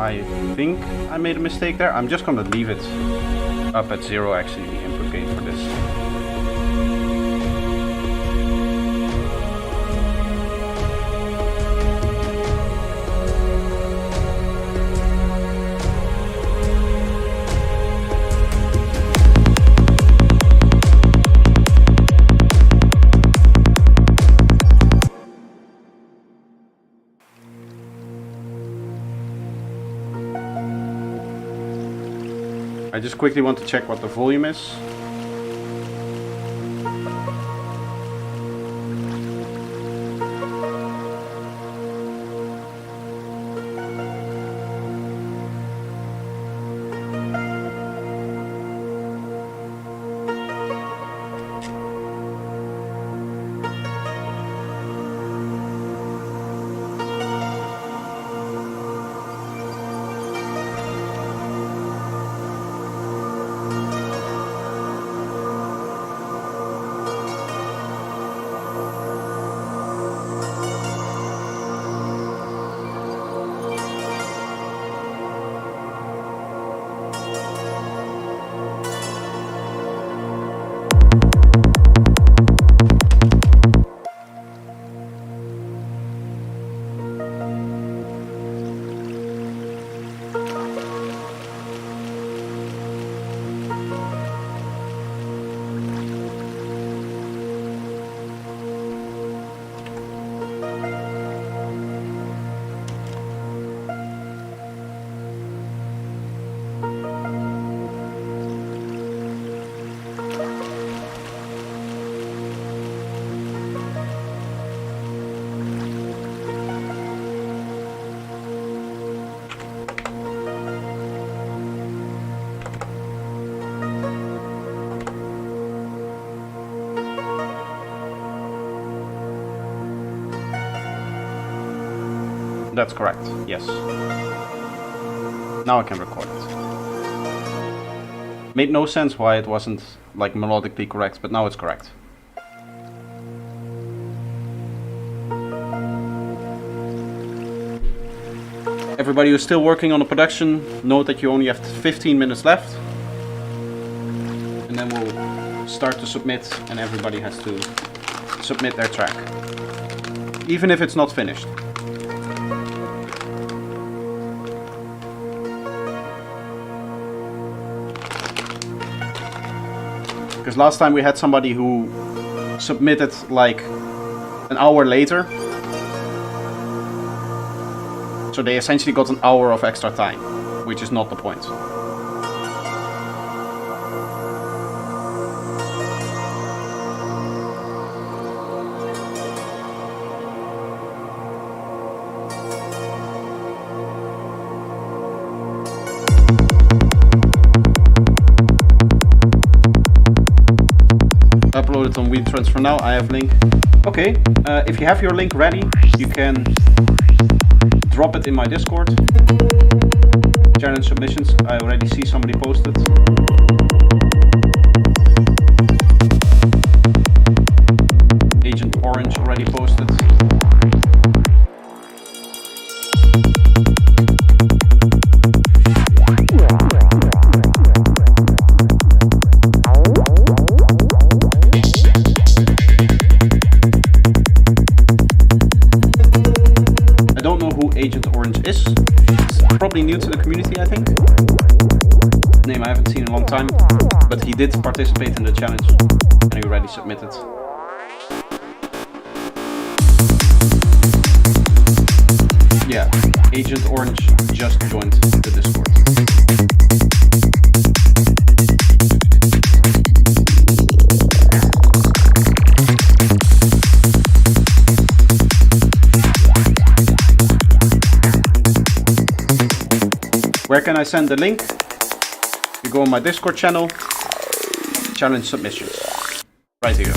I think I made a mistake there. I'm just gonna leave it up at 0 actually, the input gain for this. I just quickly want to check what the volume is. That's correct, yes. Now I can record it. Made no sense why it wasn't like melodically correct, but now it's correct. Everybody who's still working on the production, note that you only have 15 minutes left. And then we'll start to submit and everybody has to submit their track. Even if it's not finished. Because last time we had somebody who submitted like an hour later So they essentially got an hour of extra time, which is not the point. Upload it on WeTransfer now. I have link. Okay, if you have your link ready, you can drop it in my Discord. Challenge submissions. I already see somebody posted. Agent Orange already posted. I don't know who Agent Orange is. He's probably new to the community, I think. Name I haven't seen in a long time, but he did participate in the challenge and he already submitted. Yeah, Agent Orange just joined the Discord. Where can I send the link? You go on my Discord channel, challenge submissions. Right here.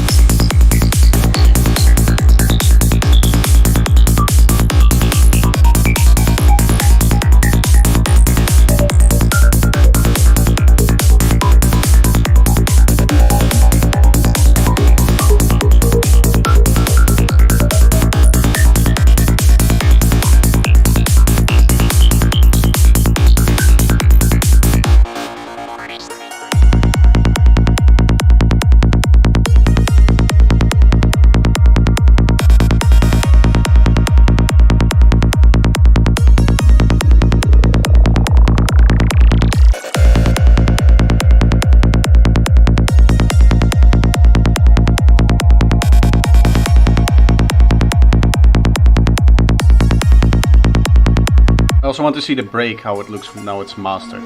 I also want to see the break, how it looks now it's mastered.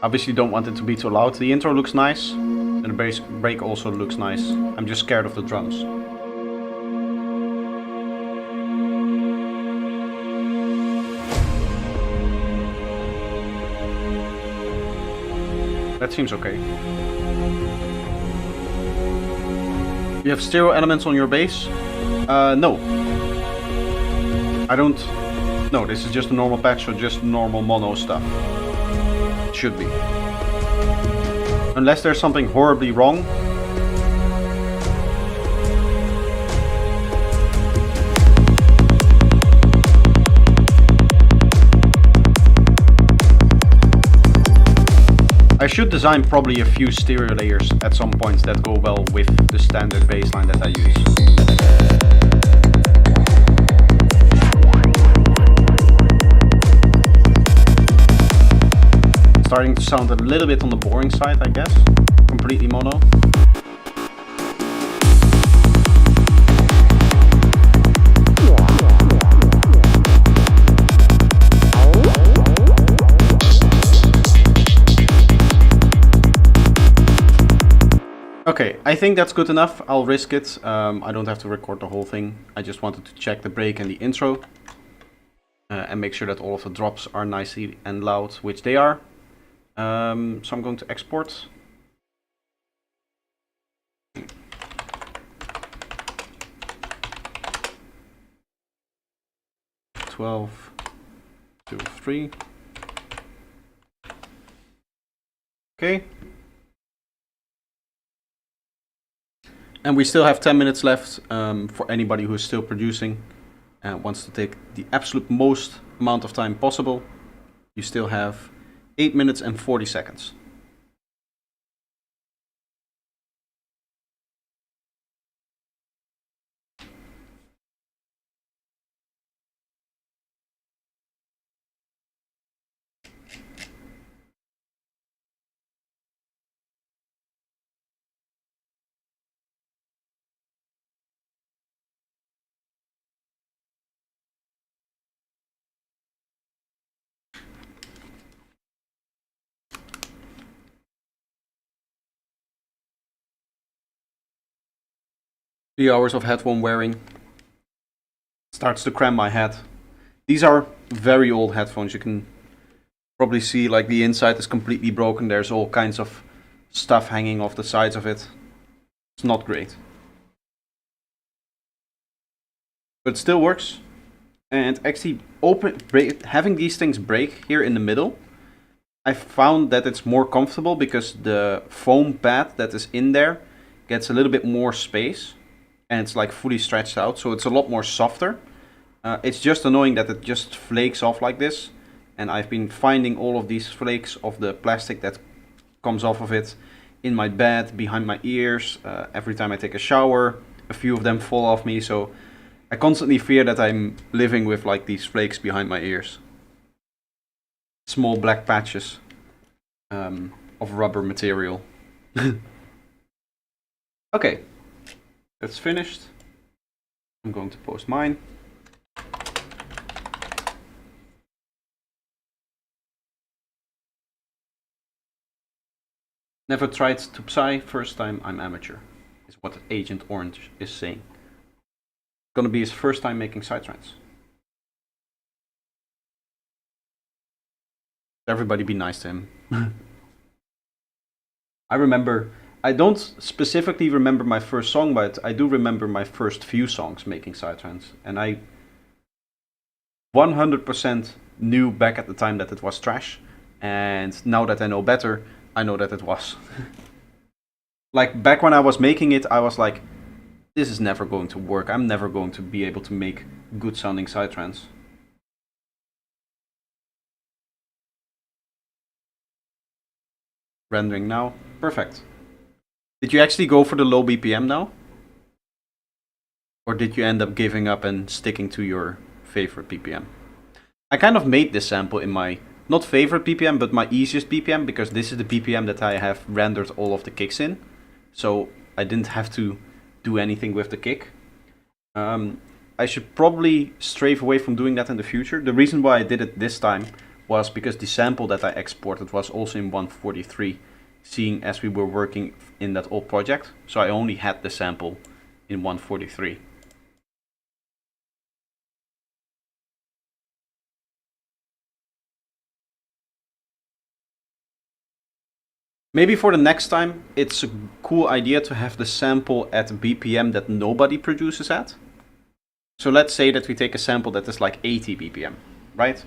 Obviously don't want it to be too loud. The intro looks nice, and the break also looks nice. I'm just scared of the drums. That seems okay. You have stereo elements on your bass? No. I don't... No, this is just a normal patch, so just normal mono stuff. Should be. Unless there's something horribly wrong. I should design probably a few stereo layers at some point that go well with the standard bassline that I use. Starting to sound a little bit on the boring side, I guess. Completely mono. Okay, I think that's good enough. I'll risk it. I don't have to record the whole thing. I just wanted to check the break and the intro. And make sure that all of the drops are nicely and loud, which they are. So I'm going to export. Twelve, 2, 3. Okay. And we still have 10 minutes left for anybody who is still producing and wants to take the absolute most amount of time possible. You still have 8 minutes and 40 seconds. 3 hours of headphone wearing starts to cramp my head. These are very old headphones. You can probably see like the inside is completely broken. There's all kinds of stuff hanging off the sides of it. It's not great. But it still works. And actually having these things break here in the middle, I found that it's more comfortable because the foam pad that is in there gets a little bit more space and it's like fully stretched out, so it's a lot more softer. It's just annoying that it just flakes off like this, and I've been finding all of these flakes of the plastic that comes off of it in my bed, behind my ears, every time I take a shower. A few of them fall off me, so I constantly fear that I'm living with like these flakes behind my ears. Small black patches of rubber material. Okay, that's finished. I'm going to post mine. Never tried to Psy, first time I'm amateur, is what Agent Orange is saying. Gonna be his first time making psytrance. Everybody be nice to him. I don't specifically remember my first song, but I do remember my first few songs making psytrance. And I 100% knew back at the time that it was trash. And now that I know better, I know that it was. Like back when I was making it, I was like, this is never going to work. I'm never going to be able to make good sounding psytrance. Rendering now. Perfect. Did you actually go for the low BPM now? Or did you end up giving up and sticking to your favorite BPM? I kind of made this sample in my, not favorite BPM, but my easiest BPM, because this is the BPM that I have rendered all of the kicks in. So I didn't have to do anything with the kick. I should probably strafe away from doing that in the future. The reason why I did it this time was because the sample that I exported was also in 143, seeing as we were working in that old project. So I only had the sample in 143. Maybe for the next time, it's a cool idea to have the sample at a BPM that nobody produces at. So let's say that we take a sample that is like 80 BPM, right?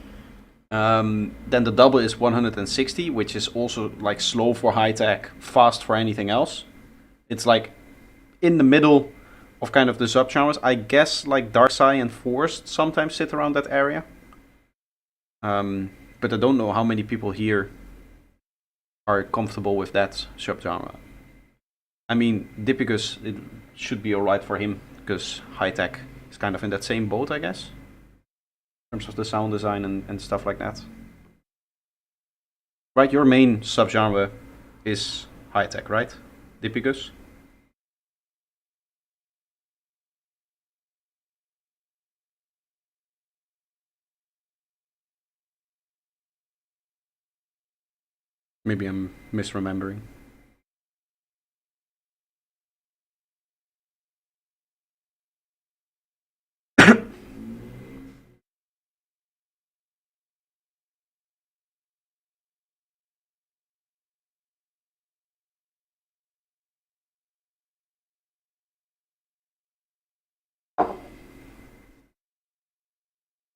Then the double is 160, which is also like slow for high tech, fast for anything else. It's like in the middle of kind of the subgenres. I guess like Dark Psy and Forced sometimes sit around that area. But I don't know how many people here are comfortable with that subgenre. I mean, Dipicus, it should be alright for him, because high tech is kind of in that same boat, I guess, in terms of the sound design and stuff like that. Right, your main subgenre is high tech, right, Dipicus? Maybe I'm misremembering.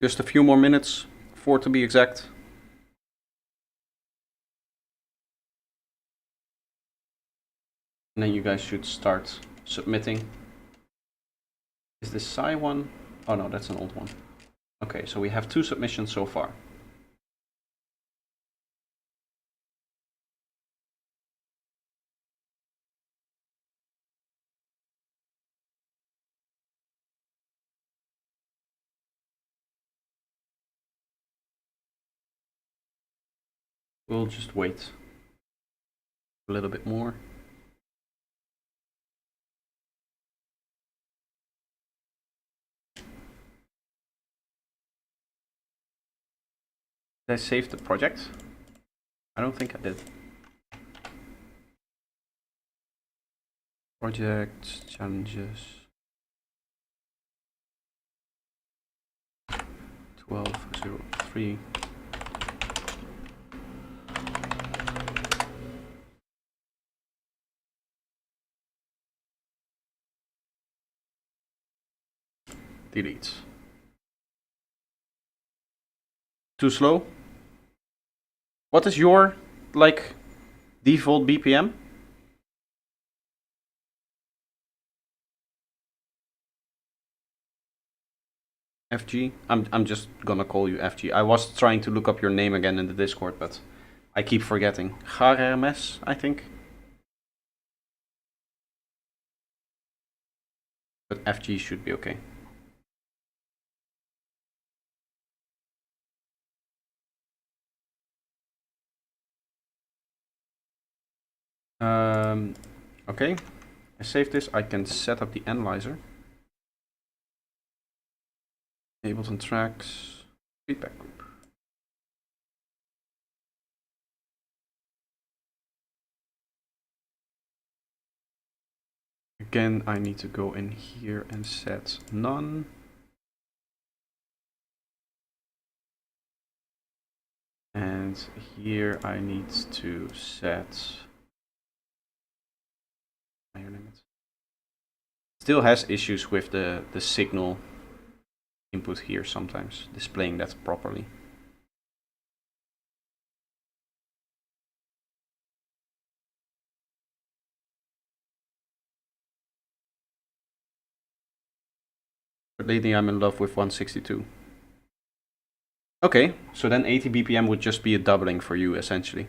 Just a few more minutes, 4 to be exact. And then you guys should start submitting. Is this Psy one? Oh no, that's an old one. Okay, so we have 2 submissions so far. We'll just wait a little bit more. Did I save the project? I don't think I did. Project, challenges. 1203. Delete. Too slow? What is your, like, default BPM? FG? I'm just gonna call you FG. I was trying to look up your name again in the Discord, but I keep forgetting. Garms, I think. But FG should be okay. Okay, I save this. I can set up the analyzer. Ableton tracks, feedback group. Again, I need to go in here and set none. And here I need to set higher limit. Still has issues with the signal input here sometimes, displaying that properly. But lately I'm in love with 162. Okay, so then 80 BPM would just be a doubling for you, essentially.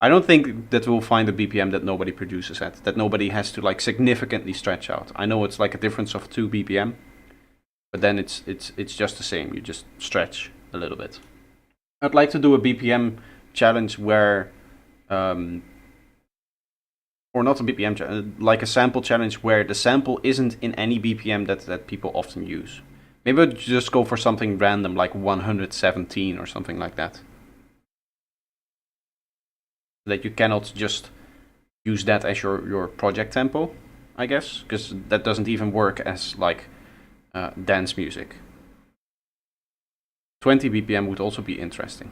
I don't think that we'll find a BPM that nobody produces at, that nobody has to like significantly stretch out. I know it's like a difference of 2 BPM, but then it's just the same. You just stretch a little bit. I'd like to do a BPM challenge where, or not a BPM, like a sample challenge where the sample isn't in any BPM that people often use. Maybe I'd just go for something random like 117 or something like that. That you cannot just use that as your project tempo, I guess, because that doesn't even work as like dance music. 20 BPM would also be interesting.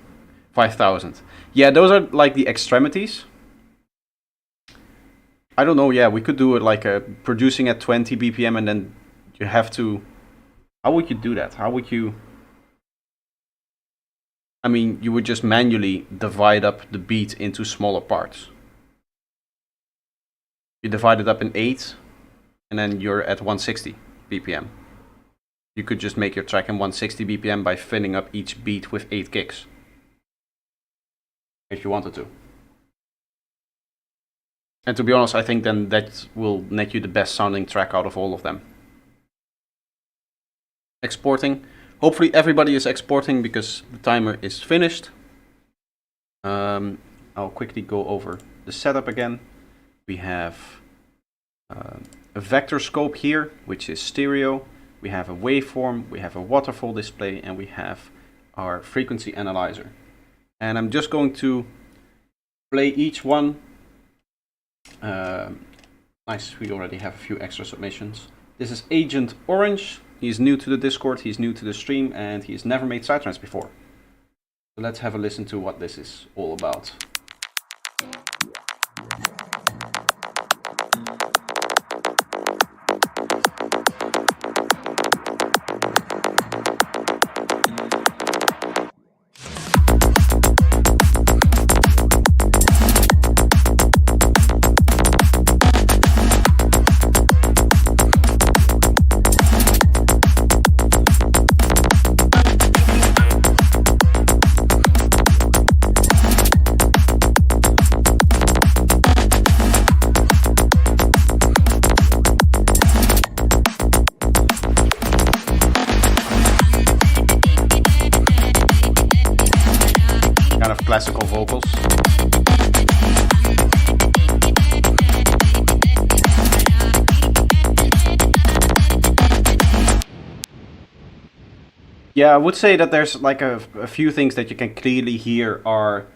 5000. Yeah, those are like the extremities. I don't know, yeah, we could do it like producing at 20 BPM and then you have to... How would you do that? How would you... I mean, you would just manually divide up the beat into smaller parts. You divide it up in 8, and then you're at 160 BPM. You could just make your track in 160 BPM by filling up each beat with 8 kicks. If you wanted to. And to be honest, I think then that will net you the best sounding track out of all of them. Exporting. Hopefully everybody is exporting because the timer is finished. I'll quickly go over the setup again. We have a vector scope here, which is stereo. We have a waveform, we have a waterfall display, and we have our frequency analyzer. And I'm just going to play each one. Nice, we already have a few extra submissions. This is Agent Orange. He's new to the Discord, he's new to the stream, and he's never made sidetrance before. So let's have a listen to what this is all about. Classical vocals. Yeah, I would say that there's like a few things that you can clearly hear are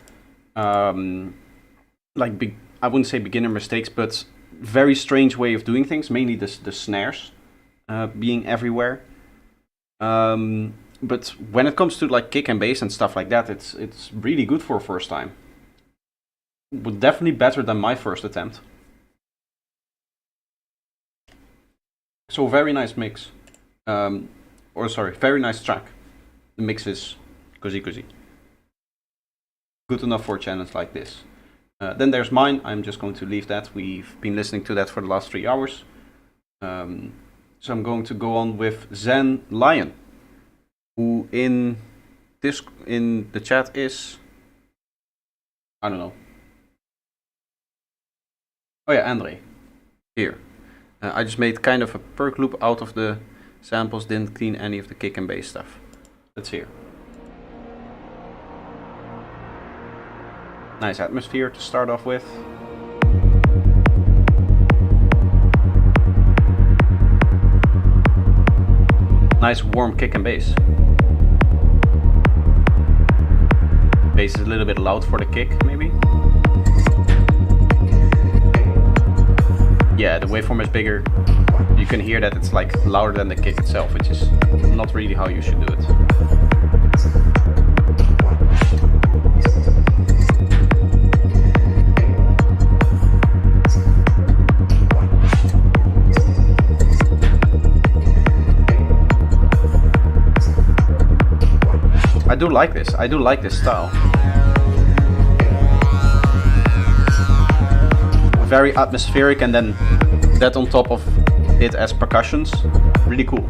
like I wouldn't say beginner mistakes, but very strange way of doing things. Mainly the snares being everywhere. But when it comes to like kick and bass and stuff like that, it's really good for a first time. But definitely better than my first attempt. So very nice mix. Very nice track. The mix is cozy. Good enough for a challenge like this. Then there's mine. I'm just going to leave that. We've been listening to that for the last 3 hours. So I'm going to go on with Zen Lion, who in the chat is, I don't know. Oh yeah, Andre. Here. I just made kind of a perk loop out of the samples, didn't clean any of the kick and bass stuff. Let's hear. Nice atmosphere to start off with. Nice warm kick and bass. Bass is a little bit loud for the kick, maybe. Yeah, the waveform is bigger. You can hear that it's like louder than the kick itself, which is not really how you should do it. I do like this. I do like this style. Very atmospheric, and then that on top of it as percussions. Really cool.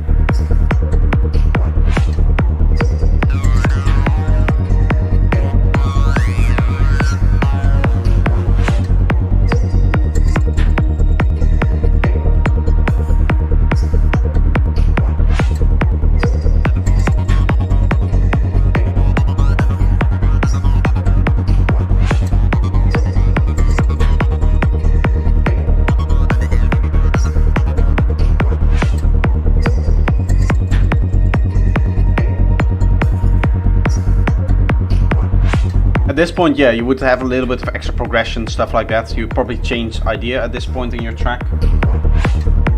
At this point, yeah, you would have a little bit of extra progression, stuff like that. You probably change idea at this point in your track.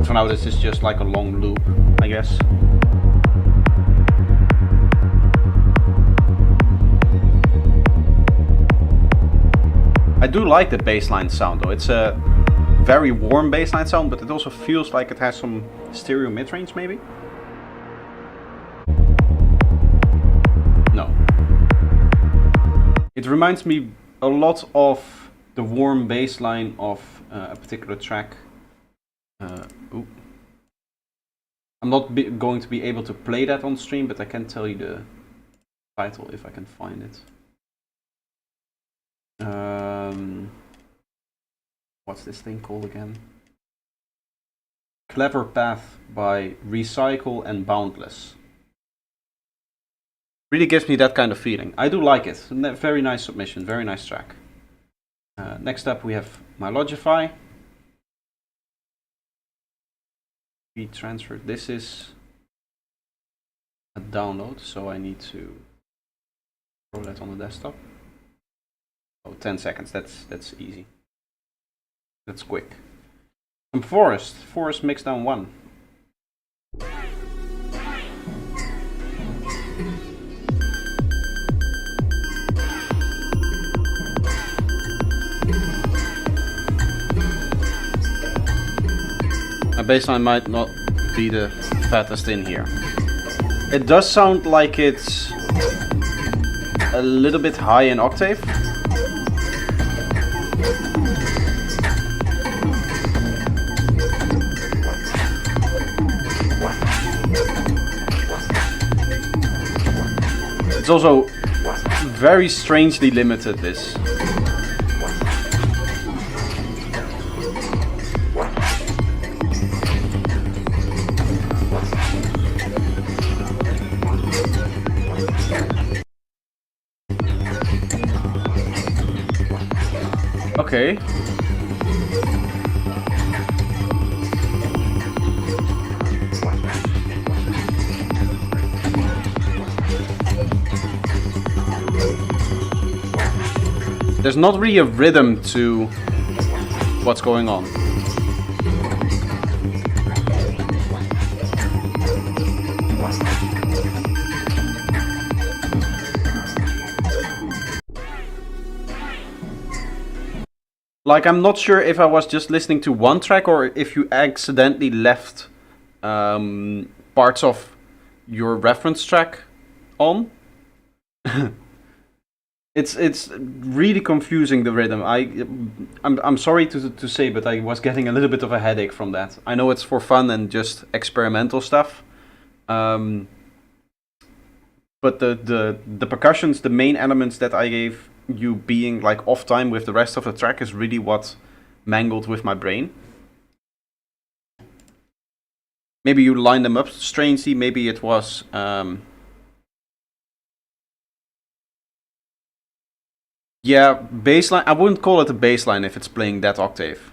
For now, this is just like a long loop, I guess. I do like the bassline sound though. It's a very warm bassline sound, but it also feels like it has some stereo mid-range maybe? No. It reminds me a lot of the warm bass line of a particular track. I'm not going to be able to play that on stream, but I can tell you the title if I can find it. What's this thing called again? Clever Path by Recycle and Boundless. Really gives me that kind of feeling. I do like it. Very nice submission, very nice track. Next up we have my Logify. We transferred. This is a download, so I need to throw that on the desktop. Oh, 10 seconds. That's easy. That's quick. Some Forest Mixdown 1. My bassline might not be the fattest in here. It does sound like it's a little bit high in octave. It's also very strangely limited, this. Okay. There's not really a rhythm to what's going on. Like, I'm not sure if I was just listening to one track or if you accidentally left parts of your reference track on. It's really confusing, the rhythm. I'm sorry to say, but I was getting a little bit of a headache from that. I know it's for fun and just experimental stuff, but the percussions, the main elements that I gave you being like off time with the rest of the track is really what mangled with my brain. Maybe you lined them up strangely. Maybe it was. Yeah, bassline. I wouldn't call it a bassline if it's playing that octave.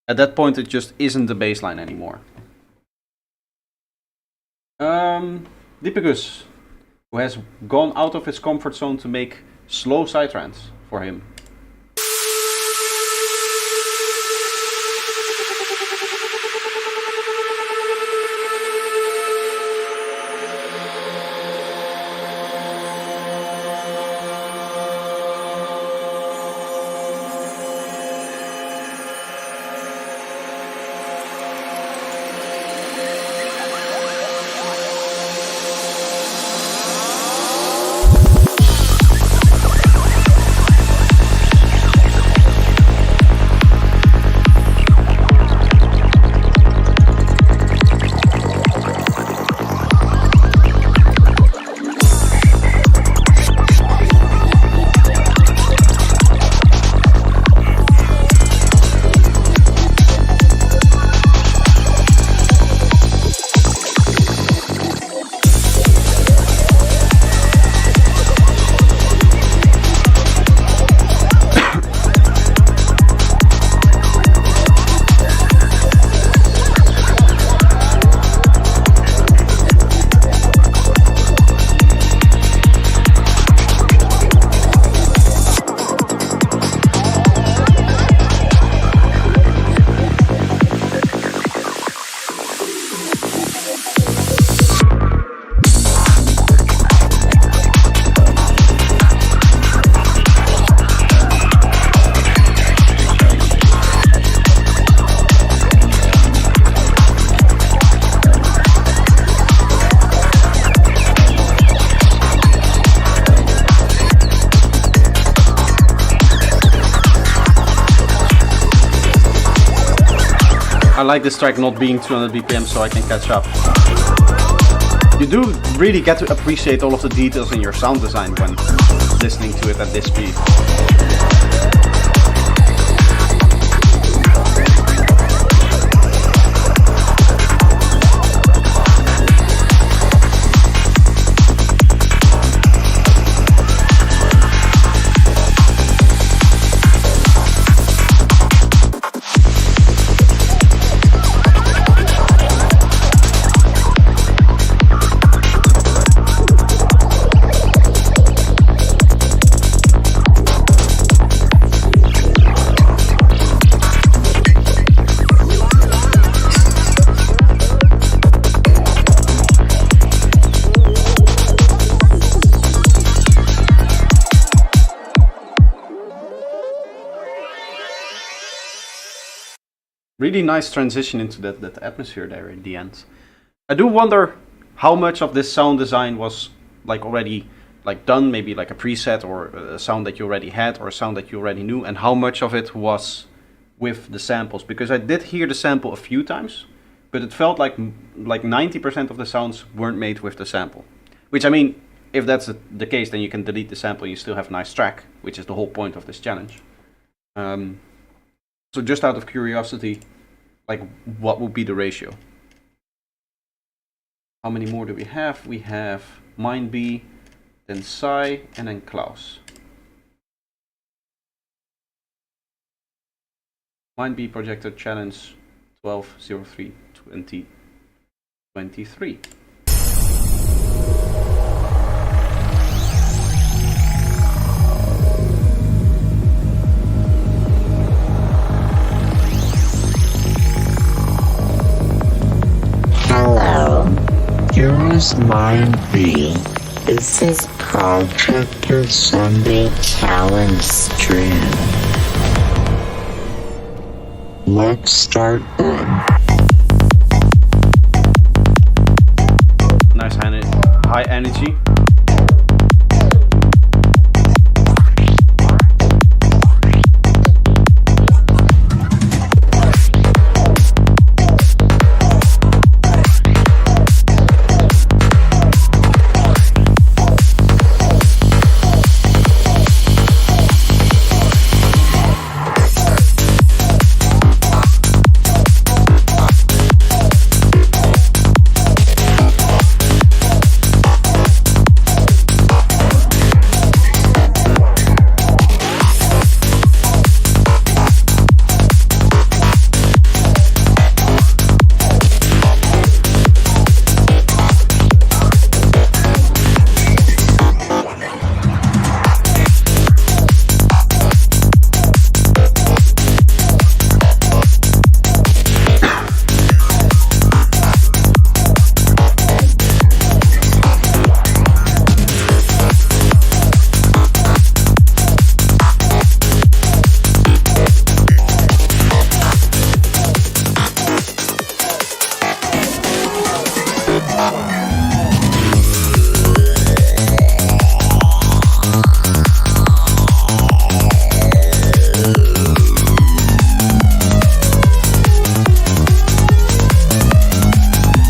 At that point, it just isn't a bassline anymore. Deepicus, who has gone out of his comfort zone to make slow psytrance for him. I like this track not being 200 BPM so I can catch up. You do really get to appreciate all of the details in your sound design when listening to it at this speed. Really nice transition into that atmosphere there in the end. I do wonder how much of this sound design was like already like done, maybe like a preset or a sound that you already had or a sound that you already knew, and how much of it was with the samples, because I did hear the sample a few times, but it felt like 90% of the sounds weren't made with the sample. Which, I mean, if that's the case, then you can delete the sample and you still have a nice track, which is the whole point of this challenge. So just out of curiosity, like, what would be the ratio? How many more do we have? We have Mind B, then Psy, and then Klaus. Mind B projected challenge 12/03/2023. Hello, here is Mind B. This is Projector Sunday Challenge stream. Let's start on. Nice high energy.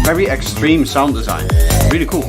Very extreme sound design. Really cool.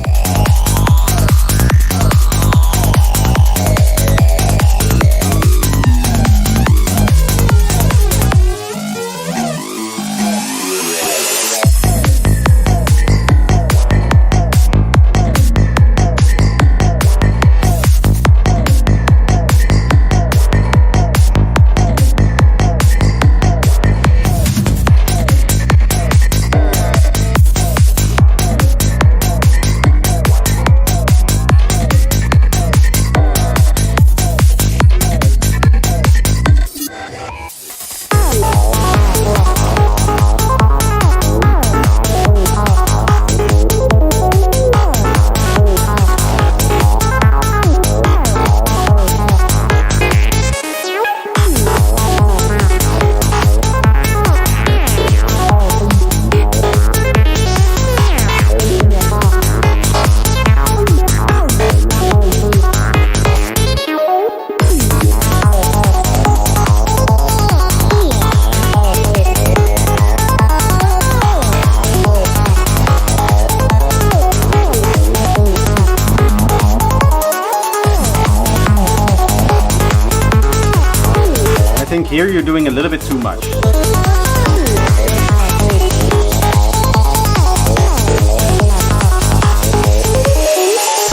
I think here you're doing a little bit too much.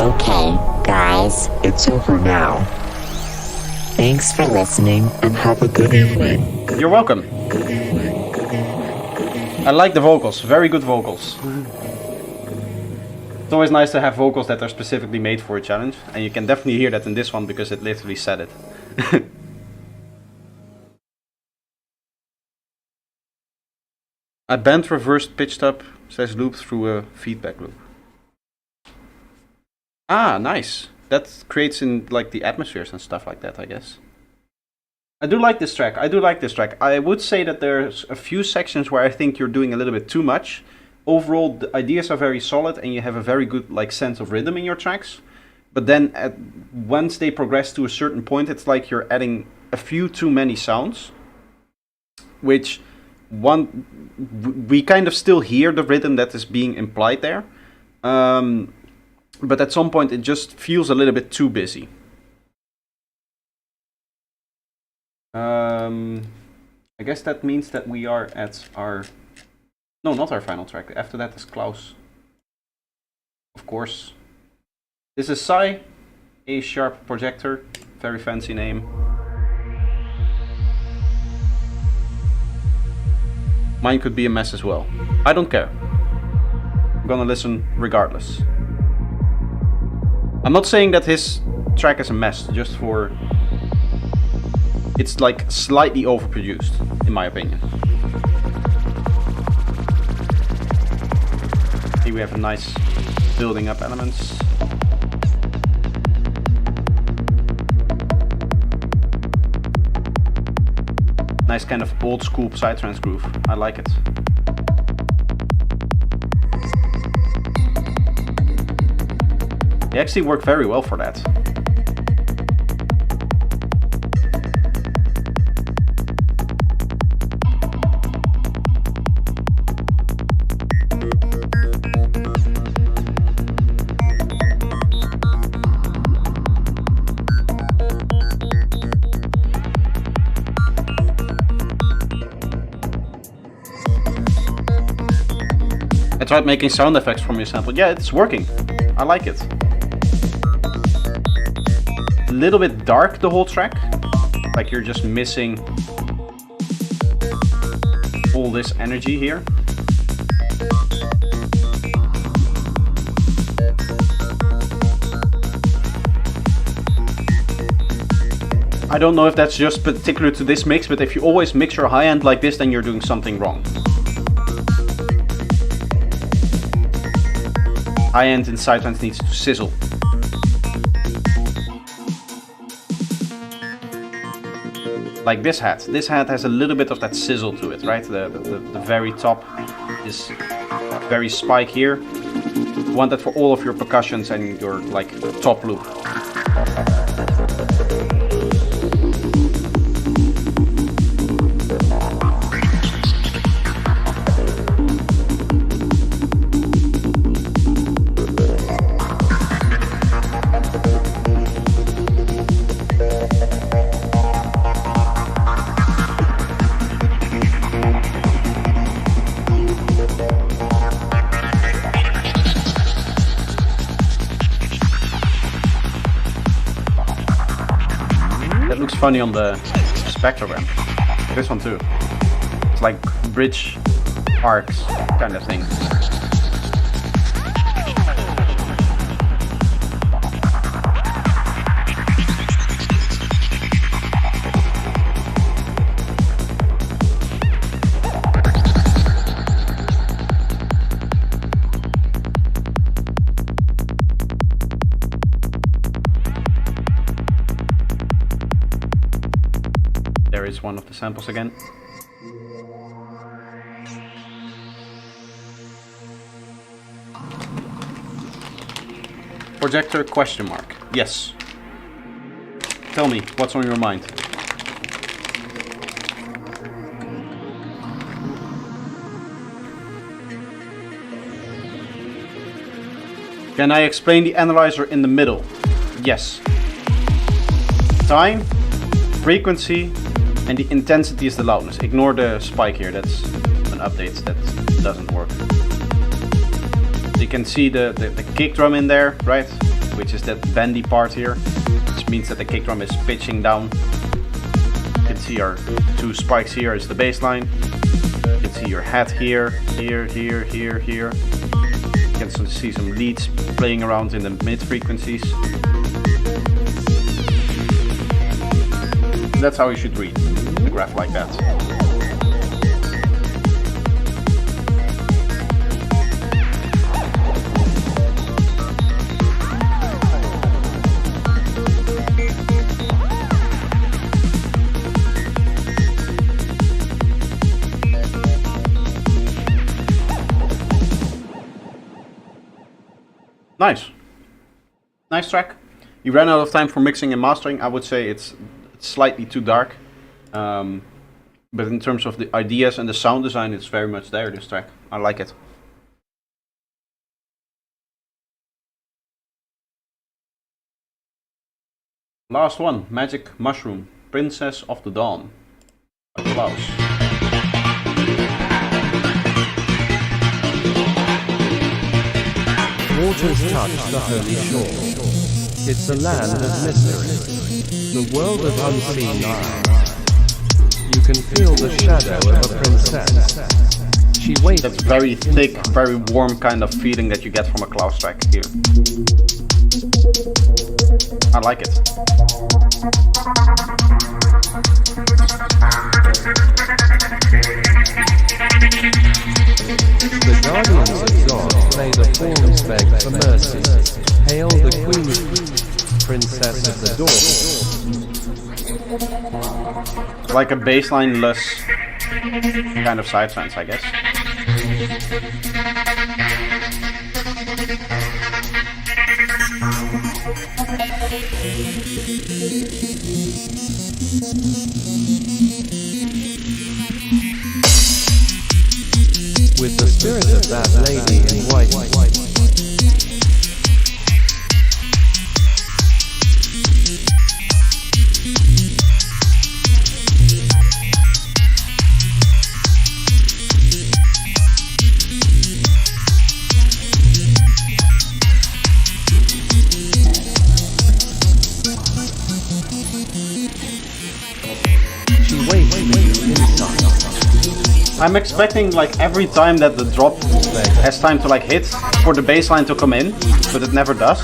Okay, guys, it's over now. Thanks for listening and have a good evening. You're welcome. I like the vocals, very good vocals. It's always nice to have vocals that are specifically made for a challenge, and you can definitely hear that in this one because it literally said it. A band reversed pitched up / loop through a feedback loop. Ah, nice. That creates in like the atmospheres and stuff like that, I guess. I do like this track. I would say that there's a few sections where I think you're doing a little bit too much. Overall, the ideas are very solid and you have a very good like sense of rhythm in your tracks. But then once they progress to a certain point, it's like you're adding a few too many sounds, which we kind of still hear the rhythm that is being implied there, but at some point it just feels a little bit too busy. I guess that means that we are at our... No, not our final track. After that is Klaus. Of course. This is Psy, A sharp projector, very fancy name. Mine could be a mess as well. I don't care. I'm gonna listen regardless. I'm not saying that his track is a mess, just for... It's like slightly overproduced, in my opinion. Here we have a nice building up elements. Nice kind of old school psytrance groove. I like it. They actually work very well for that. I tried making sound effects from your sample. Yeah, it's working. I like it. A little bit dark, the whole track. Like you're just missing all this energy here. I don't know if that's just particular to this mix, but if you always mix your high end like this, then you're doing something wrong. High end in psytrance needs to sizzle. Like this hat. This hat has a little bit of that sizzle to it, right? The very top is very spike here. You want that for all of your percussions and your like top loop. That looks funny on the spectrogram. This one too. It's like bridge arcs kind of thing. There is one of the samples again. Projector question mark. Yes. Tell me, what's on your mind? Can I explain the analyzer in the middle? Yes. Time, frequency, and the intensity is the loudness. Ignore the spike here, that's an update that doesn't work. So you can see the kick drum in there, right? Which is that bendy part here, which means that the kick drum is pitching down. You can see our two spikes here is the bass line. You can see your hat here, here, here, here, here. You can see some leads playing around in the mid frequencies. That's how you should read the graph, like that. Nice. Nice track. You ran out of time for mixing and mastering. I would say it's slightly too dark. But in terms of the ideas and the sound design, it's very much there, this track. I like it. Last one, Magic Mushroom, Princess of the Dawn. Applause. Waters touch the holy shore. It's a land of mystery, the world of unseen eyes. You can feel the shadow of a princess. She waits. That's very thick, very warm kind of feeling that you get from a Klaus track here. I like it. The guardians of God play the fawns beg for mercy. Hail the queen, princess of the dawn. like a baseline-less kind of sidetrance, I guess. With the spirit of that lady in white. She waits for you inside. I'm expecting like every time that the drop has time to like hit for the baseline to come in, but it never does.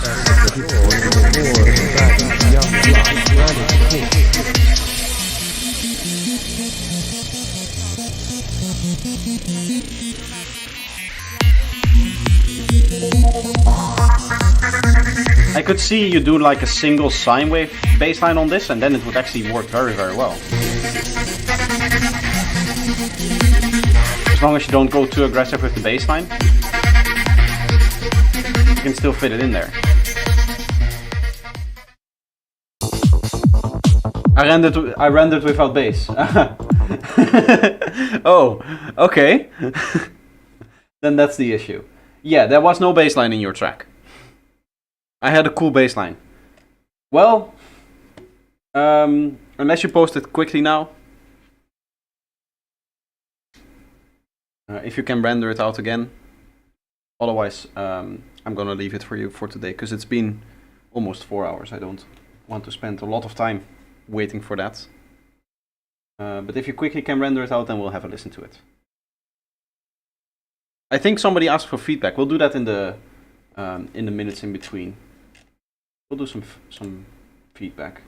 I could see you do like a single sine wave baseline on this, and then it would actually work very, very well. As long as you don't go too aggressive with the baseline, you can still fit it in there. I rendered without bass. Oh, okay. Then that's the issue. Yeah, there was no bassline in your track. I had a cool bassline. Well, unless you post it quickly now. If you can render it out again. Otherwise, I'm gonna leave it for you for today, because it's been almost 4 hours. I don't want to spend a lot of time waiting for that. But if you quickly can render it out, then we'll have a listen to it. I think somebody asked for feedback. We'll do that in the minutes in between. We'll do some feedback.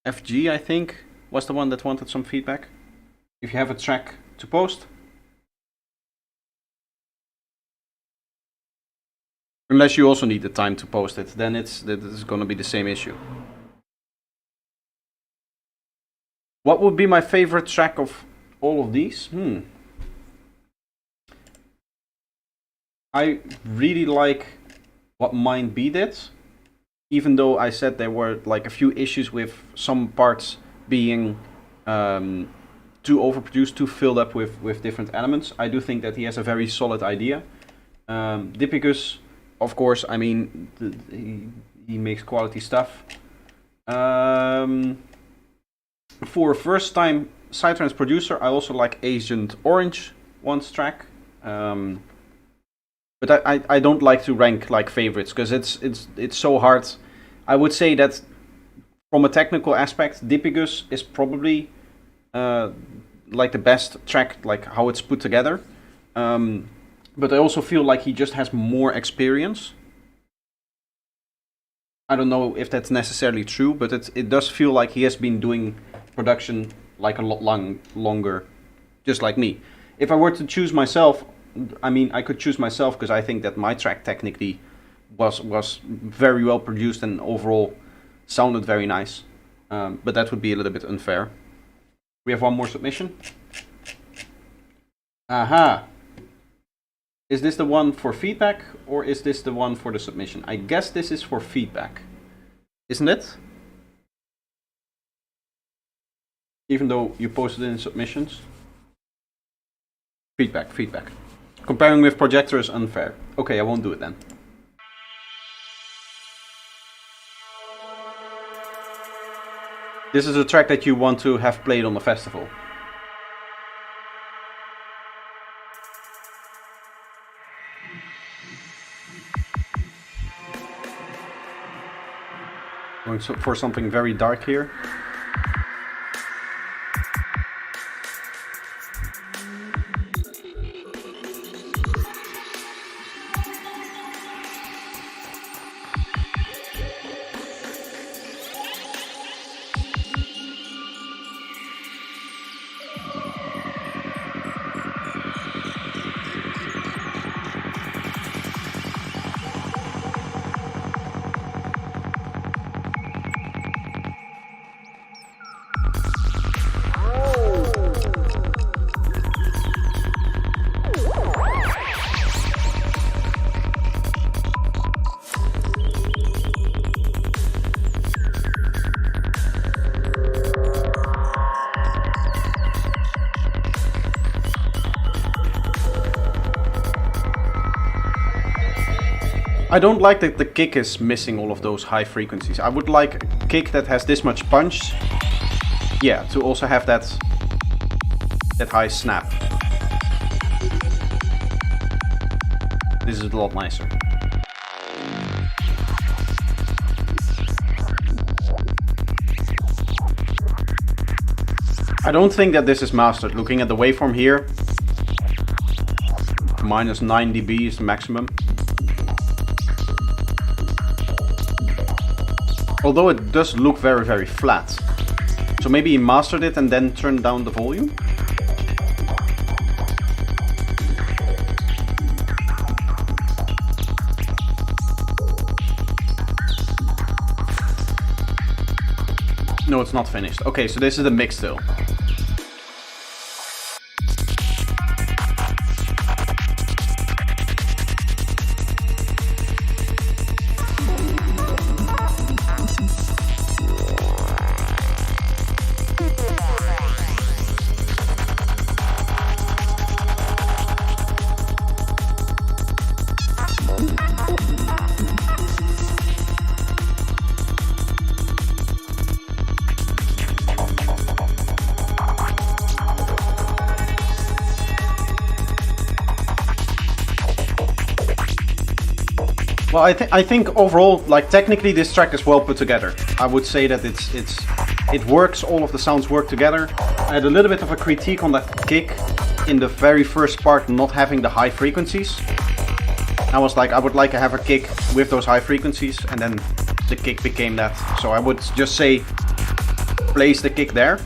FG, I think, was the one that wanted some feedback. If you have a track to post. Unless you also need the time to post it, then it's going to be the same issue. What would be my favorite track of all of these? I really like what Mind B did, even though I said there were like a few issues with some parts being too overproduced, too filled up with different elements. I do think that he has a very solid idea. Dipicus, of course, I mean, he makes quality stuff. For a first time Psytrance producer, I also like Agent Orange one's track. But I don't like to rank like favorites, because it's so hard. I would say that from a technical aspect, Dipicus is probably like the best track, like how it's put together. But I also feel like he just has more experience. I don't know if that's necessarily true, but it does feel like he has been doing production like a lot longer, just like me. If I were to choose myself, I mean, I could choose myself because I think that my track technically was very well produced and overall sounded very nice. But that would be a little bit unfair. We have one more submission. Aha. Is this the one for feedback, or is this the one for the submission? I guess this is for feedback. Isn't it? Even though you posted it in submissions. Feedback. Comparing with projector is unfair. Okay, I won't do it then. This is a track that you want to have played on the festival. Going for something very dark here. I don't like that the kick is missing all of those high frequencies. I would like a kick that has this much punch. Yeah, to also have that high snap. This is a lot nicer. I don't think that this is mastered. Looking at the waveform here, minus 9 dB is the maximum. Although it does look very, very flat. So maybe he mastered it and then turned down the volume? No, it's not finished. Okay, so this is the mix still. Well, I think overall, like technically, this track is well put together. I would say that it works. All of the sounds work together. I had a little bit of a critique on that kick in the very first part, not having the high frequencies. I was like, I would like to have a kick with those high frequencies, and then the kick became that. So I would just say, place the kick there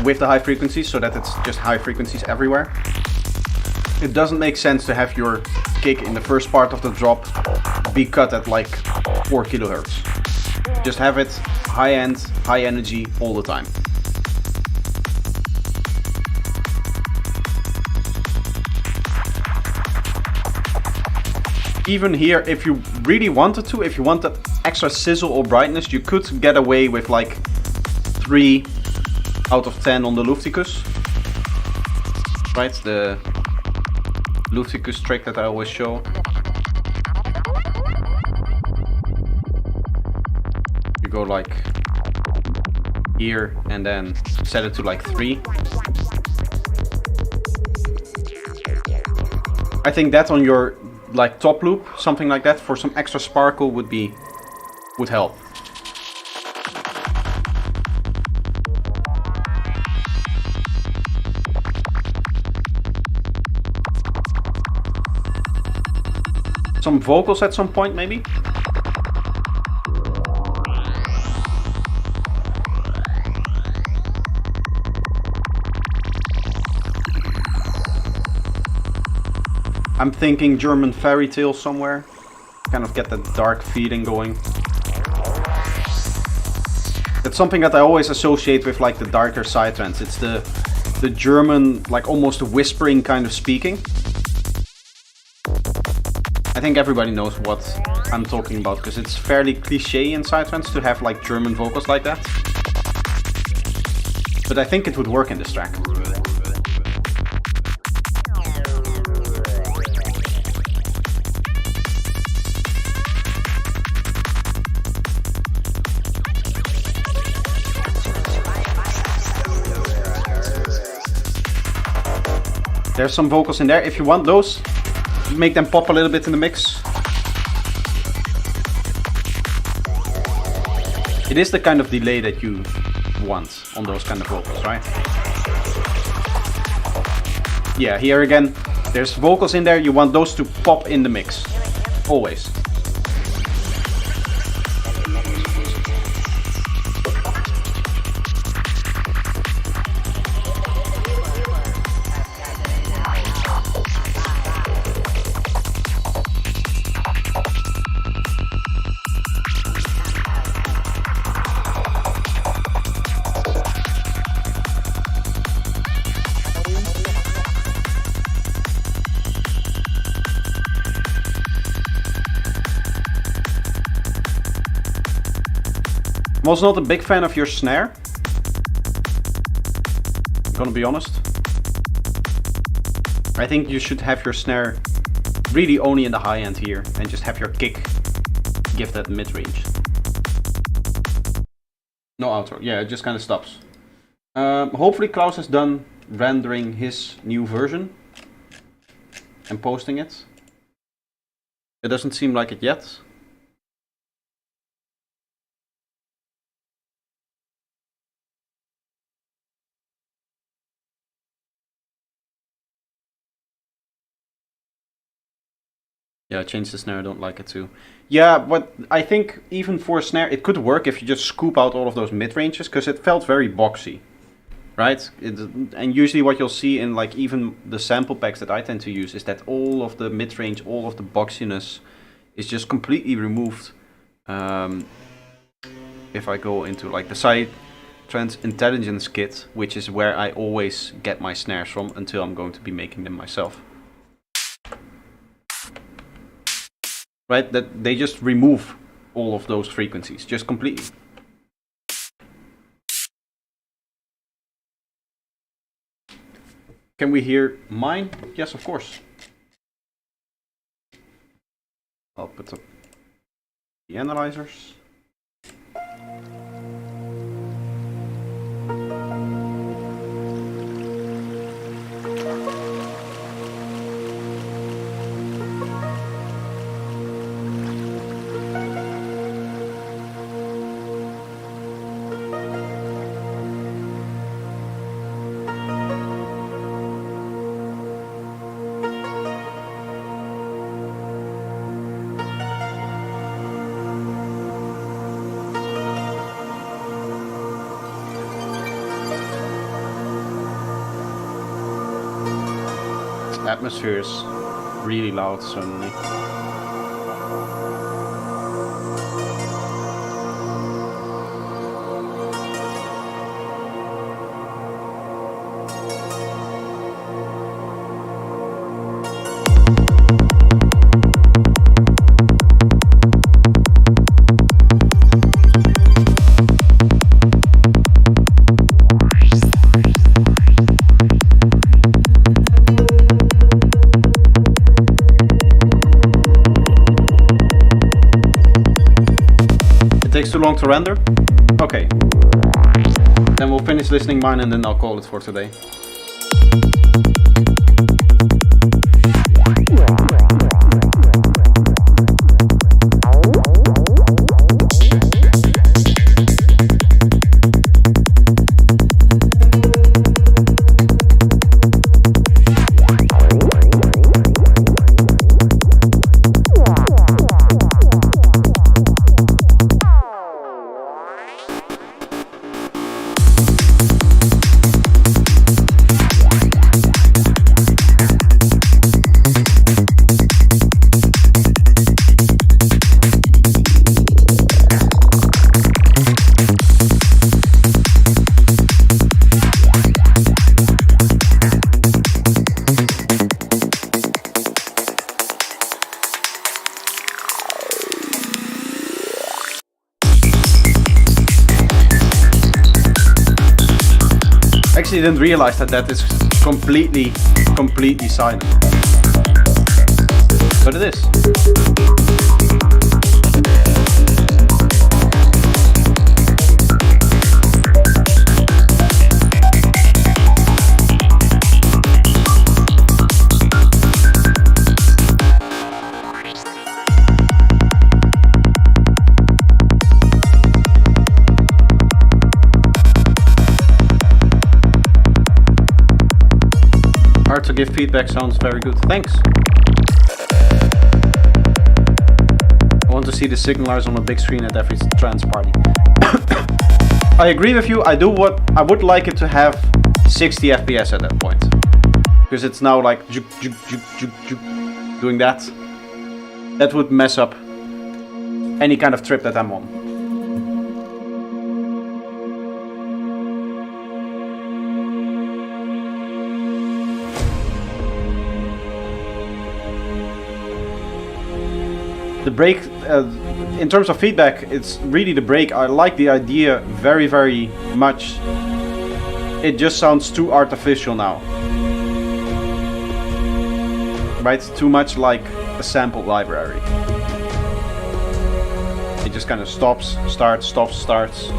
with the high frequencies, so that it's just high frequencies everywhere. It doesn't make sense to have your kick in the first part of the drop be cut at like 4 kilohertz. Just have it high end, high energy all the time. Even here, if you really wanted to, if you wanted extra sizzle or brightness, you could get away with like 3 out of 10 on the Lufticus. Right, the Lufticus trick that I always show. You go like here and then set it to like 3. I think that on your like top loop, something like that, for some extra sparkle would help. Some vocals at some point, maybe? I'm thinking German fairy tale somewhere. Kind of get that dark feeling going. That's something that I always associate with like the darker psytrance. It's the German, like almost a whispering kind of speaking. I think everybody knows what I'm talking about, because it's fairly cliche in psytrance to have like German vocals like that. But I think it would work in this track. There's some vocals in there. If you want those, make them pop a little bit in the mix. It is the kind of delay that you want on those kind of vocals, right? Yeah, here again, there's vocals in there. You want those to pop in the mix. Always. I was not a big fan of your snare. I'm gonna be honest. I think you should have your snare really only in the high end here, and just have your kick give that mid-range. No outro. Yeah, it just kind of stops. Hopefully Klaus has done rendering his new version and posting it. It doesn't seem like it yet. Yeah, change the snare, I don't like it too. Yeah, but I think even for a snare, it could work if you just scoop out all of those mid-ranges, because it felt very boxy, right? And usually what you'll see in like even the sample packs that I tend to use is that all of the mid-range, all of the boxiness is just completely removed. If I go into like the side trans intelligence kit, which is where I always get my snares from until I'm going to be making them myself. Right, that they just remove all of those frequencies, just completely. Can we hear mine? Yes, of course. I'll put up the analyzers. Atmosphere is really loud suddenly. Takes too long to render? Okay. Then we'll finish listening mine and then I'll call it for today. Actually didn't realize that is completely silent. But it is. Hard to give feedback, sounds very good. Thanks. I want to see the signalers on a big screen at every trance party. I agree with you. I would like it to have 60 FPS at that point, because it's now like juk, juk, juk, juk, juk, doing that. That would mess up any kind of trip that I'm on. The break, in terms of feedback, it's really the break. I like the idea very, very much. It just sounds too artificial now. Right? Too much like a sample library. It just kind of stops, starts, stops, starts.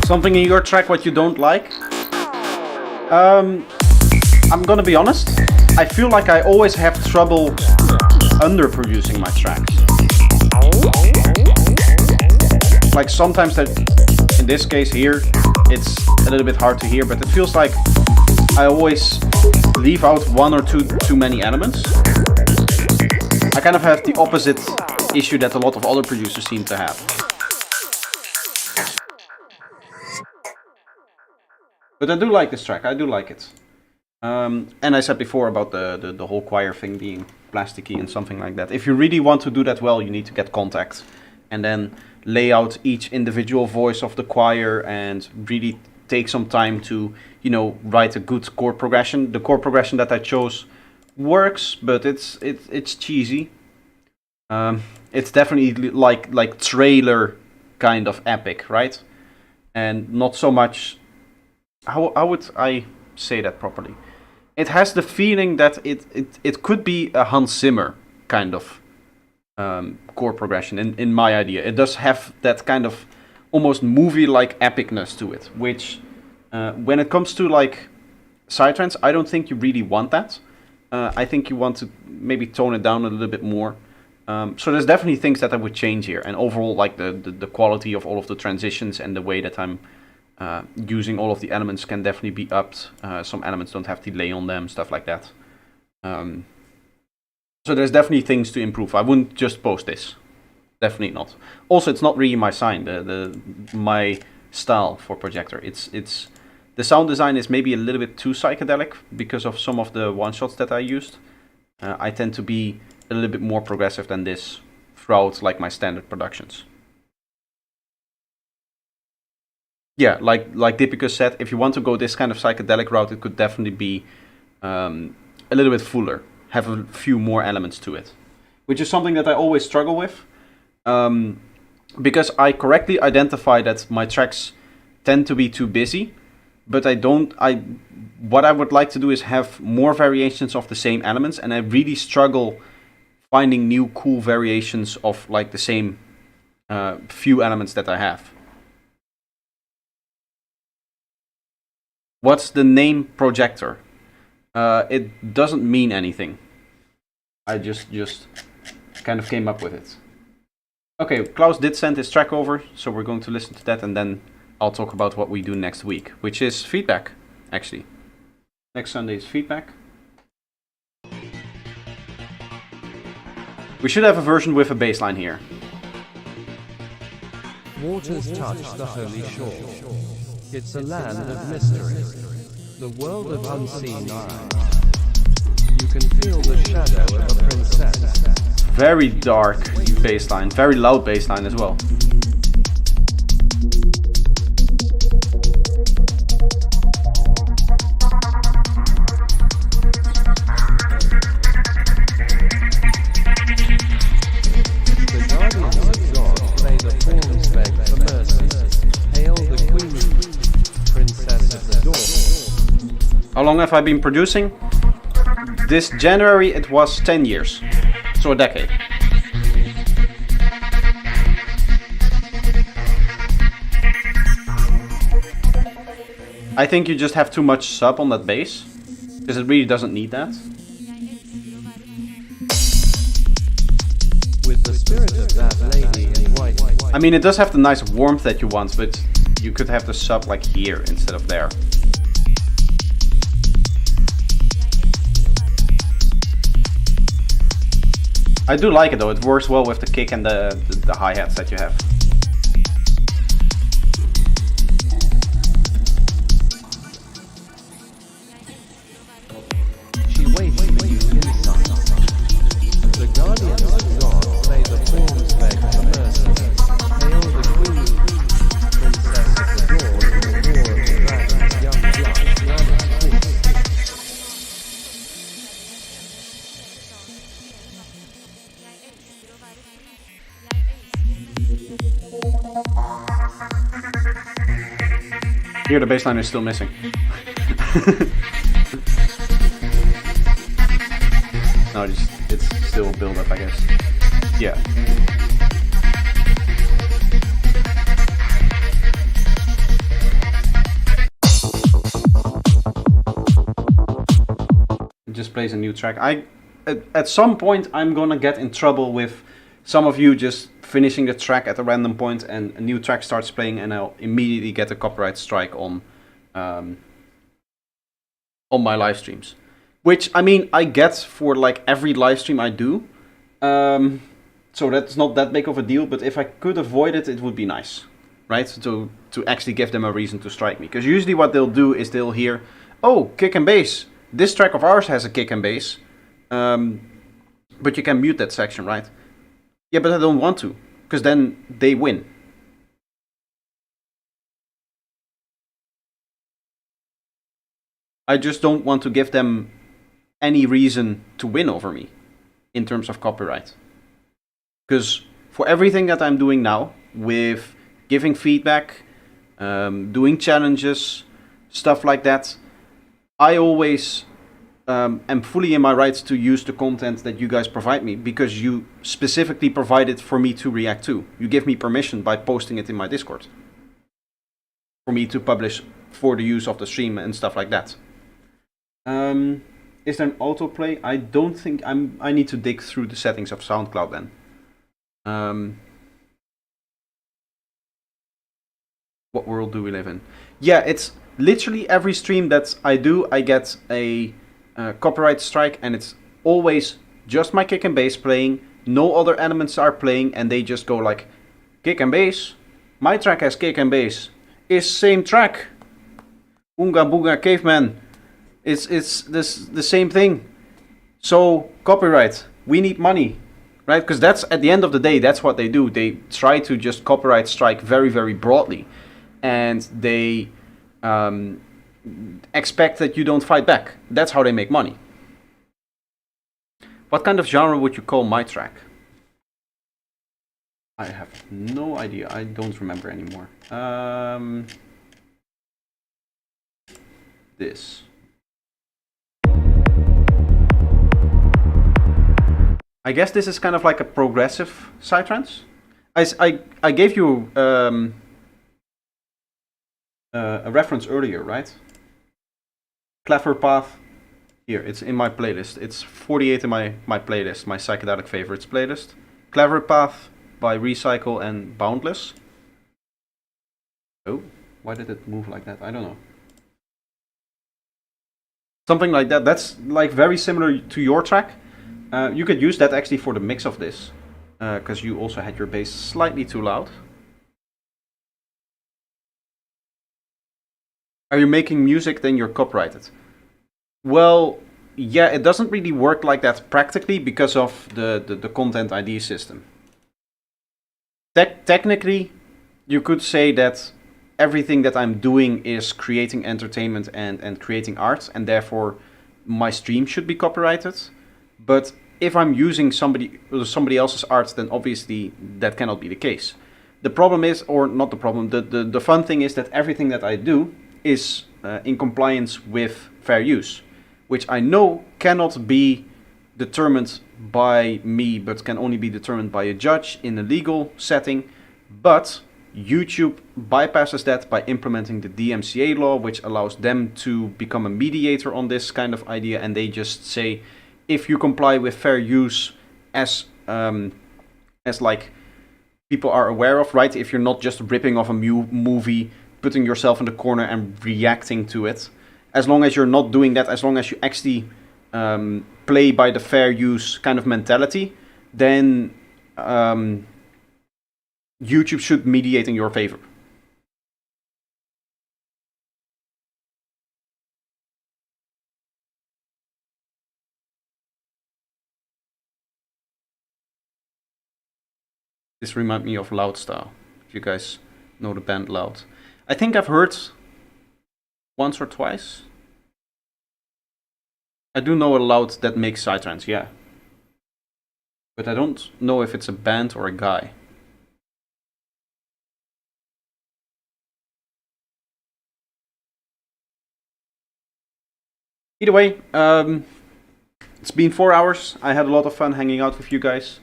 Something in your track what you don't like? I'm gonna be honest. I feel like I always have trouble underproducing my tracks. Like sometimes that, in this case here, it's a little bit hard to hear, but it feels like I always leave out one or two too many elements. I kind of have the opposite issue that a lot of other producers seem to have. But I do like this track, I do like it. And I said before about the whole choir thing being plasticky and something like that. If you really want to do that well, you need to get contact. And then lay out each individual voice of the choir and really take some time to, you know, write a good chord progression. The chord progression that I chose works, but it's cheesy. It's definitely like trailer kind of epic, right? And not so much... How would I say that properly? It has the feeling that it could be a Hans Zimmer kind of chord progression in my idea. It does have that kind of almost movie-like epicness to it, which when it comes to like psytrance, I don't think you really want that. I think you want to maybe tone it down a little bit more. So there's definitely things that I would change here, and overall like the quality of all of the transitions and the way that I'm using all of the elements can definitely be upped. Some elements don't have delay on them, stuff like that. So there's definitely things to improve. I wouldn't just post this. Definitely not. Also, it's not really my sign, my style for Projector. It's the sound design is maybe a little bit too psychedelic because of some of the one-shots that I used. I tend to be a little bit more progressive than this throughout like my standard productions. Yeah, like Dipicus said, if you want to go this kind of psychedelic route, it could definitely be a little bit fuller, have a few more elements to it, which is something that I always struggle with, because I correctly identify that my tracks tend to be too busy, but what I would like to do is have more variations of the same elements, and I really struggle finding new cool variations of like the same few elements that I have. What's the name Projector? It doesn't mean anything. I just kind of came up with it. Okay, Klaus did send his track over, so we're going to listen to that and then I'll talk about what we do next week, which is feedback, actually. Next Sunday is feedback. We should have a version with a bass line here. Waters touch the holy shore. It's a land of mystery, the world of unseen eyes. You can feel the shadow of a princess. Very dark bass line, very loud bass line as well. The guardians of God play the pawns beg for mercy. Hail the queen, princess of the dawn. How long have I been producing? This January it was 10 years, so a decade. I think you just have too much sub on that bass, because it really doesn't need that. With the spirit of that lady in white. I mean, it does have the nice warmth that you want, but you could have the sub like here instead of there. I do like it though, it works well with the kick and the hi-hats that you have. She waits for you inside. The guardians of God play the forms beg for mercy. Hail the queen, princess of the dawn in the war of the dragons, young blood, granite queen. Here the bassline is still missing. No, it's still a build up, I guess. Yeah. It just plays a new track. At some point I'm gonna get in trouble with some of you just finishing the track at a random point and a new track starts playing and I'll immediately get a copyright strike on my live streams. Which, I mean, I get for like every live stream I do. So that's not that big of a deal, but if I could avoid it, it would be nice. Right? To actually give them a reason to strike me. Because usually what they'll do is they'll hear, oh, kick and bass. This track of ours has a kick and bass. But you can mute that section, right? Yeah, but I don't want to. Because then they win. I just don't want to give them any reason to win over me in terms of copyright. Because for everything that I'm doing now, with giving feedback, doing challenges, stuff like that, I always am fully in my rights to use the content that you guys provide me because you specifically provide it for me to react to. You give me permission by posting it in my Discord for me to publish for the use of the stream and stuff like that. Is there an autoplay? I don't think I need to dig through the settings of SoundCloud then. What world do we live in? Yeah, it's literally every stream that I do, I get a copyright strike, and it's always just my kick and bass playing. No other elements are playing, and they just go like, kick and bass. My track has kick and bass. Is same track. Oonga Boonga Caveman. It's the same thing. So copyright. We need money, right? Because that's at the end of the day, that's what they do. They try to just copyright strike very, very broadly, and they expect that you don't fight back. That's how they make money. What kind of genre would you call my track? I have no idea. I don't remember anymore. This. I guess this is kind of like a progressive psytrance. I gave you a reference earlier, right? Clever Path. Here, it's in my playlist. It's 48 in my playlist, my psychedelic favorites playlist. Clever Path by Recycle and Boundless. Oh, why did it move like that? I don't know. Something like that. That's like very similar to your track. You could use that actually for the mix of this, because you also had your bass slightly too loud. Are you making music, then you're copyrighted? Well, yeah, it doesn't really work like that practically because of the content ID system. Technically, you could say that everything that I'm doing is creating entertainment and creating art, and therefore my stream should be copyrighted. But if I'm using somebody else's art, then obviously that cannot be the case. The problem is, or not the problem, the fun thing is that everything that I do is in compliance with fair use, which I know cannot be determined by me, but can only be determined by a judge in a legal setting. But YouTube bypasses that by implementing the DMCA law, which allows them to become a mediator on this kind of idea, and they just say, if you comply with fair use as like people are aware of, right? If you're not just ripping off a movie putting yourself in the corner and reacting to it. As long as you're not doing that, as long as you actually play by the fair use kind of mentality, then YouTube should mediate in your favor. This reminds me of Loud Style, if you guys know the band Loud. I think I've heard once or twice. I do know a Loud that makes psytrance, yeah. But I don't know if it's a band or a guy. Either way, it's been 4 hours. I had a lot of fun hanging out with you guys.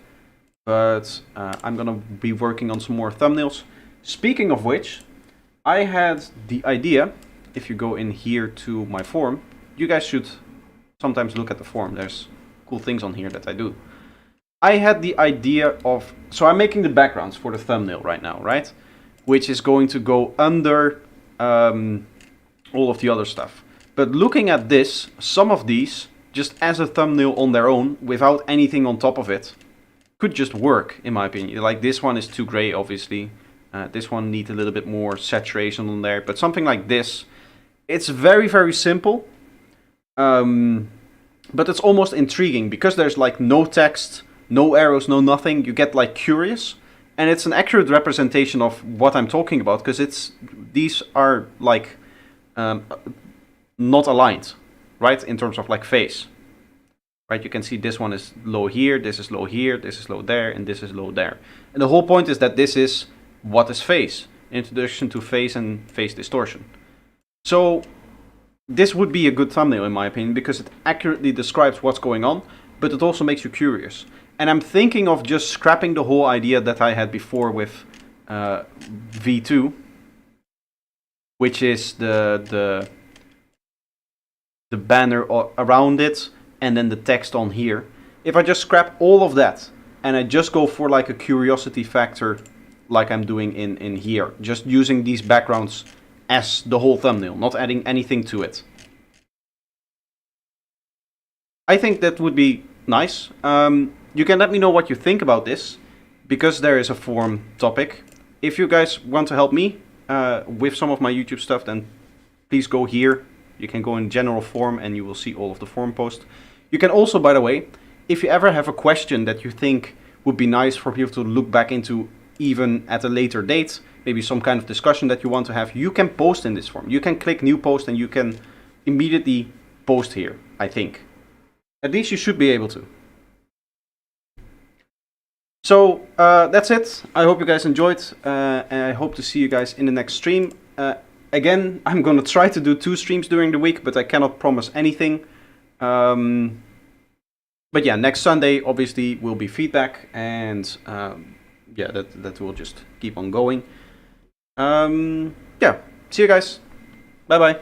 But I'm gonna be working on some more thumbnails. Speaking of which, I had the idea, if you go in here to my forum, you guys should sometimes look at the forum. There's cool things on here that I do. I had the idea of, so I'm making the backgrounds for the thumbnail right now, right? Which is going to go under all of the other stuff. But looking at this, some of these, just as a thumbnail on their own, without anything on top of it, could just work, in my opinion. Like this one is too gray, obviously. This one needs a little bit more saturation on there. But something like this, it's very, very simple. But it's almost intriguing because there's like no text, no arrows, no nothing. You get like curious. And it's an accurate representation of what I'm talking about because these are like not aligned, right? In terms of like phase. Right, you can see this one is low here, this is low here, this is low there, and this is low there. And the whole point is that this is what is phase. Introduction to phase and phase distortion. So this would be a good thumbnail in my opinion because it accurately describes what's going on, but it also makes you curious. And I'm thinking of just scrapping the whole idea that I had before with V2, which is the banner around it, and then the text on here. If I just scrap all of that and I just go for like a curiosity factor like I'm doing in here, just using these backgrounds as the whole thumbnail, not adding anything to it, I think that would be nice. You can let me know what you think about this because there is a forum topic. If you guys want to help me with some of my YouTube stuff, then please go here. You can go in general forum and you will see all of the forum posts. You can also, by the way, if you ever have a question that you think would be nice for people to look back into even at a later date, maybe some kind of discussion that you want to have, you can post in this forum. You can click new post and you can immediately post here, I think. At least you should be able to. So that's it. I hope you guys enjoyed and I hope to see you guys in the next stream. Again, I'm going to try to do 2 streams during the week, but I cannot promise anything. But yeah, next Sunday obviously will be feedback, and yeah, that will just keep on going. Yeah, see you guys. Bye bye.